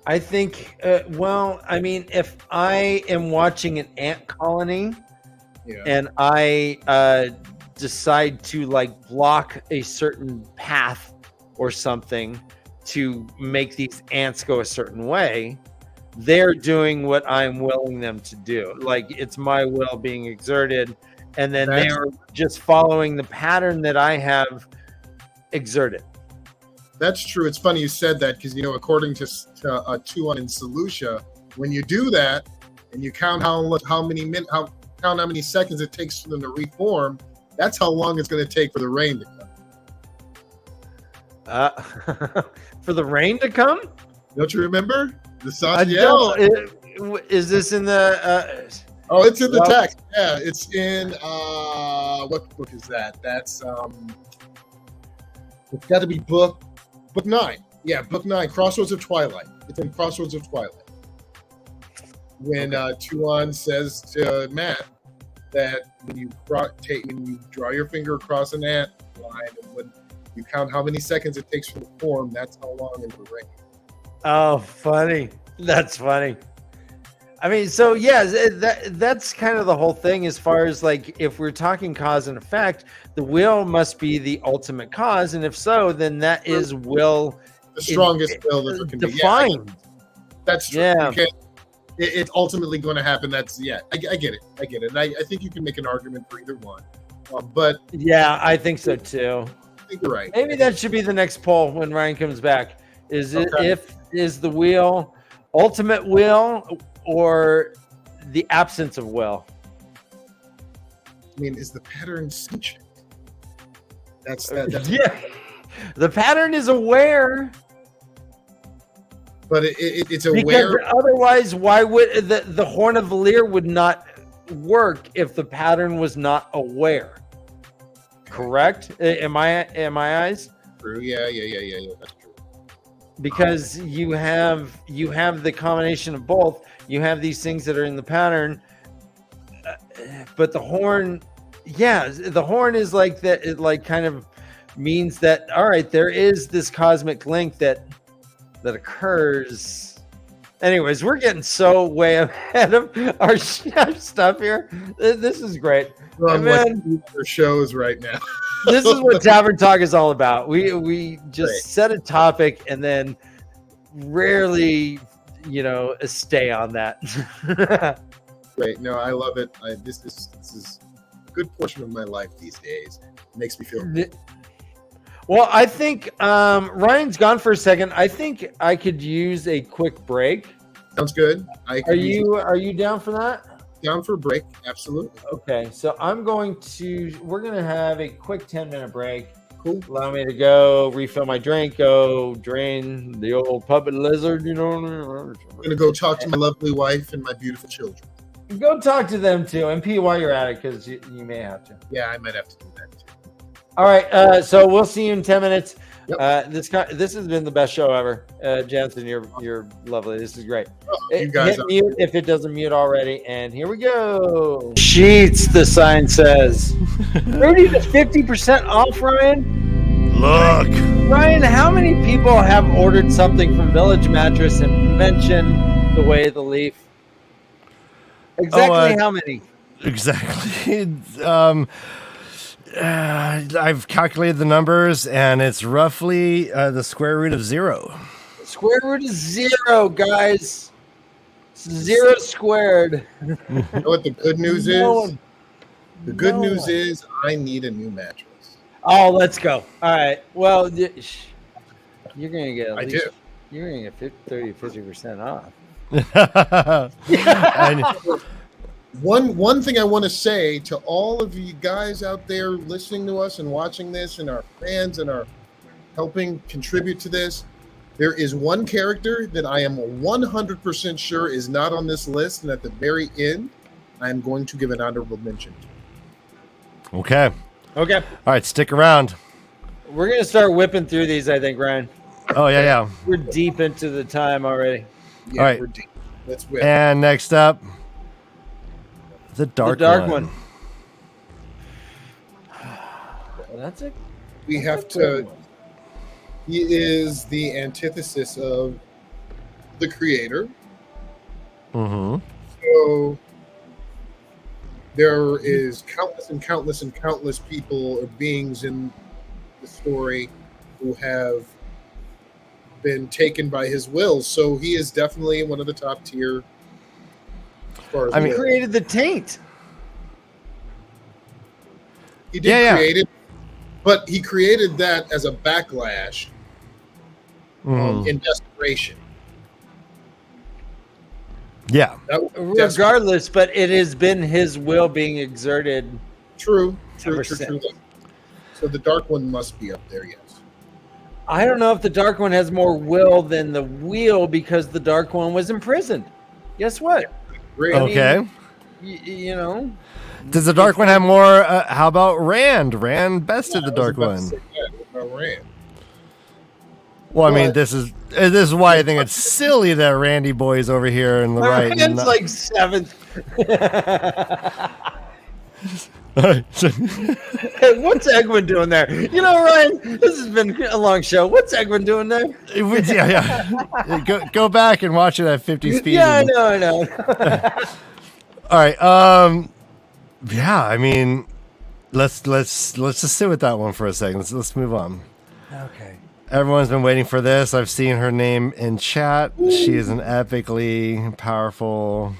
I think. Well, I mean, if I am watching an ant colony, and I decide to block a certain path or something to make these ants go a certain way, they're doing what I'm willing them to do. Like, it's my will being exerted, and then they're just following the pattern that I have exerted. That's true. It's funny you said that, because according to Tuon in Seleucia, when you do that and you count how many seconds it takes for them to reform, that's how long it's going to take for the rain to come. For the rain to come? Don't you remember? The sun? Is this in the... it's in the text. Yeah, it's in... what book is that? That's... it's got to be book 9. Yeah, book 9, Crossroads of Twilight. It's in Crossroads of Twilight. When Tuon says to Matt that when you draw your finger across an ant line, and when you count how many seconds it takes for the form, that's how long it will rain. Oh, funny. That's funny. I mean, so yeah, that's kind of the whole thing, as far as if we're talking cause and effect, the will must be the ultimate cause, and if so, then that is will, the strongest will that can defined. Be. That's true. Yeah. It's ultimately going to happen. I get it. And I think you can make an argument for either one. But yeah, I think so too. I think you're right. Maybe that should be the next poll when Ryan comes back. Is the wheel ultimate will or the absence of will? I mean, is the pattern sentient? That's yeah. The pattern is aware. But it's aware. Because otherwise, why would the Horn of Valir would not work if the pattern was not aware? Correct? Am I eyes? True. Yeah. That's true. Because you have the combination of both. You have these things that are in the pattern but the horn, yeah, the horn is like that. It like kind of means that, all right, there is this cosmic link that occurs. Anyways, we're getting so way ahead of our stuff here. This is great. We're on Man, like shows right now. this is what Tavern Talk is all about. We just set a topic and then rarely, stay on that. Great. No, I love it. This is a good portion of my life these days. It makes me feel good. Well, I think Ryan's gone for a second. I think I could use a quick break. Sounds good. Are you down for that? Down for a break? Absolutely. Okay, so we're going to have a quick 10-minute break. Cool. Allow me to go refill my drink, go drain the old puppet lizard, I'm going to go talk to my lovely wife and my beautiful children. Go talk to them too, and pee while you're at it, because you may have to. Yeah, I might have to do that too. All right, so we'll see you in 10 minutes. Yep. This has been the best show ever. Jansen, you're lovely. This is great. You guys Hit mute if it doesn't mute already, and here we go. Sheets, the sign says. 30 to 50% off, Ryan. Look. Ryan, how many people have ordered something from Village Mattress and mentioned the way of the leaf? Exactly how many? Exactly. I've calculated the numbers, and it's roughly the square root of 0. Square root is 0, guys. 0 squared. You know what the good news is? The good news is I need a new mattress. Oh, let's go. All right. Well, you're going to get at least, do. You're going to get 30 to 50% off. And One thing I want to say to all of you guys out there listening to us and watching this, and our fans and are helping contribute to this, there is one character that I am 100% sure is not on this list, and at the very end, I am going to give an honorable mention to. Okay. All right, stick around. We're going to start whipping through these, I think, Ryan. Oh, yeah. We're deep into the time already. Yeah, all right. we're deep. Let's whip. And next up, the dark one. That's it. We have to. He is the antithesis of the creator. Mm-hmm. So there is countless people or beings in the story who have been taken by his will. So he is definitely one of the top tier. He created the taint. He did create it, but he created that as a backlash in desperation. Yeah. Regardless, but it has been his will being exerted. True. Ever So since. the dark one must be up there, yes. I don't know if the dark one has more will than the wheel, because the dark one was imprisoned. Guess what? Great. Okay. You know. Does the dark one have more? How about Rand? Rand bested the dark one. Rand. Well, I mean, this is why I think it's silly that Randy boy's over here in the right. Rand's like 7th. Hey, what's Egwin doing there? You know, Ryan, this has been a long show. What's Egwin doing there? Yeah. Go back and watch it at 50 speed. Yeah, I know. All right. Yeah, I mean, let's just sit with that one for a second. Let's move on. Okay. Everyone's been waiting for this. I've seen her name in chat. She is an epically powerful.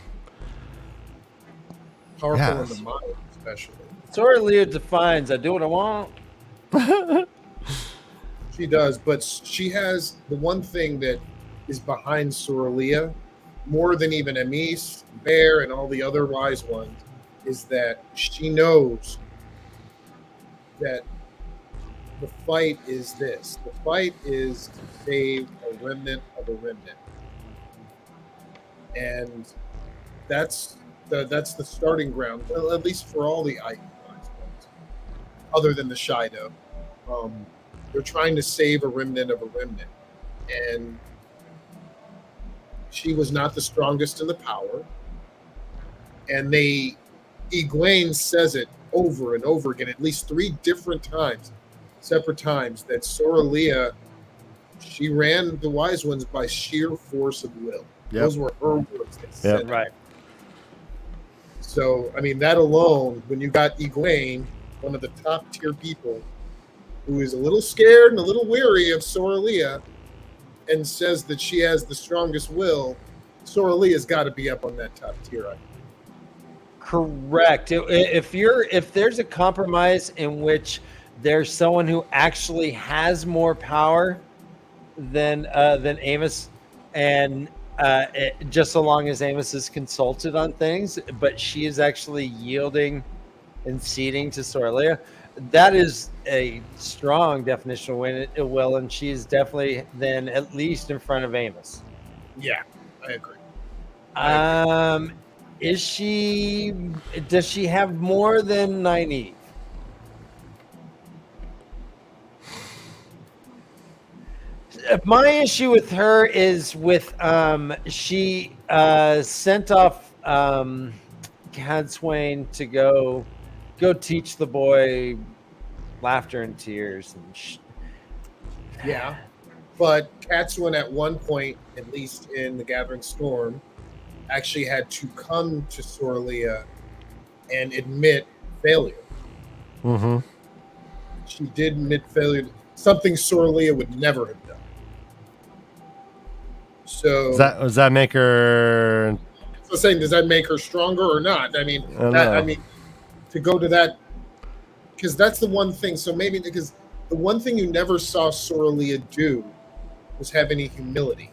In the mind, especially. Sorely defines. I do what I want. She does, but she has the one thing that is behind Soralia, more than even Amis, Bear, and all the other wise ones, is that she knows that the fight is this. The fight is to save a remnant of a remnant. And that's the starting ground, well, at least for all the wise ones, other than the Shido. They're trying to save a remnant of a remnant. And she was not the strongest in the power. And they Egwene says it over and over again, at least 3 different times, separate times, that Soralea, she ran the Wise Ones by sheer force of will. Yep. Those were her words. That said Right. So, I mean, that alone, when you got Egwene, one of the top tier people, who is a little scared and a little weary of Soralea, and says that she has the strongest will, Soralea's got to be up on that top tier. I think. Correct. If there's a compromise in which there's someone who actually has more power than Amos, and just so long as Amos is consulted on things, but she is actually yielding and ceding to Soralea, that is a strong definition of will, and she is definitely then at least in front of Amos. Yeah, I agree. Does she have more than Nynaeve? My issue with her is with she sent off Cadsuane to go teach the boy laughter and tears and Yeah, but Cadsuane at one point, at least in the Gathering Storm, actually had to come to Soralea and admit failure. Mm-hmm. She did admit failure, something Soralea would never have done. So Does that make her? So saying, does that make her stronger or not? I mean, to go to that, because that's the one thing. So maybe because the one thing you never saw Soralea do was have any humility,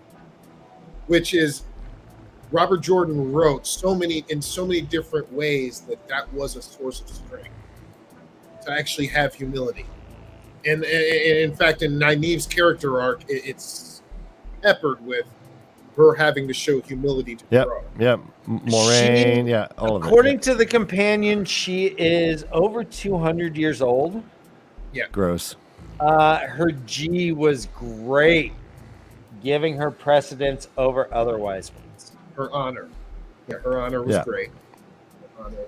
which is Robert Jordan wrote in so many different ways that was a source of strength, to actually have humility. And in fact, in Nynaeve's character arc, it's peppered with her having to show humility to grow. Yep. Moraine, all of it. According to the companion, she is over 200 years old. Yeah. Gross. Her G was great, giving her precedence over other wise ones. Her honor. Yeah, her honor was great. Her honor.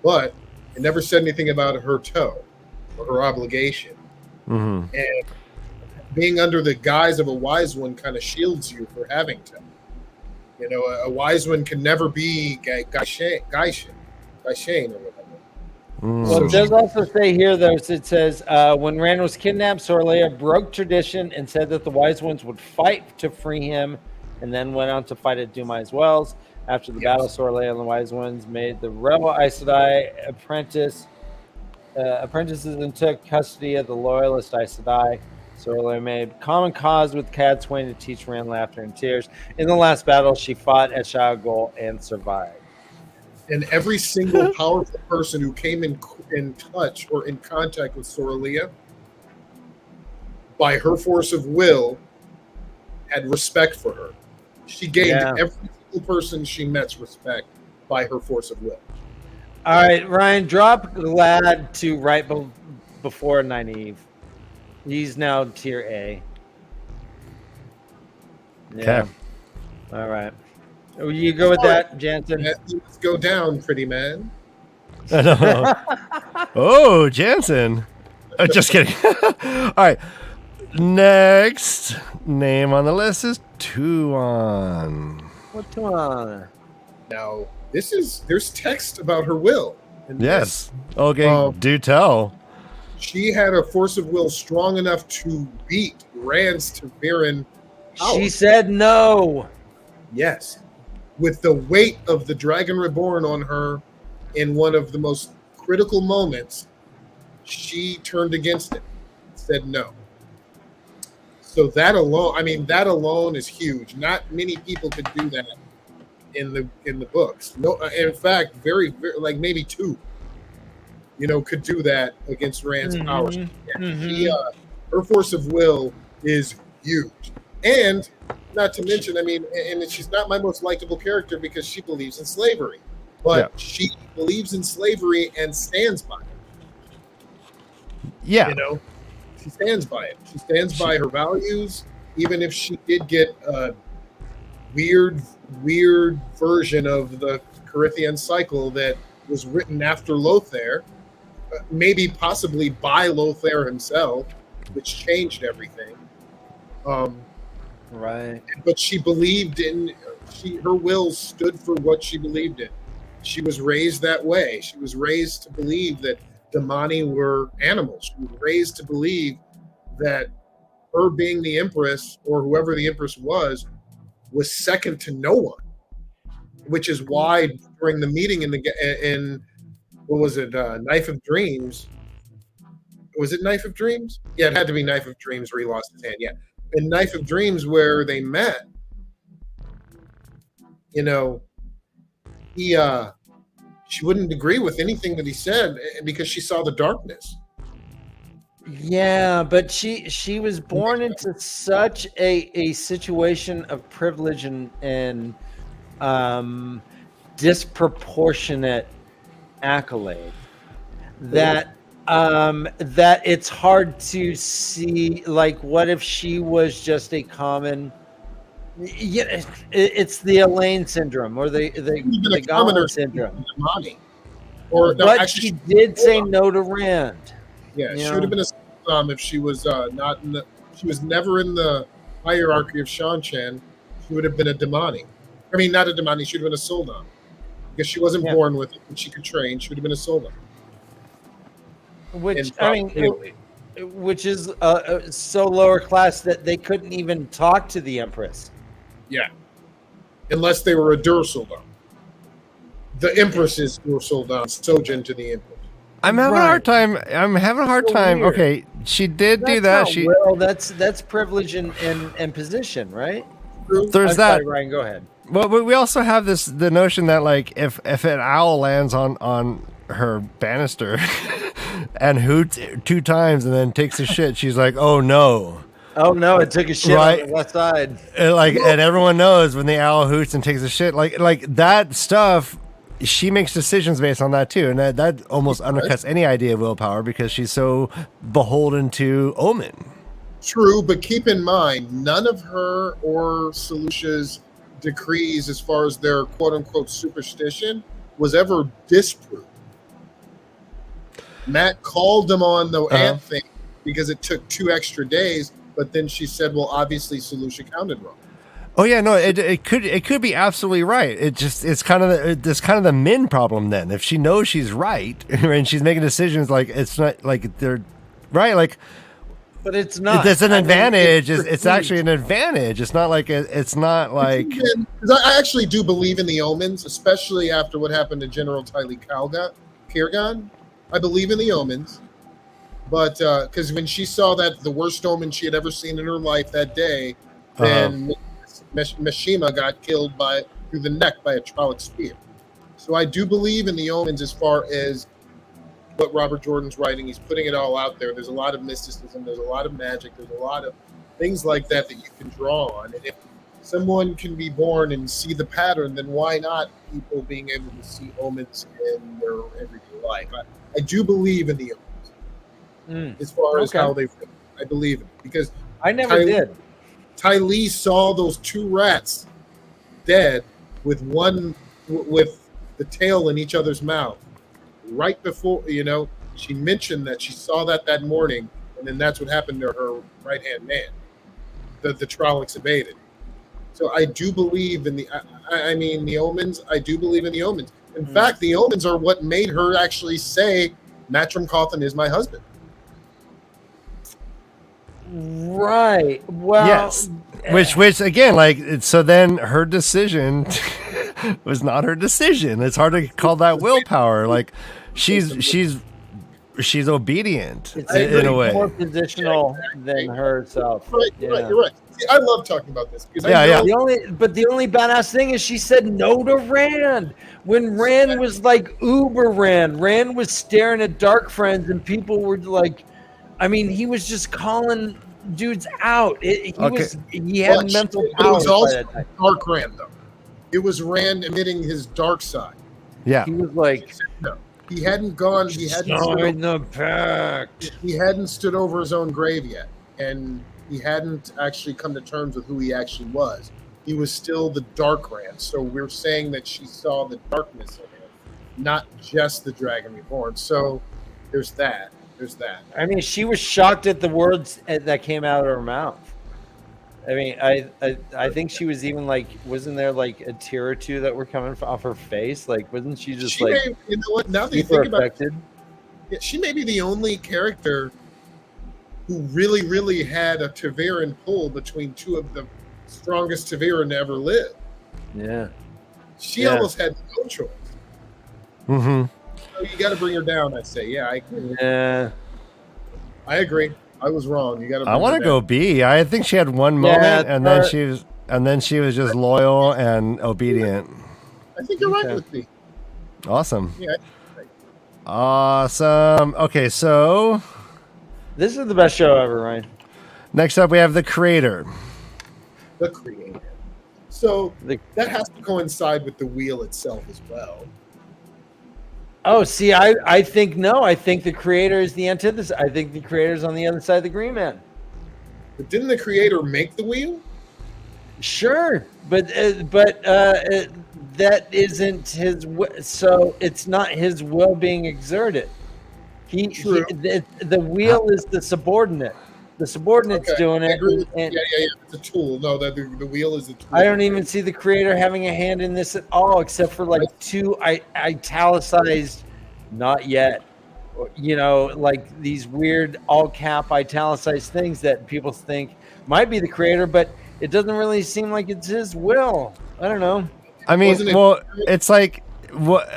But it never said anything about her toe or her obligation. Mm-hmm. And being under the guise of a wise one kind of shields you for having to. You know, a wise one can never be Gaishain or whatever. Well, it does also say here, though, it says, when Rand was kidnapped, Soralea broke tradition and said that the wise ones would fight to free him, and then went on to fight at Dumai's Wells. After the battle, Soralea and the wise ones made the rebel Aes Sedai apprentices and took custody of the loyalist Aes Sedai. Soralea made common cause with Cadsuane to teach Rand laughter and tears. In the last battle, she fought at Shao Gul and survived. And every single powerful person who came in touch or in contact with Soralea, by her force of will, had respect for her. She gained every single person she met's respect by her force of will. All right, Ryan, drop Glad to right before Nynaeve. He's now tier A. Okay. All right. You go with that, Jansen? Let's go down, pretty man. Oh, Jansen. Just kidding. All right. Next name on the list is Tuon. What's Tuon? Now, there's text about her will. Yes. Okay, do tell. She had a force of will strong enough to beat Rand's Ta'veren power. She said no. Yes. With the weight of the Dragon Reborn on her in one of the most critical moments, she turned against it, said no. So that alone is huge. Not many people could do that in the books. No, in fact, very, very like maybe 2, could do that against Rand's power. Mm-hmm. Her force of will is huge, and not to mention, and she's not my most likable character because she believes in slavery, but she believes in slavery and stands by it. Yeah, she stands by it. She stands by her values, even if she did get a weird version of the Carithian cycle that was written after Lothair, maybe possibly by Lothair himself, which changed everything. Right. But she believed in her will stood for what she believed in. She was raised that way. She was raised to believe that Damani were animals. She was raised to believe that her being the Empress, or whoever the Empress was second to no one. Which is why during the meeting in what was it, Knife of Dreams? Was it Knife of Dreams? Yeah, it had to be Knife of Dreams where he lost his hand. Yeah, in Knife of Dreams where they met, she wouldn't agree with anything that he said because she saw the darkness. Yeah, but she was born into such a situation of privilege and disproportionate accolade that it's hard to see, like, what if she was just a common, it's the Elaine syndrome or the Gollum syndrome. But she did say no to Rand. Yeah, she would have been a Sultan if she was not in she was never in the hierarchy of Shan-Chan. She would have been a Damani. I mean, not a Damani, she would have been a Sultan. Because she wasn't born with it, and she could train. She would have been a Sultan. Which is so lower class that they couldn't even talk to the Empress. Yeah, unless they were a Dur Sultan. The Empress is Dur Sultan, Sojin to the Empress. I'm having a hard time. Weird. Okay, she did do that. That's privilege and position, right? There's that. Sorry, Ryan, go ahead. Well, but we also have the notion that, like, if an owl lands on her banister and hoots 2 times and then takes a shit, she's like, "Oh no." Oh no! It took a shit on the left side. And everyone knows when the owl hoots and takes a shit, like that stuff. She makes decisions based on that too, and that almost undercuts any idea of willpower because she's so beholden to Omen. True, but keep in mind, none of her or Selucia's decrees, as far as their quote-unquote superstition, was ever disproved. Matt called them on the ant thing because it took 2 extra days, but then she said, well, obviously Selucia counted wrong. Oh yeah, no, it could be absolutely right. It's kind of the Min problem then. If she knows she's right and she's making decisions, like, it's not like they're right, like, but it's not. It's an advantage. It's actually an advantage. It's not like it's not like. Because I actually do believe in the omens, especially after what happened to General Tylee Kirgan. I believe in the omens, but because when she saw that the worst omen she had ever seen in her life that day, then Mishima got killed through the neck by a Trolloc spear. So I do believe in the omens as far as what Robert Jordan's writing. He's putting it all out there. There's a lot of mysticism. There's a lot of magic. There's a lot of things like that you can draw on. And if someone can be born and see the pattern, then why not people being able to see omens in their everyday life? I do believe in the omens as far as how they. I believe it because I never did. Tylee saw those 2 rats dead with the tail in each other's mouth. Right before, she mentioned that she saw that morning, and then that's what happened to her right-hand man. The Trollocs evaded. So I do believe in the omens. I do believe in the omens. In fact, the omens are what made her actually say, Matrim Cawthon is my husband. Right. Well, yes. Which again, like, so then her decision was not her decision. It's hard to call that willpower. Like, she's obedient in a way. More positional than herself. Right, you're right. See, I love talking about this because the only badass thing is she said no to Rand when Rand was like uber Rand. Rand was staring at Dark Friends and people were like, I mean, he was just calling dudes out. He had mental power. It was also Dark Rand, though. It was Rand emitting his dark side. Yeah, he was like, he hadn't gone. He hadn't joined the pact. He hadn't stood over his own grave yet, and he hadn't actually come to terms with who he actually was. He was still the Dark Rand. So we're saying that she saw the darkness in him, not just the Dragon Reborn. So there's that. I mean, she was shocked at the words that came out of her mouth. I mean, I think she was even like, wasn't there like a tear or two that were coming off her face? Like, wasn't she just you know what? Now that you think about it, she may be the only character who really had a Tavern pull between two of the strongest Tavern to ever live. Yeah. She almost had no choice. Mm-hmm. So you got to bring her down, I say. Yeah, I agree. Yeah. I agree. I was wrong. You got to. I want to go B. I think she had one moment, and then she was just loyal and obedient. I think you're right with me. Awesome. Yeah. Awesome. Okay, so this is the best show ever, Ryan. Next up, we have the creator. The creator. So that has to coincide with the wheel itself as well. Oh, see, I think no. I think the creator is the antithesis. I think the creator's on the other side of the Green Man. But didn't the creator make the wheel? Sure, but that isn't his. So it's not his will being exerted. The wheel is the subordinate. The subordinate's doing it. Yeah. It's a tool. No, the wheel is a tool. I don't even see the creator having a hand in this at all, except for like two italicized, not yet. Like these weird all cap italicized things that people think might be the creator, but it doesn't really seem like it's his will. I don't know. I mean, it's like what?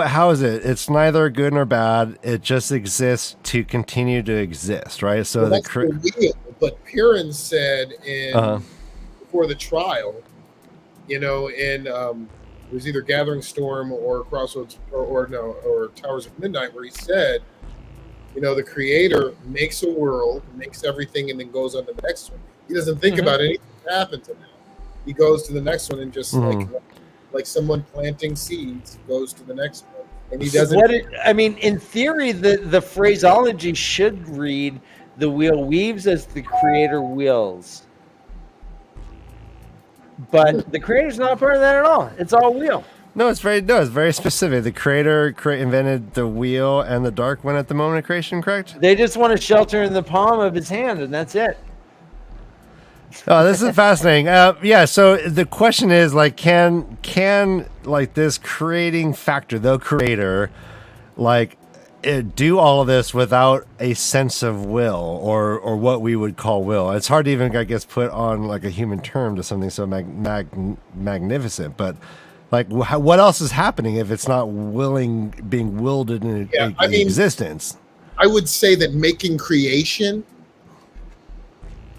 How is it? It's neither good nor bad. It just exists to continue to exist, right? So that's the wheel. But Piran said before the trial, in it was either Gathering Storm or Crossroads or Towers of Midnight, where he said, the creator makes a world, makes everything, and then goes on to the next one. He doesn't think about anything that happened to him. He goes to the next one and just like someone planting seeds goes to the next one, and he doesn't. In theory, the phraseology should read: "The wheel weaves as the creator wills." But the creator's not part of that at all. It's all wheel. No, it's very specific. The creator invented the wheel and the dark one at the moment of creation, correct? They just want to shelter in the palm of his hand, and that's it. Oh, this is fascinating. So the question is, like, can like this creating factor, the creator, like, do all of this without a sense of will or what we would call will? It's hard to even, I guess, put on like a human term to something so magnificent. But like, what else is happening if it's not being willed in existence? I would say that making creation,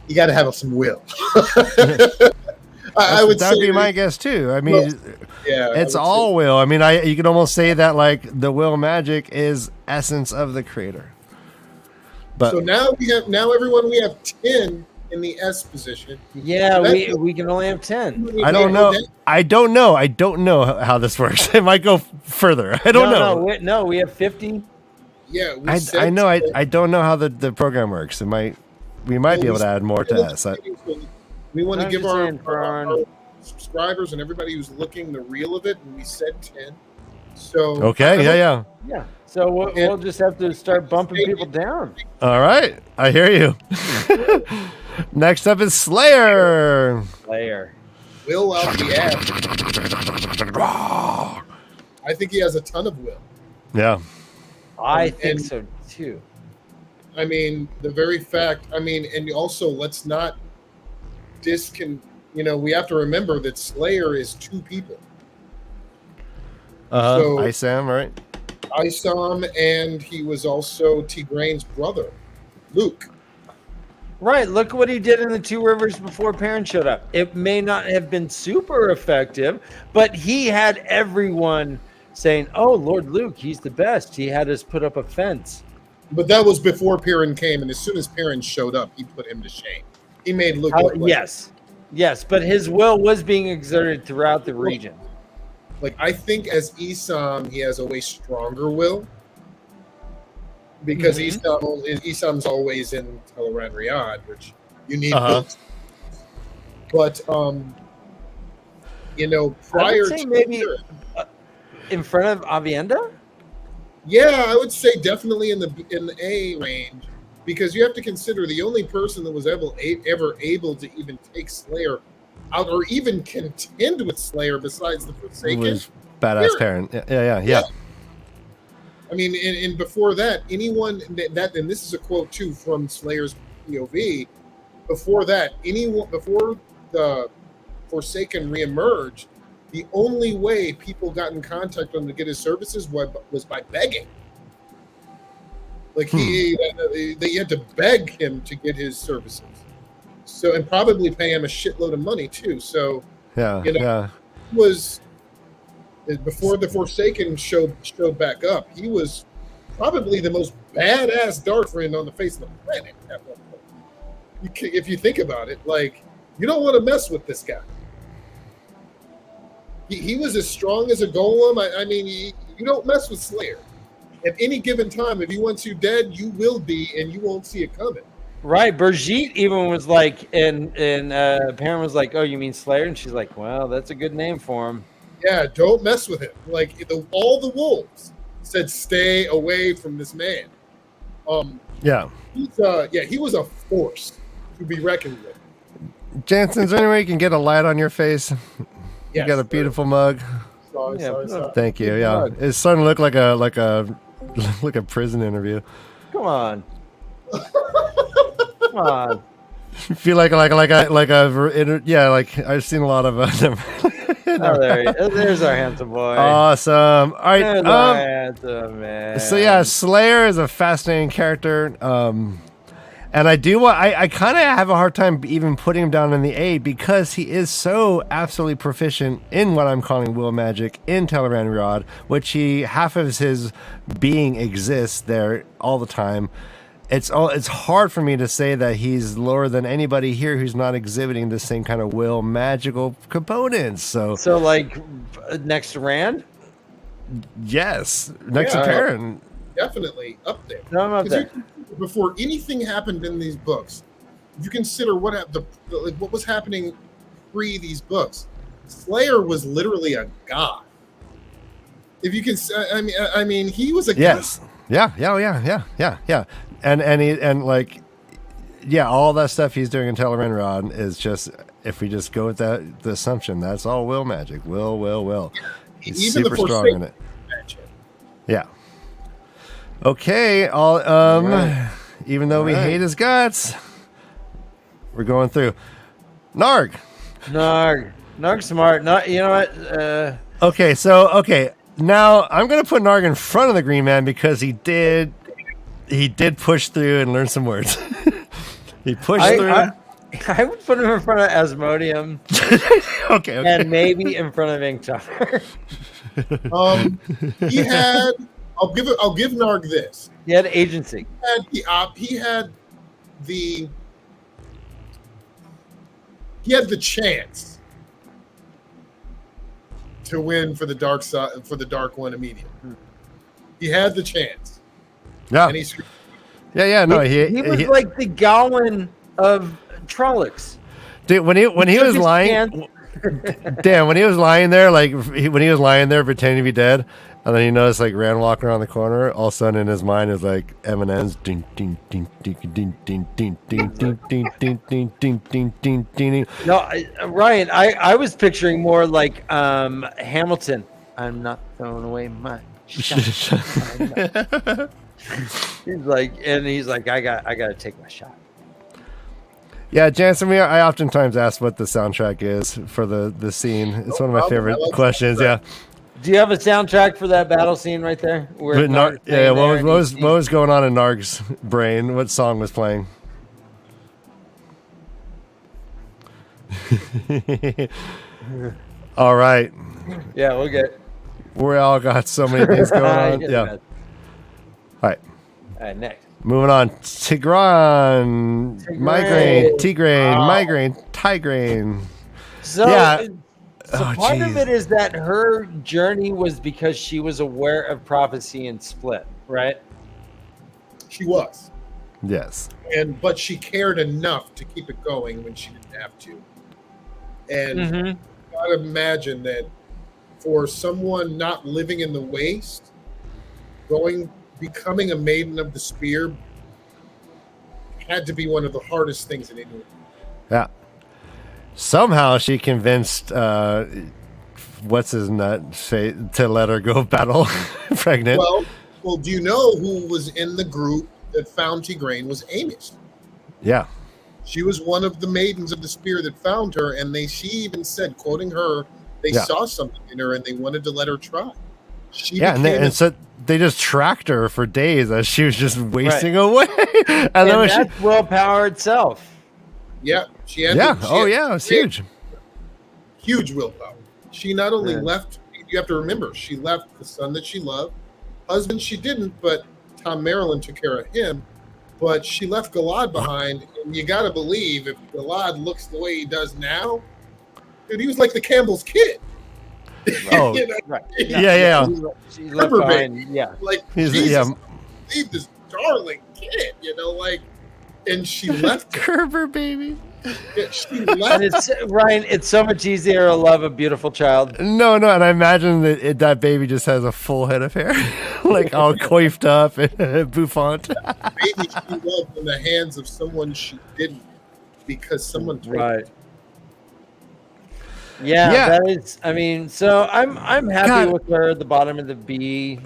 you got to have some will. I would that would be my guess too. I mean, it's all will. I mean, you could almost say that like the will magic is essence of the creator. But so now everyone we have 10 in the S position. Yeah, we can only have 10. I don't know how this works. It might go further. I don't know. No, we have 50. Yeah, I know. I don't know how the program works. We might be able to add more to S. We want to give our subscribers and everybody who's looking the reel of it, and we said 10. So okay, yeah. So we'll just have to start bumping people down. All right, I hear you. Next up is Slayer. Will out the ass. I think he has a ton of will. Yeah, I think so too. I mean, the very fact. I mean, and also let's not we have to remember that Slayer is two people. So Isam, right? Isam, and he was also Tigraine's brother, Luke. Right. Look what he did in the Two Rivers before Perrin showed up. It may not have been super effective, but he had everyone saying, "Oh, Lord Luke, he's the best." He had us put up a fence. But that was before Perrin came, and as soon as Perrin showed up, he put him to shame. He made Luke look like yes, but his will was being exerted throughout the region. Like, I think as Isam, he has a way stronger will, because Isam's always in Teleran Riyadh, which you need. But prior to maybe in front of Avienda. Yeah, I would say definitely in the A range, because you have to consider the only person that was ever able to even take Slayer out or even contend with Slayer besides the Forsaken was badass parent. Yeah. I mean, and before that, anyone that and this is a quote too from Slayer's POV. Before that, before the Forsaken reemerged, the only way people got in contact with him to get his services was by begging. Like they had to beg him to get his services. So, and probably pay him a shitload of money too. So Yeah. He was, before the Forsaken showed back up, he was probably the most badass Dark Friend on the face of the planet at one point. If you think about it, like, you don't want to mess with this guy. He was as strong as a golem. I mean, you don't mess with Slayer. At any given time, if he wants you dead, you will be, and you won't see it coming. Right. Brigitte even was like, and Perrin was like, "Oh, you mean Slayer?" And she's like, "Well, that's a good name for him." Yeah, don't mess with him. Like, all the wolves said, "Stay away from this man." Yeah. He was a force to be reckoned with. Jansen, is there any way you can get a light on your face? Yes, You got a beautiful mug. Sorry. Thank you. Yeah, it's starting to look like a prison interview. Come on. Come on. Feel like I've seen a lot of. There's our handsome boy. Awesome. All right. There's our handsome man. So yeah, Slayer is a fascinating character. And I kind of have a hard time even putting him down in the A because he is so absolutely proficient in what I'm calling will magic in Teleran Rod, which half of his being exists there all the time. It's hard for me to say that he's lower than anybody here who's not exhibiting the same kind of will magical components. So like next to Rand? Yes, next to Perrin. Definitely up there. No, I'm up there. Before anything happened in these books, if you consider what was happening pre these books, Slayer was literally a god. If you can, I mean, he was a god. Yeah. And all that stuff he's doing in Teleran Rod is just, if we just go with the assumption, that's all will magic. Will. He's even super strong in it. Magic. Yeah. Okay. Even though we hate his guts, we're going through. Narg's smart. You know what? Okay. Now I'm gonna put Narg in front of the Green Man because he did push through and learn some words. He pushed through. I would put him in front of Asmodeum. Okay. And maybe in front of Inktober. He had. I'll give Narg this. He had agency. He had the chance to win for the dark side, for the Dark One immediately. He had the chance. Yeah. And he No, he was like the Gawain of Trollocs. Dude, when he was lying, when he was lying there, pretending to be dead, and then he noticed like Rand walking around the corner. All of a sudden, in his mind, is like M&M's ding ding ding ding ding ding ding ding ding ding ding ding ding ding ding ding. No, Ryan, I was picturing more like Hamilton. I'm not throwing away my shot. He's like, I got to take my shot. Yeah, Jansen, I oftentimes ask what the soundtrack is for the scene. It's one of my favorite questions. Yeah. Do you have a soundtrack for that battle scene right there? What was going on in Narg's brain? What song was playing? All right. Yeah, we'll get. We all got so many things going on. Yeah. All right, next. Moving on. Tigran. Migraine. Tigraine. Migraine. Tigraine. So, yeah. So part of it is that her journey was because she was aware of prophecy and split, right? She was. Yes. But she cared enough to keep it going when she didn't have to. And you gotta imagine that for someone not living in the waste, becoming a maiden of the spear had to be one of the hardest things in England. Yeah. Somehow she convinced what's his nut say to let her go battle pregnant. Well, do you know who was in the group that found Tigraine? Was Amish. Yeah. She was one of the maidens of the spear that found her, and she even said, quoting her, they saw something in her and they wanted to let her try. And so they just tracked her for days as she was just wasting away. and then that's willpower itself. Yeah, it's huge. Huge willpower. She not only left, you have to remember, she left the son that she loved, husband she didn't, but Tom Maryland took care of him. But she left Galad behind, and you got to believe if Galad looks the way he does now, dude, he was like the Campbell's kid. Oh, right. Yeah. She left behind, Like, he's Jesus, leave this darling kid, and she left him. Gerber baby. Yeah, she left. And Ryan, it's so much easier to love a beautiful child. No, and I imagine that baby just has a full head of hair, like all coiffed up and bouffant. Baby she loved in the hands of someone she didn't, because someone told her. Right. Yeah, that is. I mean, so I'm happy with her at the bottom of the B.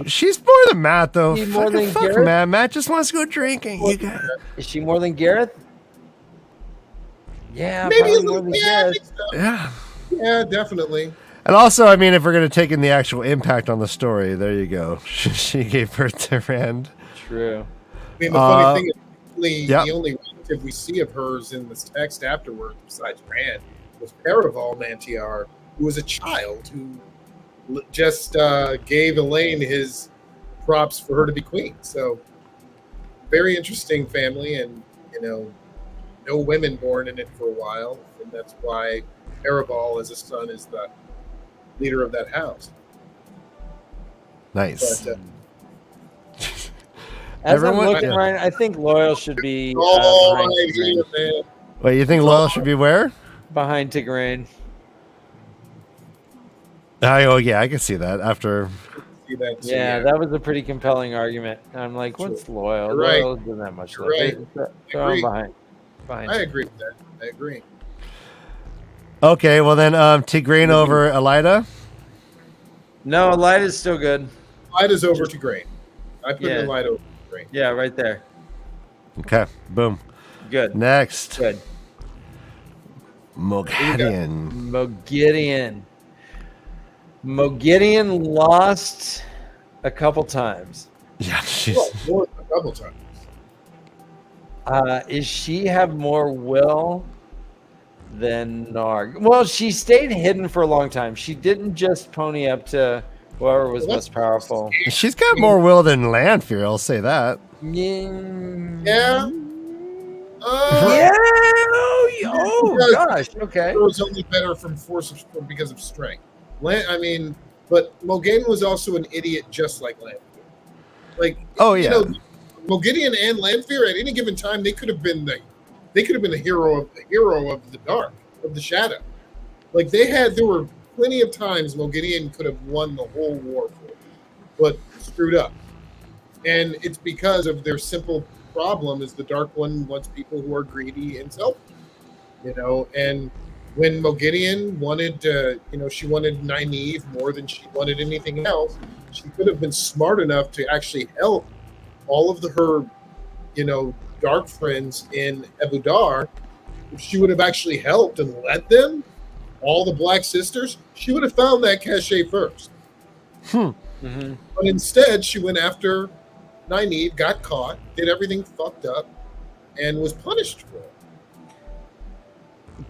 She's more than Matt, though. Fuck Matt. Matt just wants to go drinking. Is she more than Gareth? Yeah, maybe a more little. than Gareth. Yeah, definitely. And also, I mean, if we're going to take in the actual impact on the story, there you go. She gave birth to Rand. True. I mean, the funny thing is, the only relative we see of hers in this text afterwards, besides Rand, was Paraval Mantiar, who was a child who just gave Elaine his props for her to be queen. So, very interesting family, and no women born in it for a while, and that's why Paraval, as a son, is the leader of that house. Nice. But, as I'm looking, Ryan, I think Loyal should be. Wait, you think Loyal should be where? Behind Tigraine. Oh yeah, I can see that after. That was a pretty compelling argument. I'm like, what's Loyal? Right. Loyal isn't that much. Right. So I'm behind. I agree with that. I agree. Okay, well then, Tigraine over Elida. No, Elida's still good. Elida's over Tigraine. I put Elida over Tigraine. Yeah, right there. Okay, boom. Good. Next. Good. Moghedien. Moghedien lost a couple times. Yeah, more than a couple times. Is she have more will than Narg? Well, she stayed hidden for a long time. She didn't just pony up to whoever was most powerful. She's got more will than Lanfear, I'll say that. Yeah. Oh gosh. Okay. It was only better because of strength. But Moghedien was also an idiot, just like Lanfear. Moghedien and Lanfear at any given time they could have been the hero of the dark, of the shadow. There were plenty of times Moghedien could have won the whole war for it, but screwed up. And it's because of their simple problem is the Dark One wants people who are greedy and selfish. And when Moghedien wanted she wanted Nynaeve more than she wanted anything else, she could have been smart enough to actually help all of her dark friends in Abu Dar. If she would have actually helped and led them, all the Black Sisters, she would have found that cachet first. Mm-hmm. But instead, she went after Nynaeve, got caught, did everything fucked up, and was punished for it.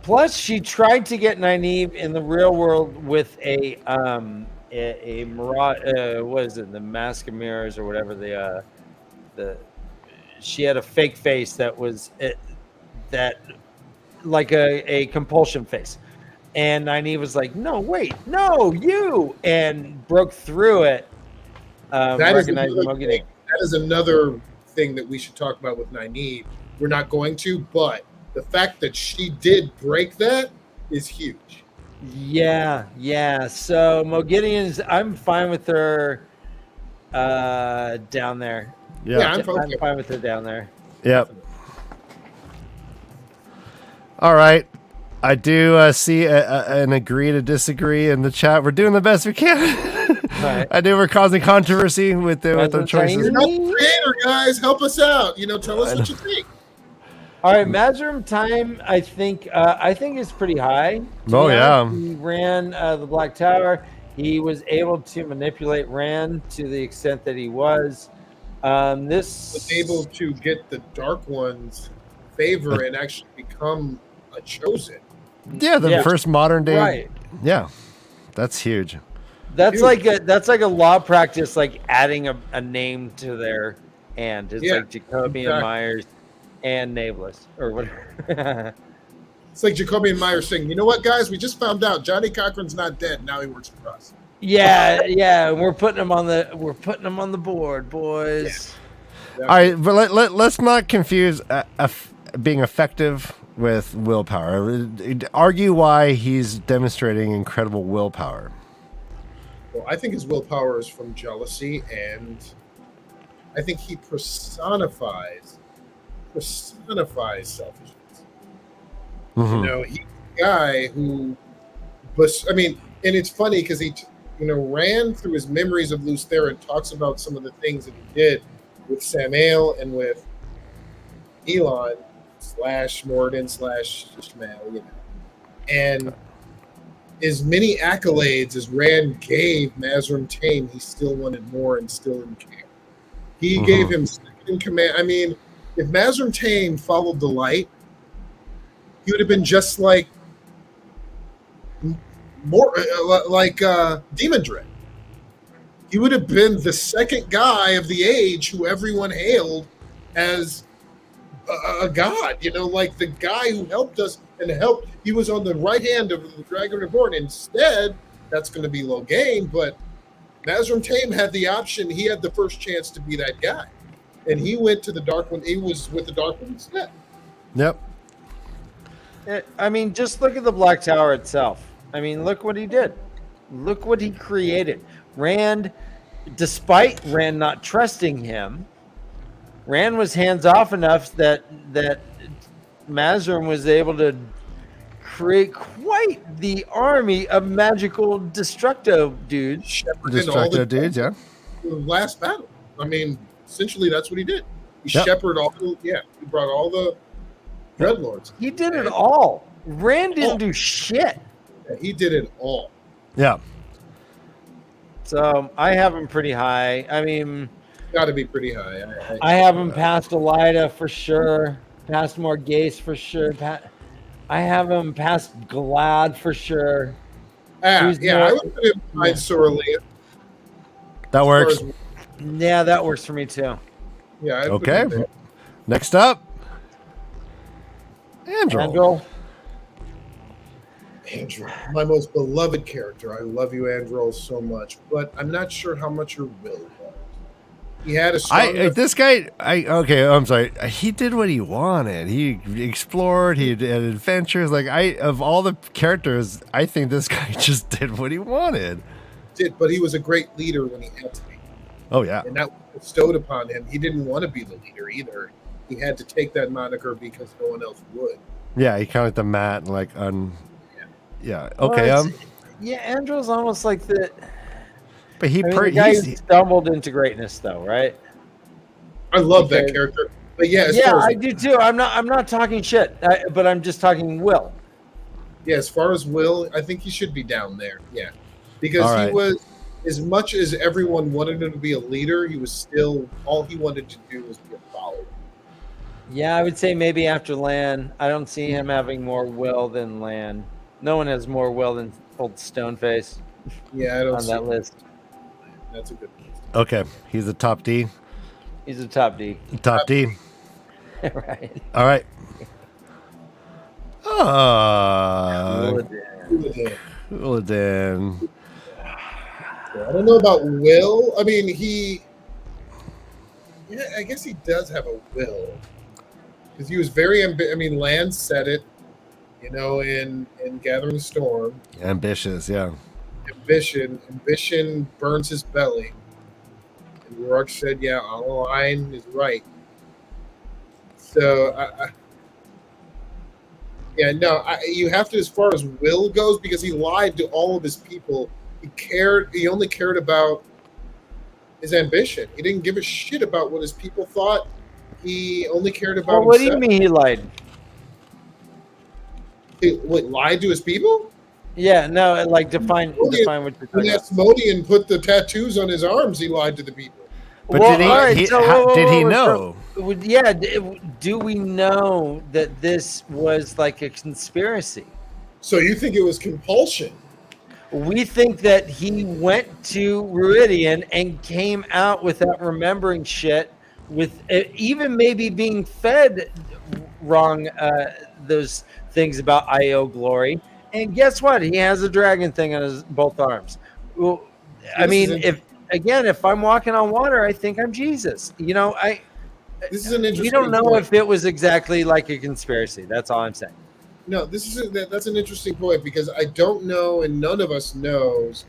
Plus, she tried to get Nynaeve in the real world with a what is it? The Mask of Mirrors or whatever she had a fake face that was like a compulsion face, and Nynaeve was like, "No, wait, no, you," and broke through it. That is another thing that we should talk about with Nynaeve. We're not going to, but the fact that she did break that is huge. Yeah. So Mogideon's, I'm fine with her down there. Yeah, Yeah. I'm I'm fine with her down there. Yep. All right. I do see an agree to disagree in the chat. We're doing the best we can. Right. I do. We're causing controversy with our choices. You're not the creator, guys. Help us out. Tell us what you think. All right, Mazerum time. I think is pretty high. To Oh be yeah. honest. He ran the Black Tower. He was able to manipulate Rand to the extent that he was. This Was able to get the Dark One's favor and actually become a chosen. Yeah, the first modern day. Right. Yeah, that's huge. That's like a law practice, like adding a name to their hand. It's like Jacoby and Myers and Nameless or whatever. It's like Jacoby and Myers saying, "You know what, guys? We just found out Johnny Cochran's not dead. Now he works for us." Yeah. We're putting them on the board, boys. Yeah. All right, but let's not confuse being effective with willpower. Argue why he's demonstrating incredible willpower. Well, I think his willpower is from jealousy, and I think he personifies selfishness. Mm-hmm. He's a guy who, and it's funny because he, ran through his memories of Lews Therin, talks about some of the things that he did with Samael and with Elon / Morden / Ishmael, and as many accolades as Rand gave Mazerum Taim, he still wanted more and still didn't care. He gave him second in command. I mean, if Mazerum Taim followed the light, he would have been just like Demon Dread. He would have been the second guy of the age who everyone hailed as a god, like the guy who helped us and helped. He was on the right hand of the Dragon Reborn. Instead, that's going to be Logain, but Mazerum Taim had the option. He had the first chance to be that guy, and he went to the Dark One. He was with the Dark One instead. Yep. I mean, just look at the Black Tower itself. I mean, look what he did. Look what he created. Rand, despite Rand not trusting him, Rand was hands off enough that Mazerum was able to create quite the army of magical destructo dudes. Destructo dudes, yeah. The last battle. I mean, essentially, that's what he did. He Yep. shepherded all. He brought all the Dreadlords. He did it all. Rand didn't do shit. Yeah, he did it all. Yeah. So I have him pretty high. I mean, Got to be pretty high. I have him past Elida for sure. Past Morghese for sure. I have him past Glad for sure. I would put him behind Soralea. That works. Yeah, that works for me too. Yeah. I'd put Okay. him there. Next up, Andrew. Andrew, my most beloved character. I love you, Andrew, so much, but I'm not sure how much your will was. He had a strong. This guy. I'm sorry. He did what he wanted. He explored. He had adventures. Of all the characters, I think this guy just did what he wanted. But he was a great leader when he had to be. Oh yeah. And that was bestowed upon him. He didn't want to be the leader either. He had to take that moniker because no one else would. Yeah, he kind of like the mat, yeah. Okay. Yeah, Andrew's almost like the. But the guy who stumbled into greatness, though, right? I love that character. But yeah, I do too. I'm not talking shit, but I'm just talking will. Yeah, as far as will, I think he should be down there. Yeah, because he was, as much as everyone wanted him to be a leader, he was still, all he wanted to do was be a follower. Yeah, I would say maybe after Lan. I don't see him having more will than Lan. No one has more will than old Stoneface. Yeah, I don't on see that list. That's a good list. Okay, he's a top D. He's a top D. Top D. Right. All right. Cooladin. I don't know about will. I mean, I guess he does have a will. Because he was very Lan said it. You know, in Gathering Storm, Ambitious, yeah. ambition burns his belly. And Rourke said, "Yeah, Alain is right." So, yeah, no, you have to, as far as Will goes, because he lied to all of his people. He only cared about his ambition. He didn't give a shit about what his people thought. He only cared about Well, what do you himself. mean he lied? What, lied to his people? Yeah, no, like define what you're When talking about. Asmodean put the tattoos on his arms, he lied to the people. But Well, did he, all right, he so- how, did he so- know? Yeah, do we know that this was like a conspiracy? So you think it was compulsion? We think that he went to Ruidian and came out without remembering shit, with even maybe being fed wrong those things about IO glory. And guess what? He has a dragon thing on his both arms. Well, I mean, if I'm walking on water, I think I'm Jesus. You know, This is an interesting. we don't know point. if it was exactly like a conspiracy. That's all I'm saying. No, that's an interesting point, because I don't know, and none of us knows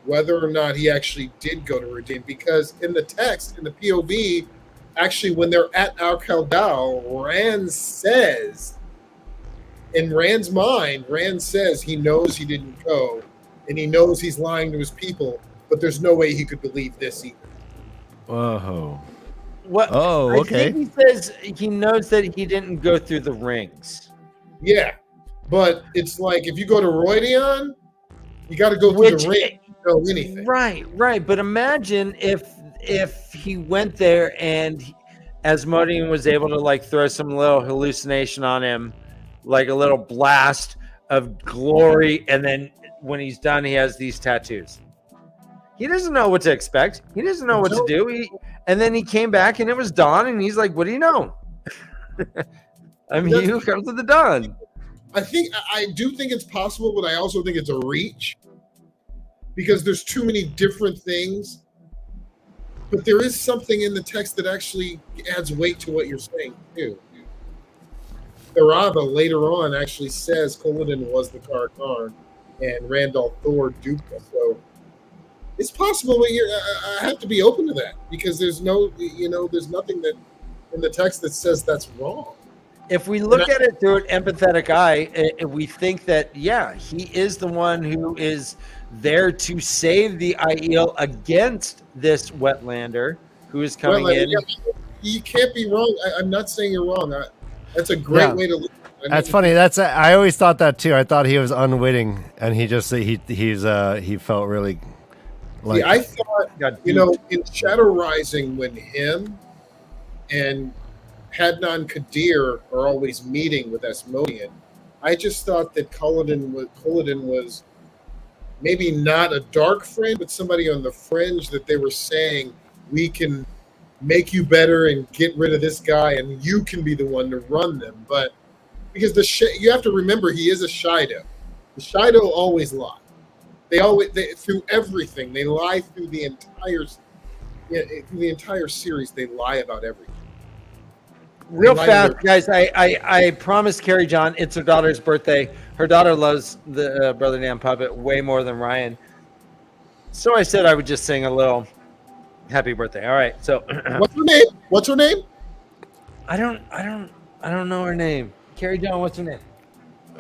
whether or not he actually did go to Redeem. Because in the text, in the POV, actually, when they're at Al Khaldal, Rand says, in Rand's mind, Rand says he knows he didn't go, and he knows he's lying to his people, but there's no way he could believe this either. Whoa. What? Oh, okay. I think he says he knows that he didn't go through the rings. Yeah, but it's like if you go to Roydion, you got to go through the ring to know anything. Right. But imagine if he went there and Asmodean was able to like throw some little hallucination on him, like a little blast of glory, and then when he's done, he has these tattoos. He doesn't know what to expect. He doesn't know what to do. And then he came back and it was dawn, and he's like, "What do you know?" I mean, who comes to the dawn? I do think it's possible, but I also think it's a reach, because there's too many different things. But there is something in the text that actually adds weight to what you're saying too. Tharava later on actually says Colodin was the Karakarn and Randolph Thor duped us. So it's possible, but I have to be open to that, because there's nothing that in the text that says that's wrong. If we look at it through an empathetic eye, we think that, yeah, he is the one who is there to save the Aiel against this wetlander who is coming in. Yeah, you can't be wrong. I'm not saying you're wrong. That's a great way to look at it. That's funny. I always thought that too. I thought he was unwitting, and he just he felt really like. Yeah, I thought in Shadow Rising, when him and Hadnan Kadir are always meeting with Asmodean, I just thought that Colodin was maybe not a dark friend, but somebody on the fringe, that they were saying, we can make you better and get rid of this guy, and you can be the one to run them. But because you have to remember, he is a Shido. The Shido always lie. They through everything. They lie through the entire series. They lie about everything. Real fast, guys, I promised Carrie John it's her daughter's birthday. Her daughter loves the Brother Dan Puppet way more than Ryan. So I said I would just sing a little happy birthday. All right. So What's her name? I don't know her name. Carrie John, what's her name?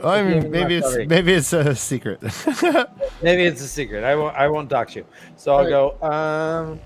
I mean, maybe it's a secret. Maybe it's a secret. I won't dox you. So I'll go,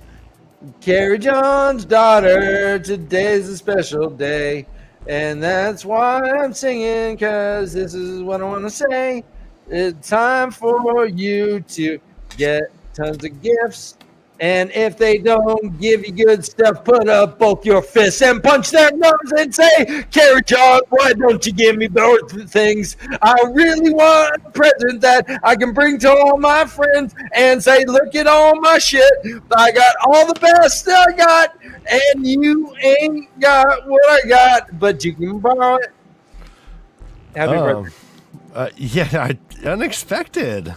Carrie John's daughter, today's a special day, and that's why I'm singing, because this is what I want to say. It's time for you to get tons of gifts, and if they don't give you good stuff, put up both your fists and punch their nose and say, Carrie John, why don't you give me both things? I really want a present that I can bring to all my friends and say, look at all my shit. I got all the best I got, and you ain't got what I got, but you can borrow it. Happy birthday. Unexpected.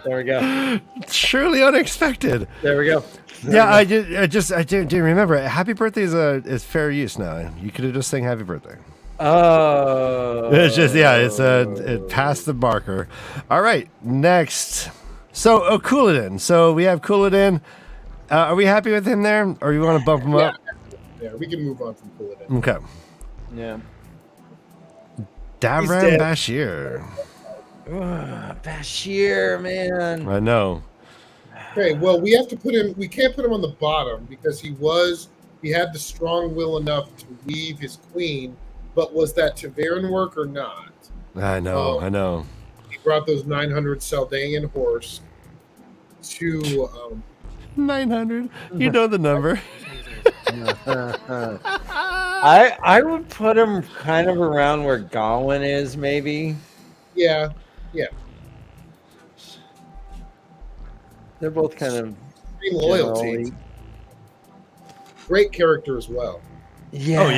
There we go. Surely unexpected. There we go. I didn't remember. Happy birthday is fair use now. You could have just sang happy birthday. Oh. It's just it passed the marker. All right, next. So Couladin. So we have Couladin. Are we happy with him there, or you want to bump him up? Yeah, we can move on from Couladin. Okay. Yeah. Davram Bashir. Bashir, man. I know. Okay, well, we have to put him. We can't put him on the bottom because he had the strong will enough to leave his queen. But was that Tavern work or not? I know. He brought those 900 Saldanian horse to 900. You know the number. I would put him kind of around where Gawain is, maybe. Yeah. They're both kind of Extreme loyalty. generally- Great character as well. Yeah. Oh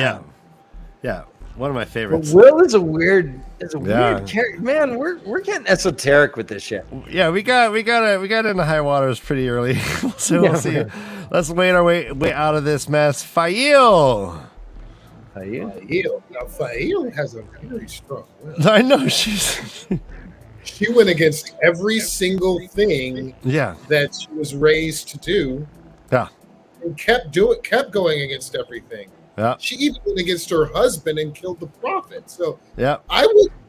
yeah. One of my But favorites. Will is a weird Yeah. character. Man, we're getting esoteric with this shit. Yeah, we got into high waters pretty early. So we'll see. Let's wait our way out of this mess. Fail. Fail. Now, Fail has a very strong will. I know she's. She went against every single thing Yeah. that she was raised to do. Yeah. And kept going against everything. Yeah. She even went against her husband and killed the prophet. So Yeah.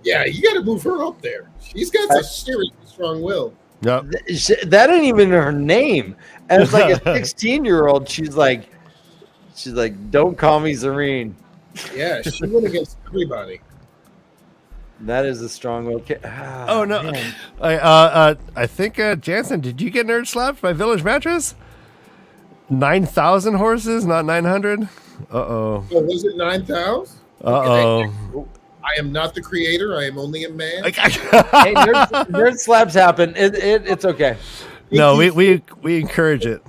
you got to move her up there. She's got a seriously strong will. Yep. That ain't even her name. As like a 16-year-old, she's like, don't call me Zareen. Yeah, she went against everybody. That is a strong will. Oh no. Man. I think Jansen, did you get nerd slapped by Village Mattress? 9,000 horses, not 900. So was it 9,000? I am not the creator. I am only a man. Hey, nerd slaps happen. It's okay. No, we encourage it.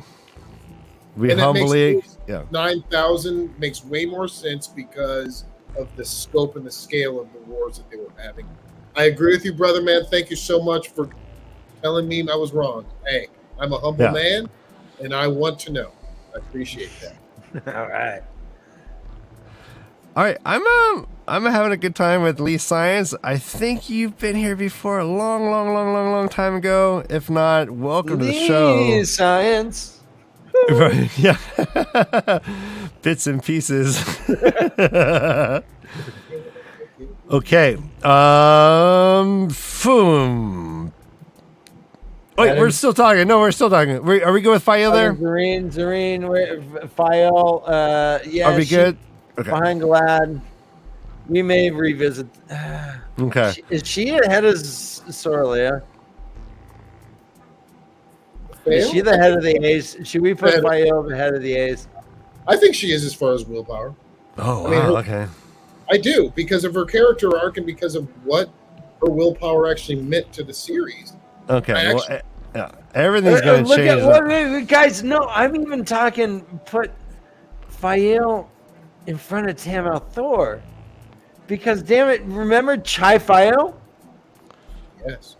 We And humbly, 9,000 makes way more sense because of the scope and the scale of the wars that they were having. I agree with you, brother, man. Thank you so much for telling me I was wrong. Hey, I'm a humble man, and I want to know. I appreciate that. All right. I'm having a good time with Lee Science. I think you've been here before a long time ago. If not, welcome to the show. Lee Science. Right, yeah. Bits and pieces. Okay. Boom. Wait, we're still talking. No, we're still talking. Are we good with Fael there? Zareen, Fael. Yeah. Are we good? Okay. Behind Glad. We may revisit. Okay. Is she ahead of Sorlia? Is she the head of the A's? Should we put Fael ahead of the A's? I think she is as far as willpower. Oh, wow. Okay. I do, because of her character arc and because of what her willpower actually meant to the series. Okay. Everything's going to change. Guys, no, I'm even talking put Fael in front of Tamal Thor. Because, damn it, remember Chai Fael? Yes.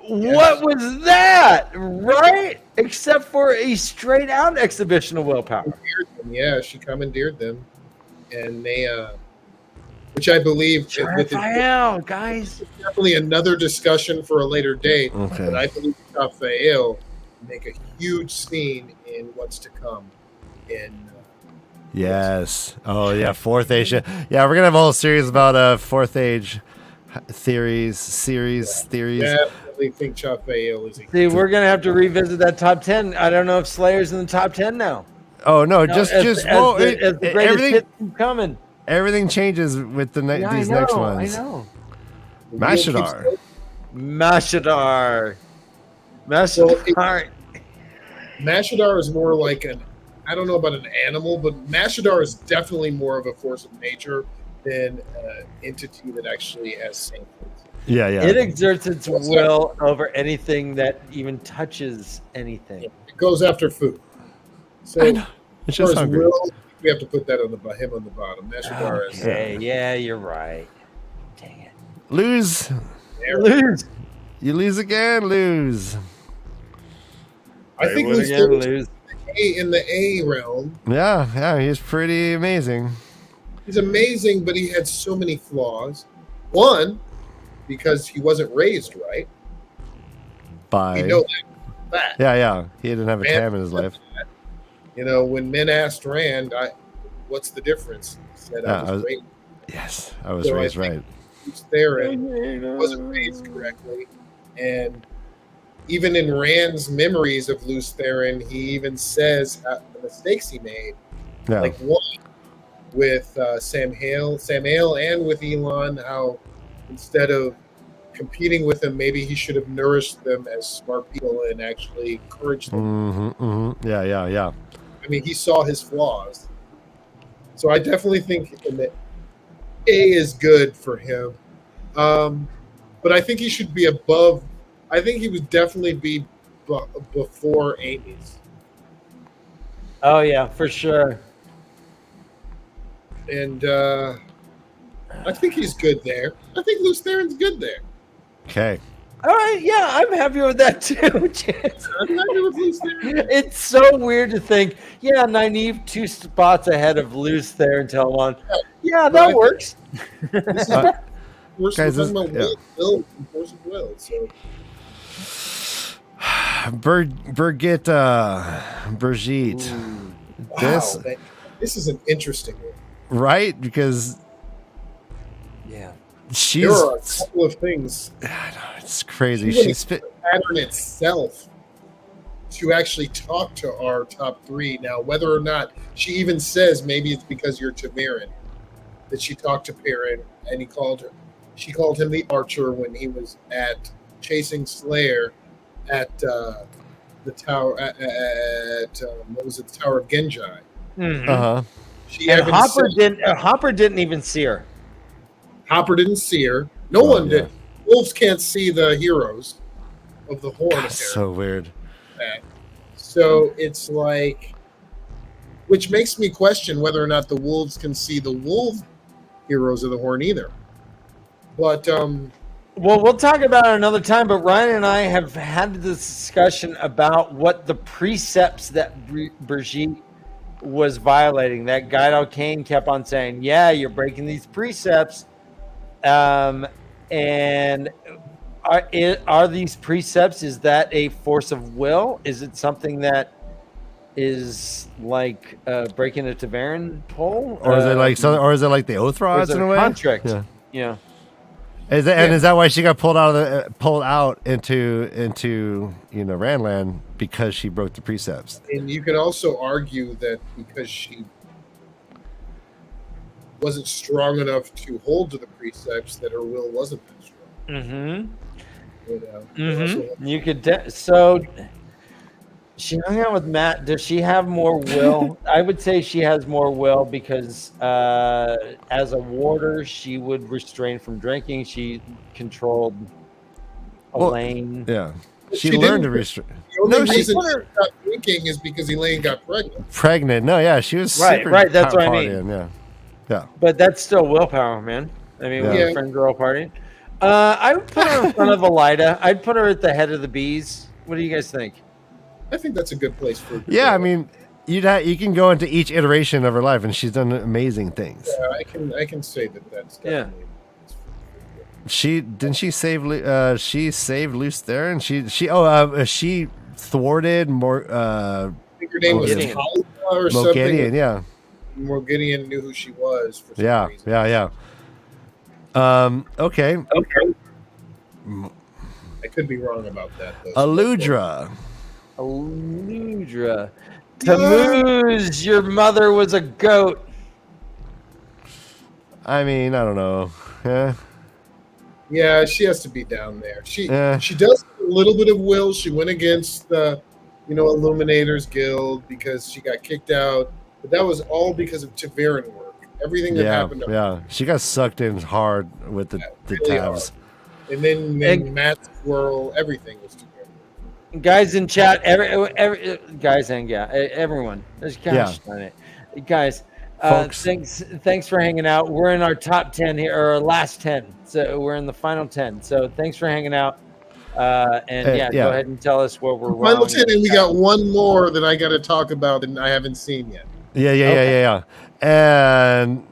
What was that? Right? Except for a straight out exhibition of willpower. Yeah, she commandeered them. And they, which I believe, Raphael, guys, definitely another discussion for a later date. Okay. But I believe Raphael make a huge scene in what's to come. Yes. Oh yeah, Fourth Age. Yeah, we're gonna have a whole series about Fourth Age theories. I definitely think Raphael is. See, we're gonna have to revisit that top 10. I don't know if Slayer's in the top 10 now. Oh no, just as the greatest everything hits keep coming. Everything changes with these next ones. I know. Mashadar. Mashadar is more like I don't know about an animal, but Mashadar is definitely more of a force of nature than an entity that actually has sentience. Yeah. It exerts its will over anything that even touches anything. It goes after food. So I know. It's just hungry. We have to put that on him on the bottom. Mashadar is. Okay, yeah, you're right. Dang it. Lose. You lose again. Lose. I think lose in the A realm. Yeah, he's pretty amazing. He's amazing, but he had so many flaws. One, because he wasn't raised right. By We know that. yeah, he didn't have a Rand tam in his life. said that. When men asked Rand, "What's the difference?" He said, "I was raised." Yes, I was So raised right. Theron wasn't raised correctly, and even in Rand's memories of Lews Theron, he even says the mistakes he made. Yeah. Like one with Sam Hale, and with Elon, how instead of competing with them, maybe he should have nourished them as smart people and actually encouraged them. Yeah. I mean, he saw his flaws. So I definitely think that A is good for him. But I think he should be above. I think he would definitely be before Amy's. Oh yeah, for sure. And I think he's good there. I think Lews Theron's good there. Okay. All right, yeah, I'm happy with that too. Chance. I'm happy with Lews Theron. It's so weird to think, yeah, Nynaeve 2 spots ahead of Lews Theron Telwan. Yeah, that works. We're Guys, talking about will and force of will. So Brigitte. wow, this is an interesting one. Right? Because Yeah. she's. There are a couple of things. It's crazy. She's the pattern itself to actually talk to our top three. Now, whether or not she even says maybe it's because you're Tavern that she talked to Perrin and she called him the Archer when he was at chasing Slayer at the tower what was it, the Tower of Genji. Mm-hmm. And Hopper didn't even see her. Hopper didn't see her. No one did. Wolves can't see the heroes of the Horn. That's so weird. So it's like, which makes me question whether or not the Wolves can see the wolf heroes of the Horn either. But well, we'll talk about it another time. But Ryan and I have had this discussion about what the precepts that Brigitte was violating. That Guido Kane kept on saying, "Yeah, you're breaking these precepts." And are these precepts? Is that a force of will? Is it something that is like breaking a Tavern poll, or is it like something? Or is it like the oath rods in a way? Contract. Yeah. Is that why she got pulled out into Randland, because she broke the precepts? And you can also argue that because she wasn't strong enough to hold to the precepts, that her will wasn't that strong. You could. So she hung out with Matt. Does she have more will? I would say she has more will because as a warder, she would restrain from drinking. She controlled Elaine. Yeah. She learned to restrain. The only reason she stopped drinking is because Elaine got pregnant. No, yeah, she was right. That's what I mean. Yeah. But that's still willpower, man. I mean, we're friends are all partying. I would put her in front of Elida. I'd put her at the head of the bees. What do you guys think? I think that's a good place for her. Yeah, I mean, you can go into each iteration of her life, and she's done amazing things. Yeah, I can say that's definitely. She saved Lews Theron. She thwarted more. I think her name was Talia or something. Gideon, yeah. Gideon knew who she was for some reason. Yeah. Okay. I could be wrong about that, though. Aludra. Tammuz, your mother was a goat. I mean, I don't know. Yeah, she has to be down there. She does have a little bit of will. She went against the, Illuminators Guild because she got kicked out, but that was all because of Tavern work. Everything that happened to her. Yeah, she got sucked in hard with the really tabs. And then Matt's swirl, everything was Tavern. Guys in chat, everyone. Gosh darn it. Guys, thanks for hanging out. We're in our top 10 here, or our last 10. So we're in the final 10. So thanks for hanging out. Go ahead and tell us what we're final 10, and we got one more that I got to talk about and I haven't seen yet. Yeah. And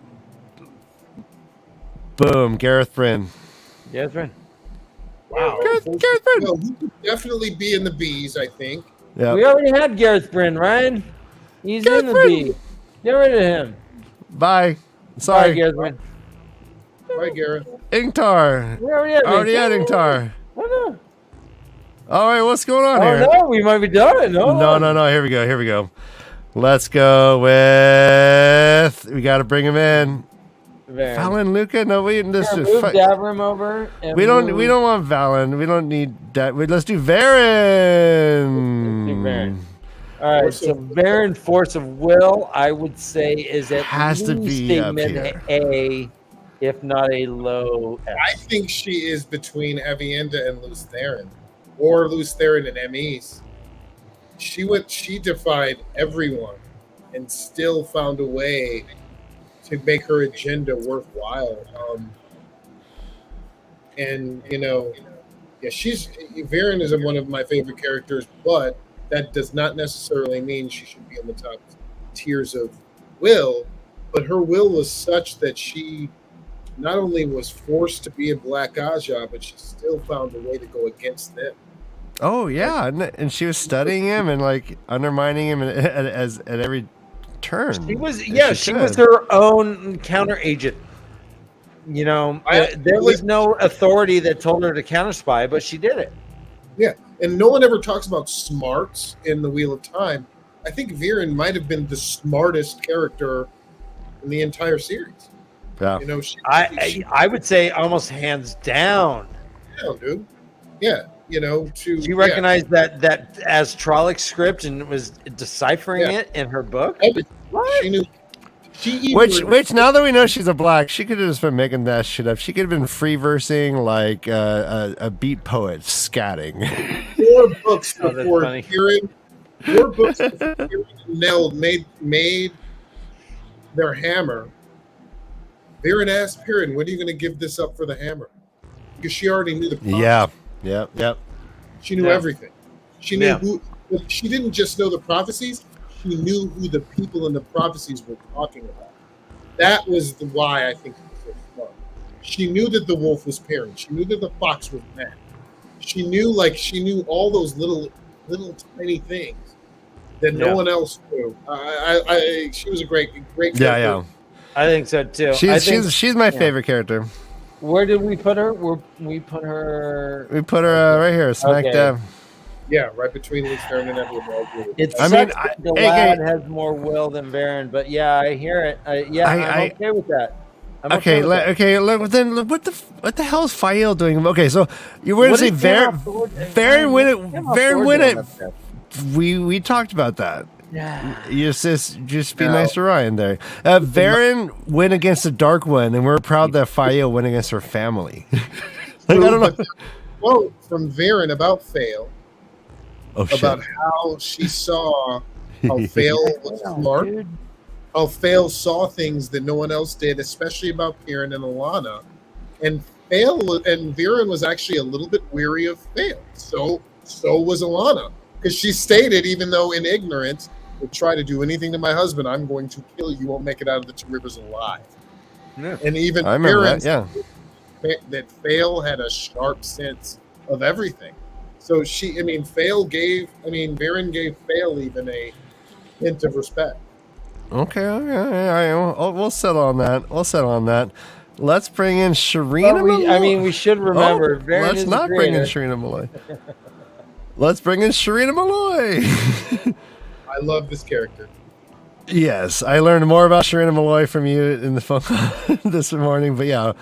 Boom, Gareth Bryn. Yeah, that's right. Wow. Gareth Bryn. No, he could definitely be in the bees, I think. Yeah. We already had Gareth Bryn, Ryan. He's Gareth in the Bryn. B. Get rid of him. Bye. Bye, Sorry. Gareth Bryn. Bye, Gareth. Ingtar. We already had Already had Ingtar. Oh, All right, what's going on no. here? Oh, no, we might be done. No. Here we go. Let's go with. We got to bring him in. Valen Luca? No, we Move Davrim over. And We don't want Valen. We don't need that. Let's do Varen. Let's do Varen. All right, so Varen Force of Will, I would say, is at Has to least be a up mid here. A, if not a low F. I think she is between Avienda and Luce Theron, or Luce Theron and MEs. She defied everyone and still found a way to make her agenda worthwhile. And Varen is one of my favorite characters, but that does not necessarily mean she should be in the top tiers of will. But her will was such that she not only was forced to be a Black Aja, but she still found a way to go against them. Oh yeah, and she was studying him and like undermining him at every turn. She was her own counter agent. You know, there was no authority that told her to counter spy, but she did it. Yeah, and no one ever talks about smarts in the Wheel of Time. I think Viren might have been the smartest character in the entire series. Yeah, you know, I would say almost hands down. Yeah, dude. Yeah, you know, she recognized that as Trolloc script and was deciphering it in her book. She knew. Which now that we know she's a black, she could have just been making that shit up. She could have been free versing like a beat poet scatting. 4 books before Viren. 4 books before Viren and Nell made their hammer. Viren asked Piran, "When are you going to give this up for the hammer?" Because she already knew the prophecy. Yep. She knew everything. She knew who. She didn't just know the prophecies. She knew who the people in the prophecies were talking about. That was why I think it was so smart. She knew that the wolf was Piran. She knew that the fox was Matt. She knew all those little tiny things that no one else knew. She was a great character. Yeah. I think so too. She's my favorite character. Where did we put her? We put her right here, smack dab. Yeah, right between Luce Theron and everyone. The lad has more will than Varen, but yeah, I hear it. I'm okay with that. Then what the hell is Fael doing? Okay, so you were going to say Varen win it. We talked about that. Yeah. You just be nice to Ryan there. Varen went against the Dark One, and we're proud that Fael went against her family. I don't know. Quote from Varen about Fael. About shit. how she saw how Fael was smart, how Fael saw things that no one else did, especially about Piran and Alana. And Viren was actually a little bit weary of Fael. So was Alana. Because she stated, even though in ignorance, would try to do anything to my husband, I'm going to kill you, won't make it out of the 2 rivers alive. Yeah. And even I remember that Fael had a sharp sense of everything. So Varen gave Fael even a hint of respect. Okay. We'll settle on that. Let's bring in Sharina Malloy. We should remember. Let's not bring in Sharina Malloy. Let's bring in Sharina Malloy. I love this character. Yes, I learned more about Sharina Malloy from you in the phone call this morning, but yeah,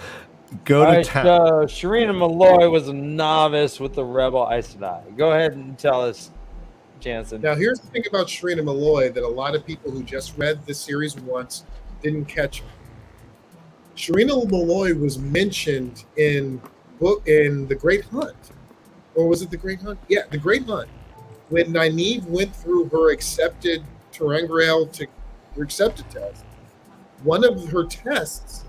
go to town. So Sharina Malloy was a novice with the Rebel Aes Sedai. Go ahead and tell us, Jansen. Now, here's the thing about Sharina Malloy that a lot of people who just read the series once didn't catch. Sharina Malloy was mentioned in The Great Hunt. Or was it The Great Hunt? Yeah, The Great Hunt. When Nynaeve went through her accepted Terangriel her accepted test, one of her tests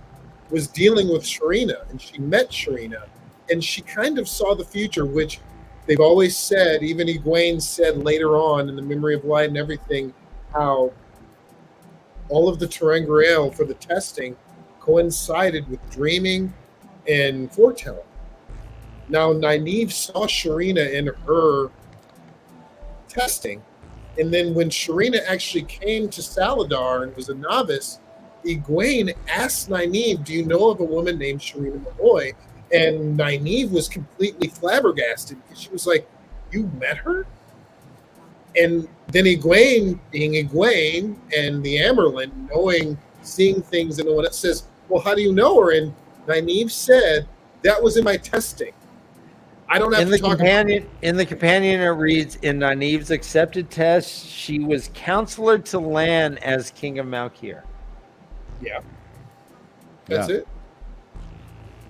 was dealing with Sharina, and she met Sharina, and she kind of saw the future, which they've always said, even Egwene said later on in The Memory of Light and everything, how all of the Terangriel for the testing coincided with dreaming and foretelling. Now, Nynaeve saw Sharina in her testing, and then when Sharina actually came to Saladar and was a novice, Egwene asked Nynaeve, "Do you know of a woman named Sharina Malloy?" And Nynaeve was completely flabbergasted because she was like, "You met her?" And then Egwene, being Egwene, and the Amyrlin, seeing things, and when it says, "Well, how do you know her?" And Nynaeve said, "That was in my testing. I don't have to talk about it." In the companion, it reads, in Nynaeve's accepted test, she was counselor to Lan as King of Malkir. Yeah. That's it.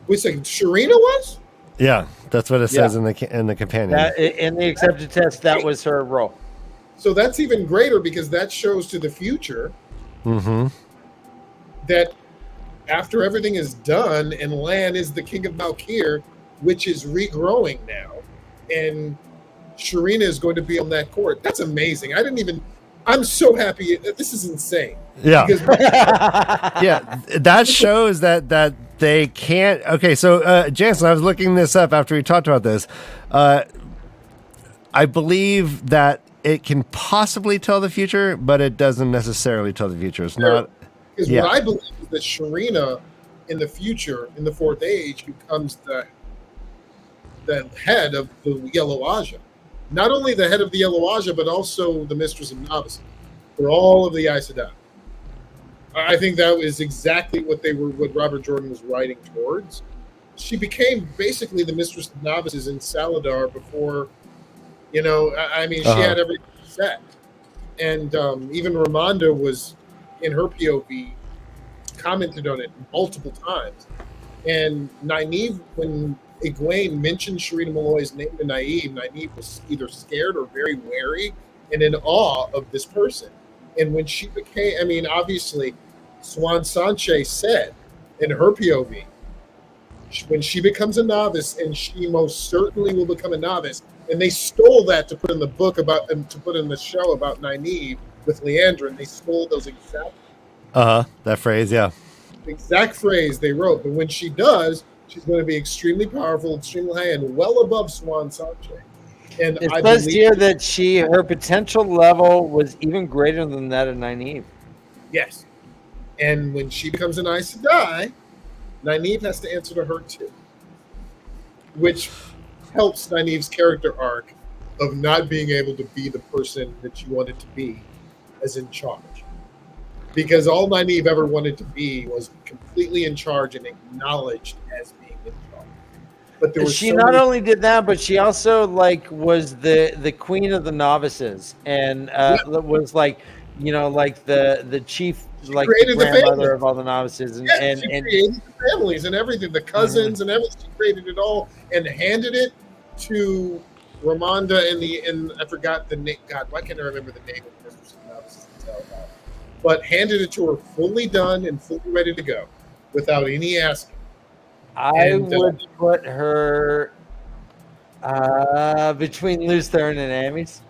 Wait a second, Sharina was? Yeah, that's what it says in the companion. In the accepted test, that was her role. So that's even greater because that shows to the future that after everything is done and Lan is the King of Malkir, which is regrowing now, and Sharina is going to be on that court. That's amazing. I'm so happy. This is insane. Yeah. Yeah. That shows that they can't. Okay. So, Jansen, I was looking this up after we talked about this. I believe that it can possibly tell the future, but it doesn't necessarily tell the future. It's not. Because what I believe is that Sharina in the future, in the Fourth Age, becomes the head of the Yellow Aja. Not only the head of the Yellow Aja, but also the Mistress of Novices for all of the Aes Sedai. I think that was exactly what Robert Jordan was writing towards. She became basically the Mistress of Novices in Saladar before, she had everything set. And even Ramonda was, in her POV, commented on it multiple times. And Nynaeve, when Egwene mentioned Sharina Malloy's name to Nynaeve was either scared or very wary and in awe of this person. And when she became, obviously, Swan Sanche said in her POV, when she becomes a novice, and she most certainly will become a novice, and they stole that to put in the book to put in the show about Nynaeve with Leandra, and they stole those exact that phrase, yeah. Exact phrase they wrote. But when she does, she's going to be extremely powerful, extremely high, and well above Swan Sanche. And it says here that her potential level was even greater than that of Nynaeve. Yes. And when she becomes an Aes Sedai, Nynaeve has to answer to her too. Which helps Nynaeve's character arc of not being able to be the person that she wanted to be as in charge. Because all Nynaeve ever wanted to be was completely in charge and acknowledged as being in charge. But there was she not only did that, but she also was the queen of the novices, and was the chief, the grandmother of all the novices, and she created the families and everything, the cousins and everything. She created it all and handed it to Ramonda and I forgot the name. God, why can't I remember the name of the Mistress of Novices to tell about? But handed it to her fully done and fully ready to go without any asking. I would put her between Luthen and Amy's.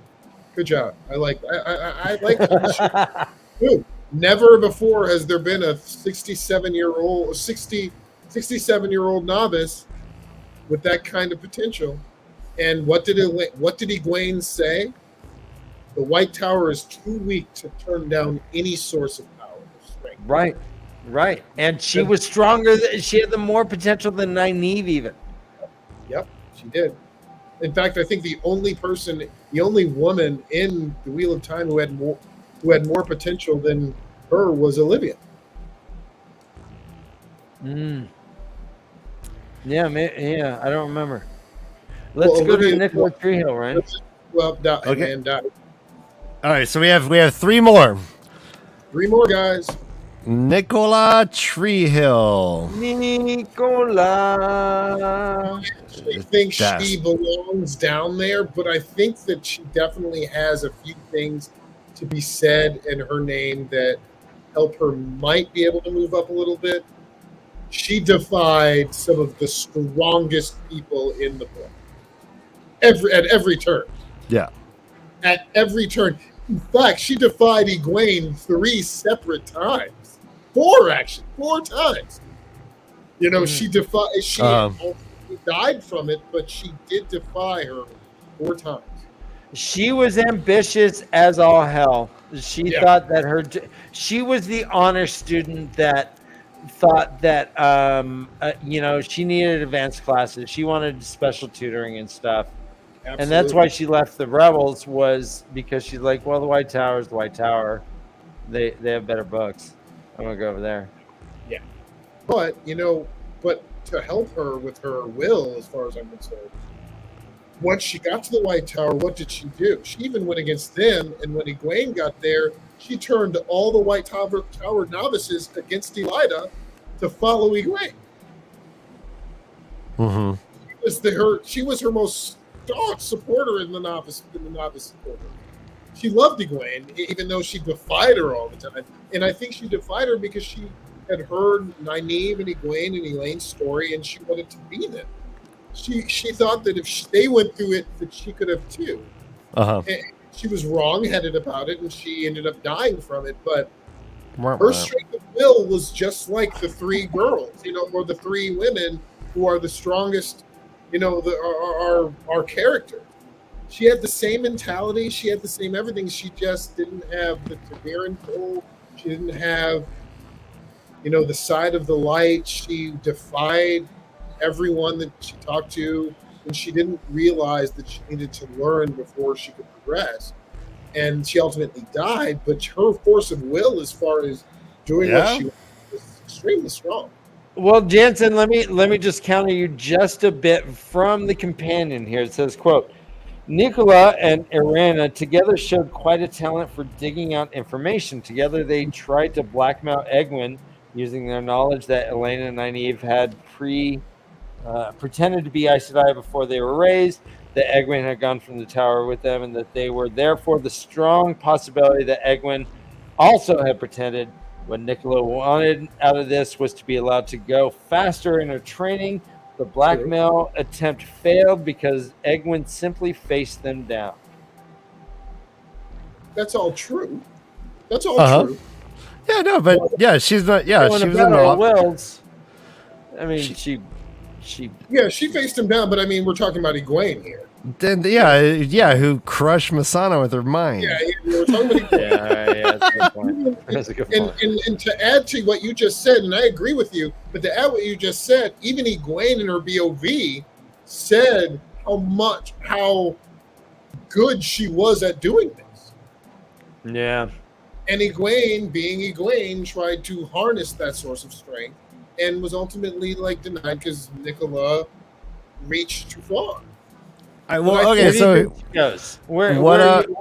Good job. I like that. Dude, never before has there been a 67-year-old novice with that kind of potential. And what did Egwene say? The White Tower is too weak to turn down any source of power or strength. Right. And she was stronger. She had the more potential than Nynaeve even. Yep, she did. In fact, I think the only woman in the Wheel of Time who had more potential than her was Olivia. Yeah, I don't remember. Let's go to Nicola Treehill, right? Well, okay. And all right, so we have three more. Three more guys. Nicola Treehill. I think she belongs down there, but I think that she definitely has a few things to be said in her name that help her might be able to move up a little bit. She defied some of the strongest people in the book. At every turn. Yeah. At every turn. In fact, she defied Egwene 3 separate times. 4 times. You know, she died from it, but she did defy her 4 times. She was ambitious as all hell. She thought that she was the honor student that thought that she needed advanced classes. She wanted special tutoring and stuff. Absolutely. And that's why she left the rebels, was because she's like, well, the White Tower is the White Tower. They have better books. I'm gonna go over there. Yeah. But to help her with her will, as far as I'm concerned, once she got to the White Tower, what did she do? She even went against them, and when Egwene got there, she turned all the White Tower novices against Elida to follow Egwene. Mm-hmm. She was her most staunch supporter in the novice supporter. She loved Egwene, even though she defied her all the time. And I think she defied her because she had heard Nynaeve and Egwene and Elaine's story, and she wanted to be them. She thought that if they went through it, that she could have too. Uh-huh. And she was wrong-headed about it, and she ended up dying from it. But her strength of will was just like the 3 girls, or the 3 women who are the strongest, our character. She had the same mentality. She had the same everything. She just didn't have the Tavern pull. She didn't have, the side of the light. She defied everyone that she talked to, and she didn't realize that she needed to learn before she could progress. And she ultimately died, but her force of will, as far as doing what she wanted, was extremely strong. Well, Jansen, let me just counter you just a bit from the companion here. It says, quote, Nicola and Irana together showed quite a talent for digging out information. Together they tried to blackmail Egwene using their knowledge that Elena and Nynaeve had pretended to be Aes Sedai before they were raised, that Egwene had gone from the tower with them, and that they were therefore the strong possibility that Egwene also had pretended. What Nicola wanted out of this was to be allowed to go faster in her training. The blackmail attempt failed because Egwene simply faced them down. That's all true. That's all true. Yeah, no, but she's not. Yeah, she was in the Wills. I mean, she. Yeah, she faced him down, but I mean, we're talking about Egwene here. Then, who crushed Masana with her mind. Yeah, we're talking about Egwene. Yeah, that's a good point. That's a good point. And to add to what you just said, and I agree with you, but to add what you just said, even Egwene in her BOV said how good she was at doing this. Yeah. And Egwene, being Egwene, tried to harness that source of strength and was ultimately denied because Nicola reached too far. Where are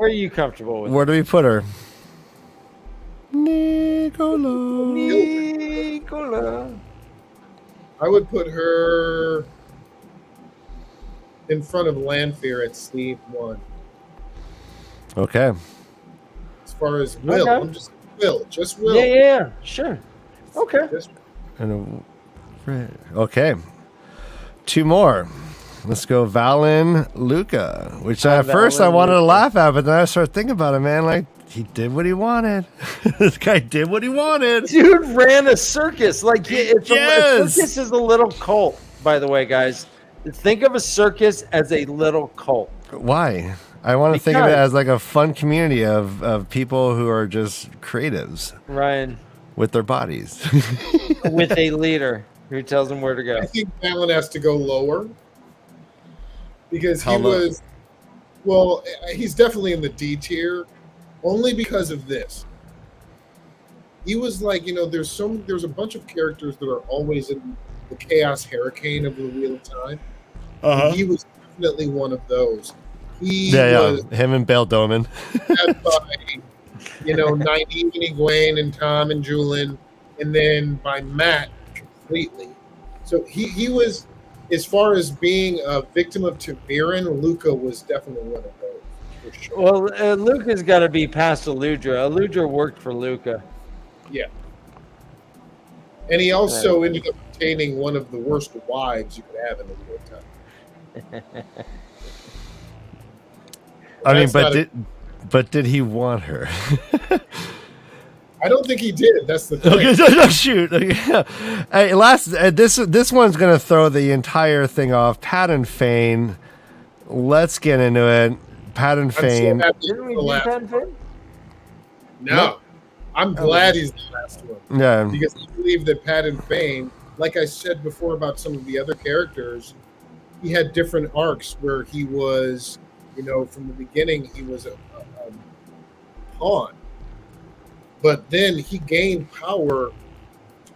you comfortable with? Where do we put her? Nicola. I would put her in front of Lanfear at sleep 1. Okay. As far as will, I'm just will. Yeah, sure. Okay. Okay. 2 more. Let's go Valen Luca, which at first I wanted to laugh at, but then I started thinking about it, man. He did what he wanted. This guy did what he wanted. Dude ran a circus. A circus is a little cult, by the way, guys. Think of a circus as a little cult. Why? I want to think of it as a fun community of people who are just creatives. Ryan. With their bodies. With a leader who tells them where to go. I think Valen has to go lower. Because he's definitely in the D tier, only because of this. He was there's a bunch of characters that are always in the chaos hurricane of the Wheel of Time. He was definitely one of those. Him and Bail Doman. By, Nynaeve and Egwene and Tom and Julian, and then by Matt completely. So he was. As far as being a victim of Taviran, Luca was definitely one of those, for sure. Well, Luca's got to be past Aludra. Aludra worked for Luca. Yeah. And he also ended up obtaining one of the worst wives you could have in the Wheel of Time. But did he want her? I don't think he did. That's the thing. Okay, no, shoot. Okay. Hey, this one's gonna throw the entire thing off. Pat and Fane. Let's get into it. Pat and Fane. So happy Didn't we for the do last Pat and one. Fane? No. I'm glad he's the last one. Yeah. Because I believe that Pat and Fane, like I said before about some of the other characters, he had different arcs where he was, from the beginning, he was a pawn. But then he gained power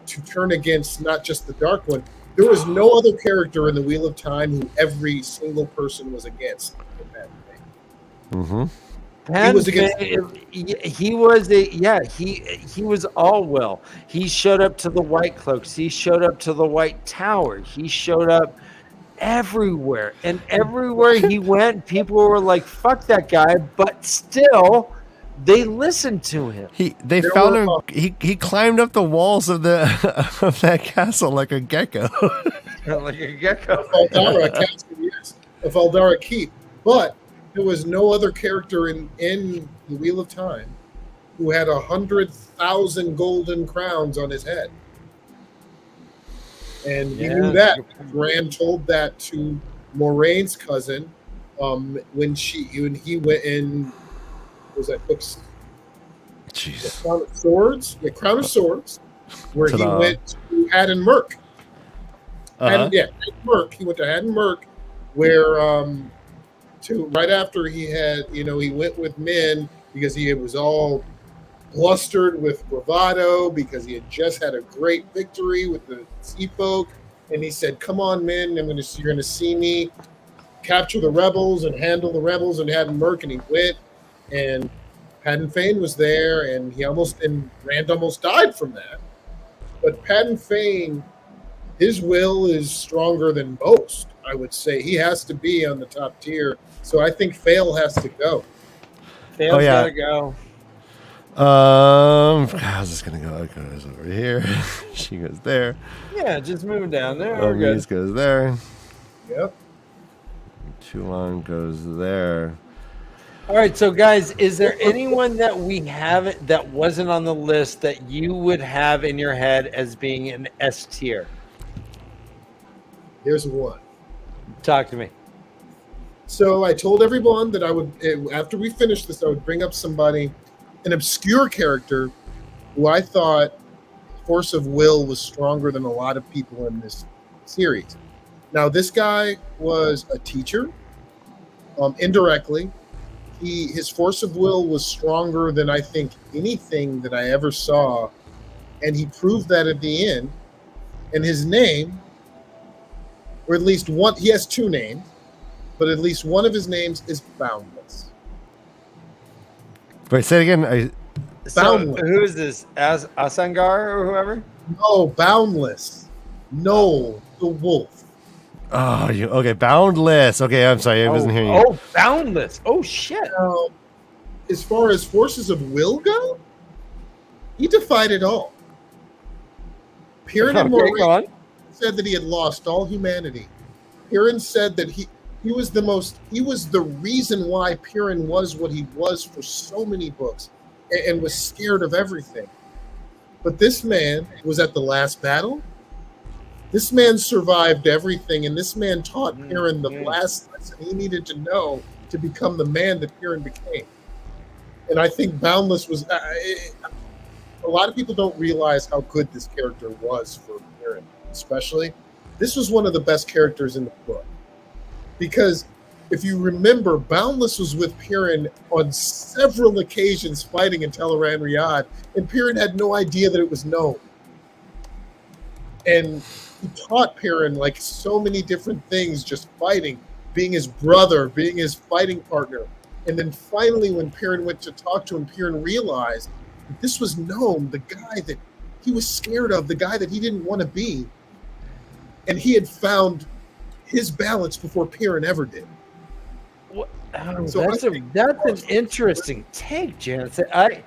to turn against not just the Dark One. There was no other character in the Wheel of Time who every single person was against. Mm-hmm. He was against. He was all will. He showed up to the White Cloaks. He showed up to the White Tower. He showed up everywhere, and everywhere he went, people were like, "Fuck that guy," but still, they listened to him. He climbed up the walls of of that castle like a gecko. Like a gecko. Of Aldara Keep. But there was no other character in the Wheel of Time who had 100,000 golden crowns on his head. And he knew that. Bran told that to Moraine's cousin when he went in. Was that books? Jesus. Crown of Swords? Yeah, Crown of Swords, where he went to Haddon Merk. Haddon Merk. He went to Haddon Merk, where right after he had, he went with men because he was all blustered with bravado because he had just had a great victory with the Sea Folk, and he said, "Come on, men! You're going to see me capture the rebels and handle the rebels." And Haddon Merk, and he went. And Pat and Fane was there, and Rand almost died from that. But Pat and Fane, his will is stronger than most, I would say. He has to be on the top tier. So I think Fail has to go. Fail's gotta go. How's this gonna go? It goes over here. She goes there. Yeah, just moving down there. Mies goes there. Yep. Chulon goes there. All right, so guys, is there anyone that we haven't that wasn't on the list that you would have in your head as being an S tier? Here's one. Talk to me. So I told everyone that I would, after we finish this, I would bring up somebody, an obscure character who I thought force of will was stronger than a lot of people in this series. Now, this guy was a teacher, indirectly. His force of will was stronger than I think anything that I ever saw, and he proved that at the end. And his name, or at least one, he has two names, but at least one of his names is Boundless. Wait, say it again. Boundless. So, who is this? Asangar or whoever? No, Boundless. No, the wolf. Oh, okay, Boundless. Okay, I'm sorry, I wasn't hearing you. Oh, Boundless. Oh, shit. As far as forces of will go, he defied it all. Piran and Moiraine said that he had lost all humanity. Piran said that he was the reason why Piran was what he was for so many books and was scared of everything. But this man was at the last battle. This man survived everything, and this man taught Piran the last lesson he needed to know to become the man that Piran became. And I think Boundless was... a lot of people don't realize how good this character was for Piran, especially. This was one of the best characters in the book. Because if you remember, Boundless was with Piran on several occasions fighting in Teleran Riyadh, and Piran had no idea that it was known. And he taught Piran like so many different things, just fighting, being his brother, being his fighting partner. And then finally, when Piran went to talk to him, Piran realized that this was known, the guy that he was scared of, the guy that he didn't want to be. And he had found his balance before Piran ever did. So that's an interesting take, Jansen. I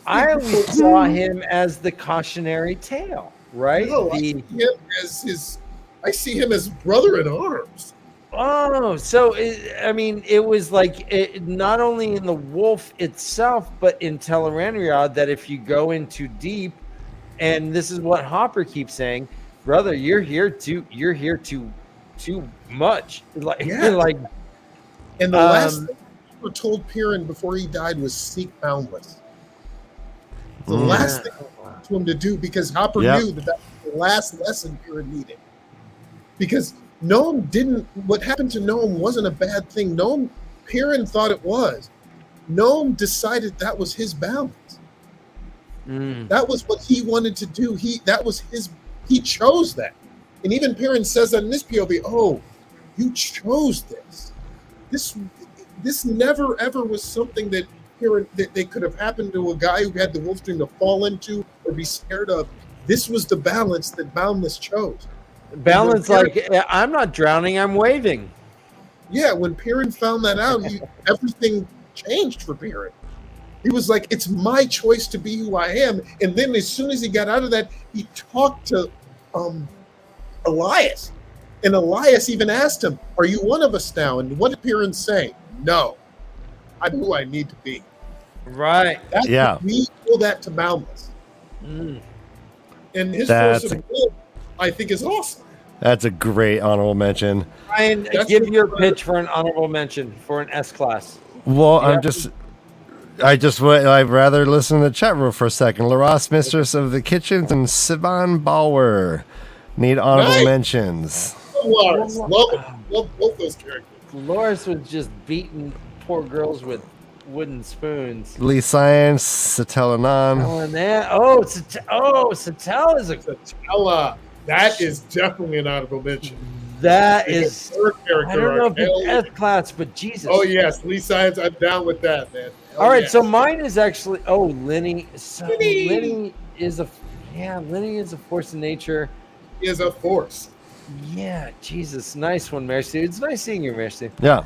always saw him as the cautionary tale, right? No, I see him as brother in arms. Oh, so I mean, it was like not only in the wolf itself, but in Tellerania, that if you go in too deep, and this is what Hopper keeps saying, brother, you're here too much. Like, Yeah. like, And the last thing Hopper told Piran before he died was seek boundless. The last thing to him to do, because Hopper knew that was the last lesson Piran needed. Because Noam didn't. What happened to Noam wasn't a bad thing. Piran thought it was. Noam decided that was his balance. That was what he wanted to do. He chose that. And even Piran says that in this POV. Oh, you chose this. This never ever was something that they could have happened to a guy who had the wolf dream to fall into or be scared of. This was the balance that Boundless chose. Balance, like, I'm not drowning, I'm waving. Yeah, when Piran found that out, everything changed for Piran. He was like, it's my choice to be who I am. And then as soon as he got out of that, he talked to Elias. And Elias even asked him, are you one of us now? And what did Piran say? No, I'm who I need to be. Right. We owe that to Boundless. And his force of will, I think, is awesome. That's a great honorable mention. Ryan, give your pitch for an honorable mention for an S class. Well, I'd rather listen to the chat room for a second. LaRosse, Mistress of the Kitchens, and Sivan Bauer need honorable mentions. Loris. Love both those characters. Loris was just beating poor girls with wooden spoons. Lee Science, Satelanan. Satel is a Satella. That is definitely an honorable mention. That is third character. I don't know if it's S class, but Jesus. Oh yes, Lee Science. I'm down with that, man. All right, so mine is actually Lenny. So Lenny is a force of nature. He is a force. Yeah, Jesus, nice one, Mercy. It's nice seeing you, Mercy. Yeah.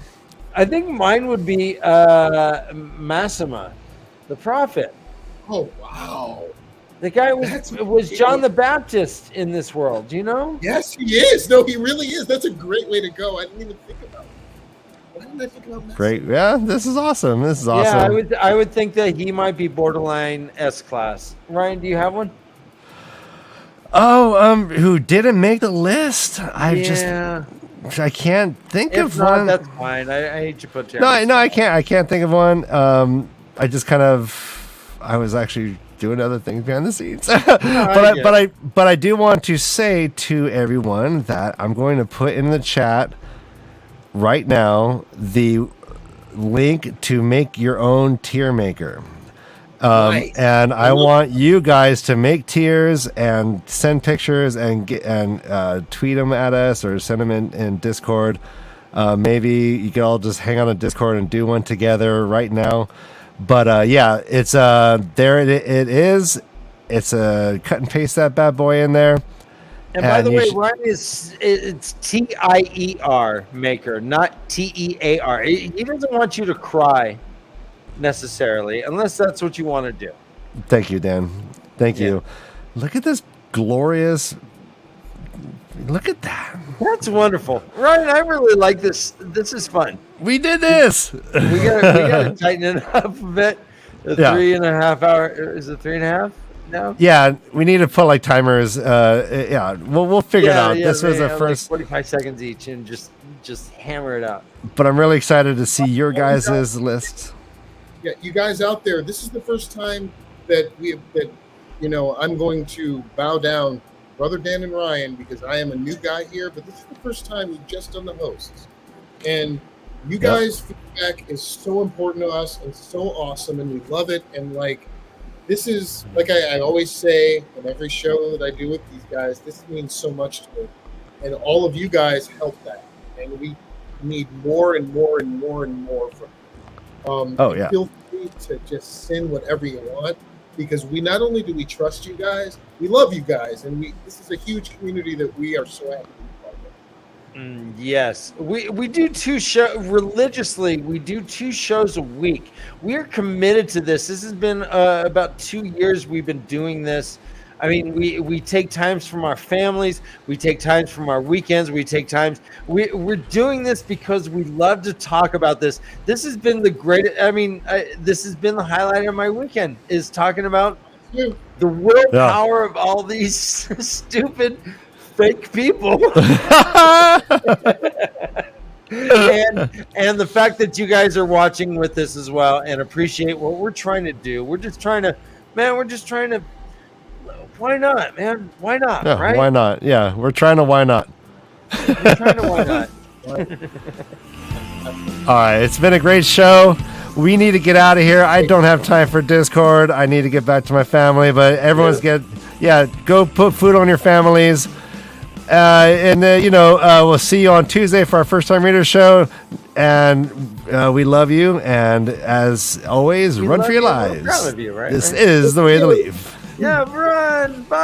I think mine would be Massima, the prophet. Oh wow. The guy was John the Baptist in this world, do you know? Yes, he is. No, he really is. That's a great way to go. I didn't even think about it. Why didn't I think about that? Great. Yeah, this is awesome. Yeah, I would think that he might be borderline S class. Ryan, do you have one? Oh, who didn't make the list? I can't think of one. That's fine. I hate to put you. No, I can't. I can't think of one. I just I was actually doing other things behind the scenes. but I do want to say to everyone that I'm going to put in the chat right now the link to make your own tier maker. Nice. And I want you guys to make tiers and send pictures and tweet them at us or send them in Discord. Maybe you can all just hang on a Discord and do one together right now. But it's there. It is. It's a cut and paste that bad boy in there. And by the way, Ryan it's TIER maker, not TEAR. He doesn't want you to cry necessarily, unless that's what you want to do. Thank you, Dan. Thank you. Look at this glorious. Look at that. That's wonderful, Ryan. I really like this. This is fun. We did this. We gotta tighten it up a bit. 3.5 hour. Is it 3.5 now? Yeah, we need to put like timers. We'll figure it out. This was the first 45 seconds each, and just hammer it out. But I'm really excited to see your guys' lists. Yeah, you guys out there, this is the first time that I'm going to bow down, Brother Dan and Ryan, because I am a new guy here, but this is the first time we've just done the hosts. And you guys' feedback is so important to us and so awesome, and we love it. And this is, like I always say in every show that I do with these guys, this means so much to me. And all of you guys help that. And we need more and more and more and more from you. Feel free to just send whatever you want, because we not only do we trust you guys, we love you guys, and this is a huge community that we are so happy to be part of. Yes, we do two shows religiously. We do 2 shows a week. We are committed to this. This has been about 2 years we've been doing this. I mean, we take times from our families, we take times from our weekends, we take times. We're doing this because we love to talk about this. This has been the greatest. I mean, this has been the highlight of my weekend, is talking about You. the willpower of all these stupid fake people. and the fact that you guys are watching with us as well and appreciate what we're trying to do. We're just trying to, why not, man? Why not? Yeah, right? why not? Yeah, we're trying to why not. We're trying to why not? All right, it's been a great show. We need to get out of here. I don't have time for Discord. I need to get back to my family, but everyone's go put food on your families. We'll see you on Tuesday for our first time reader show. And we love you. And as always, run for your lives. We're proud of you, right? This is the way to leave. Yeah, run. Bye.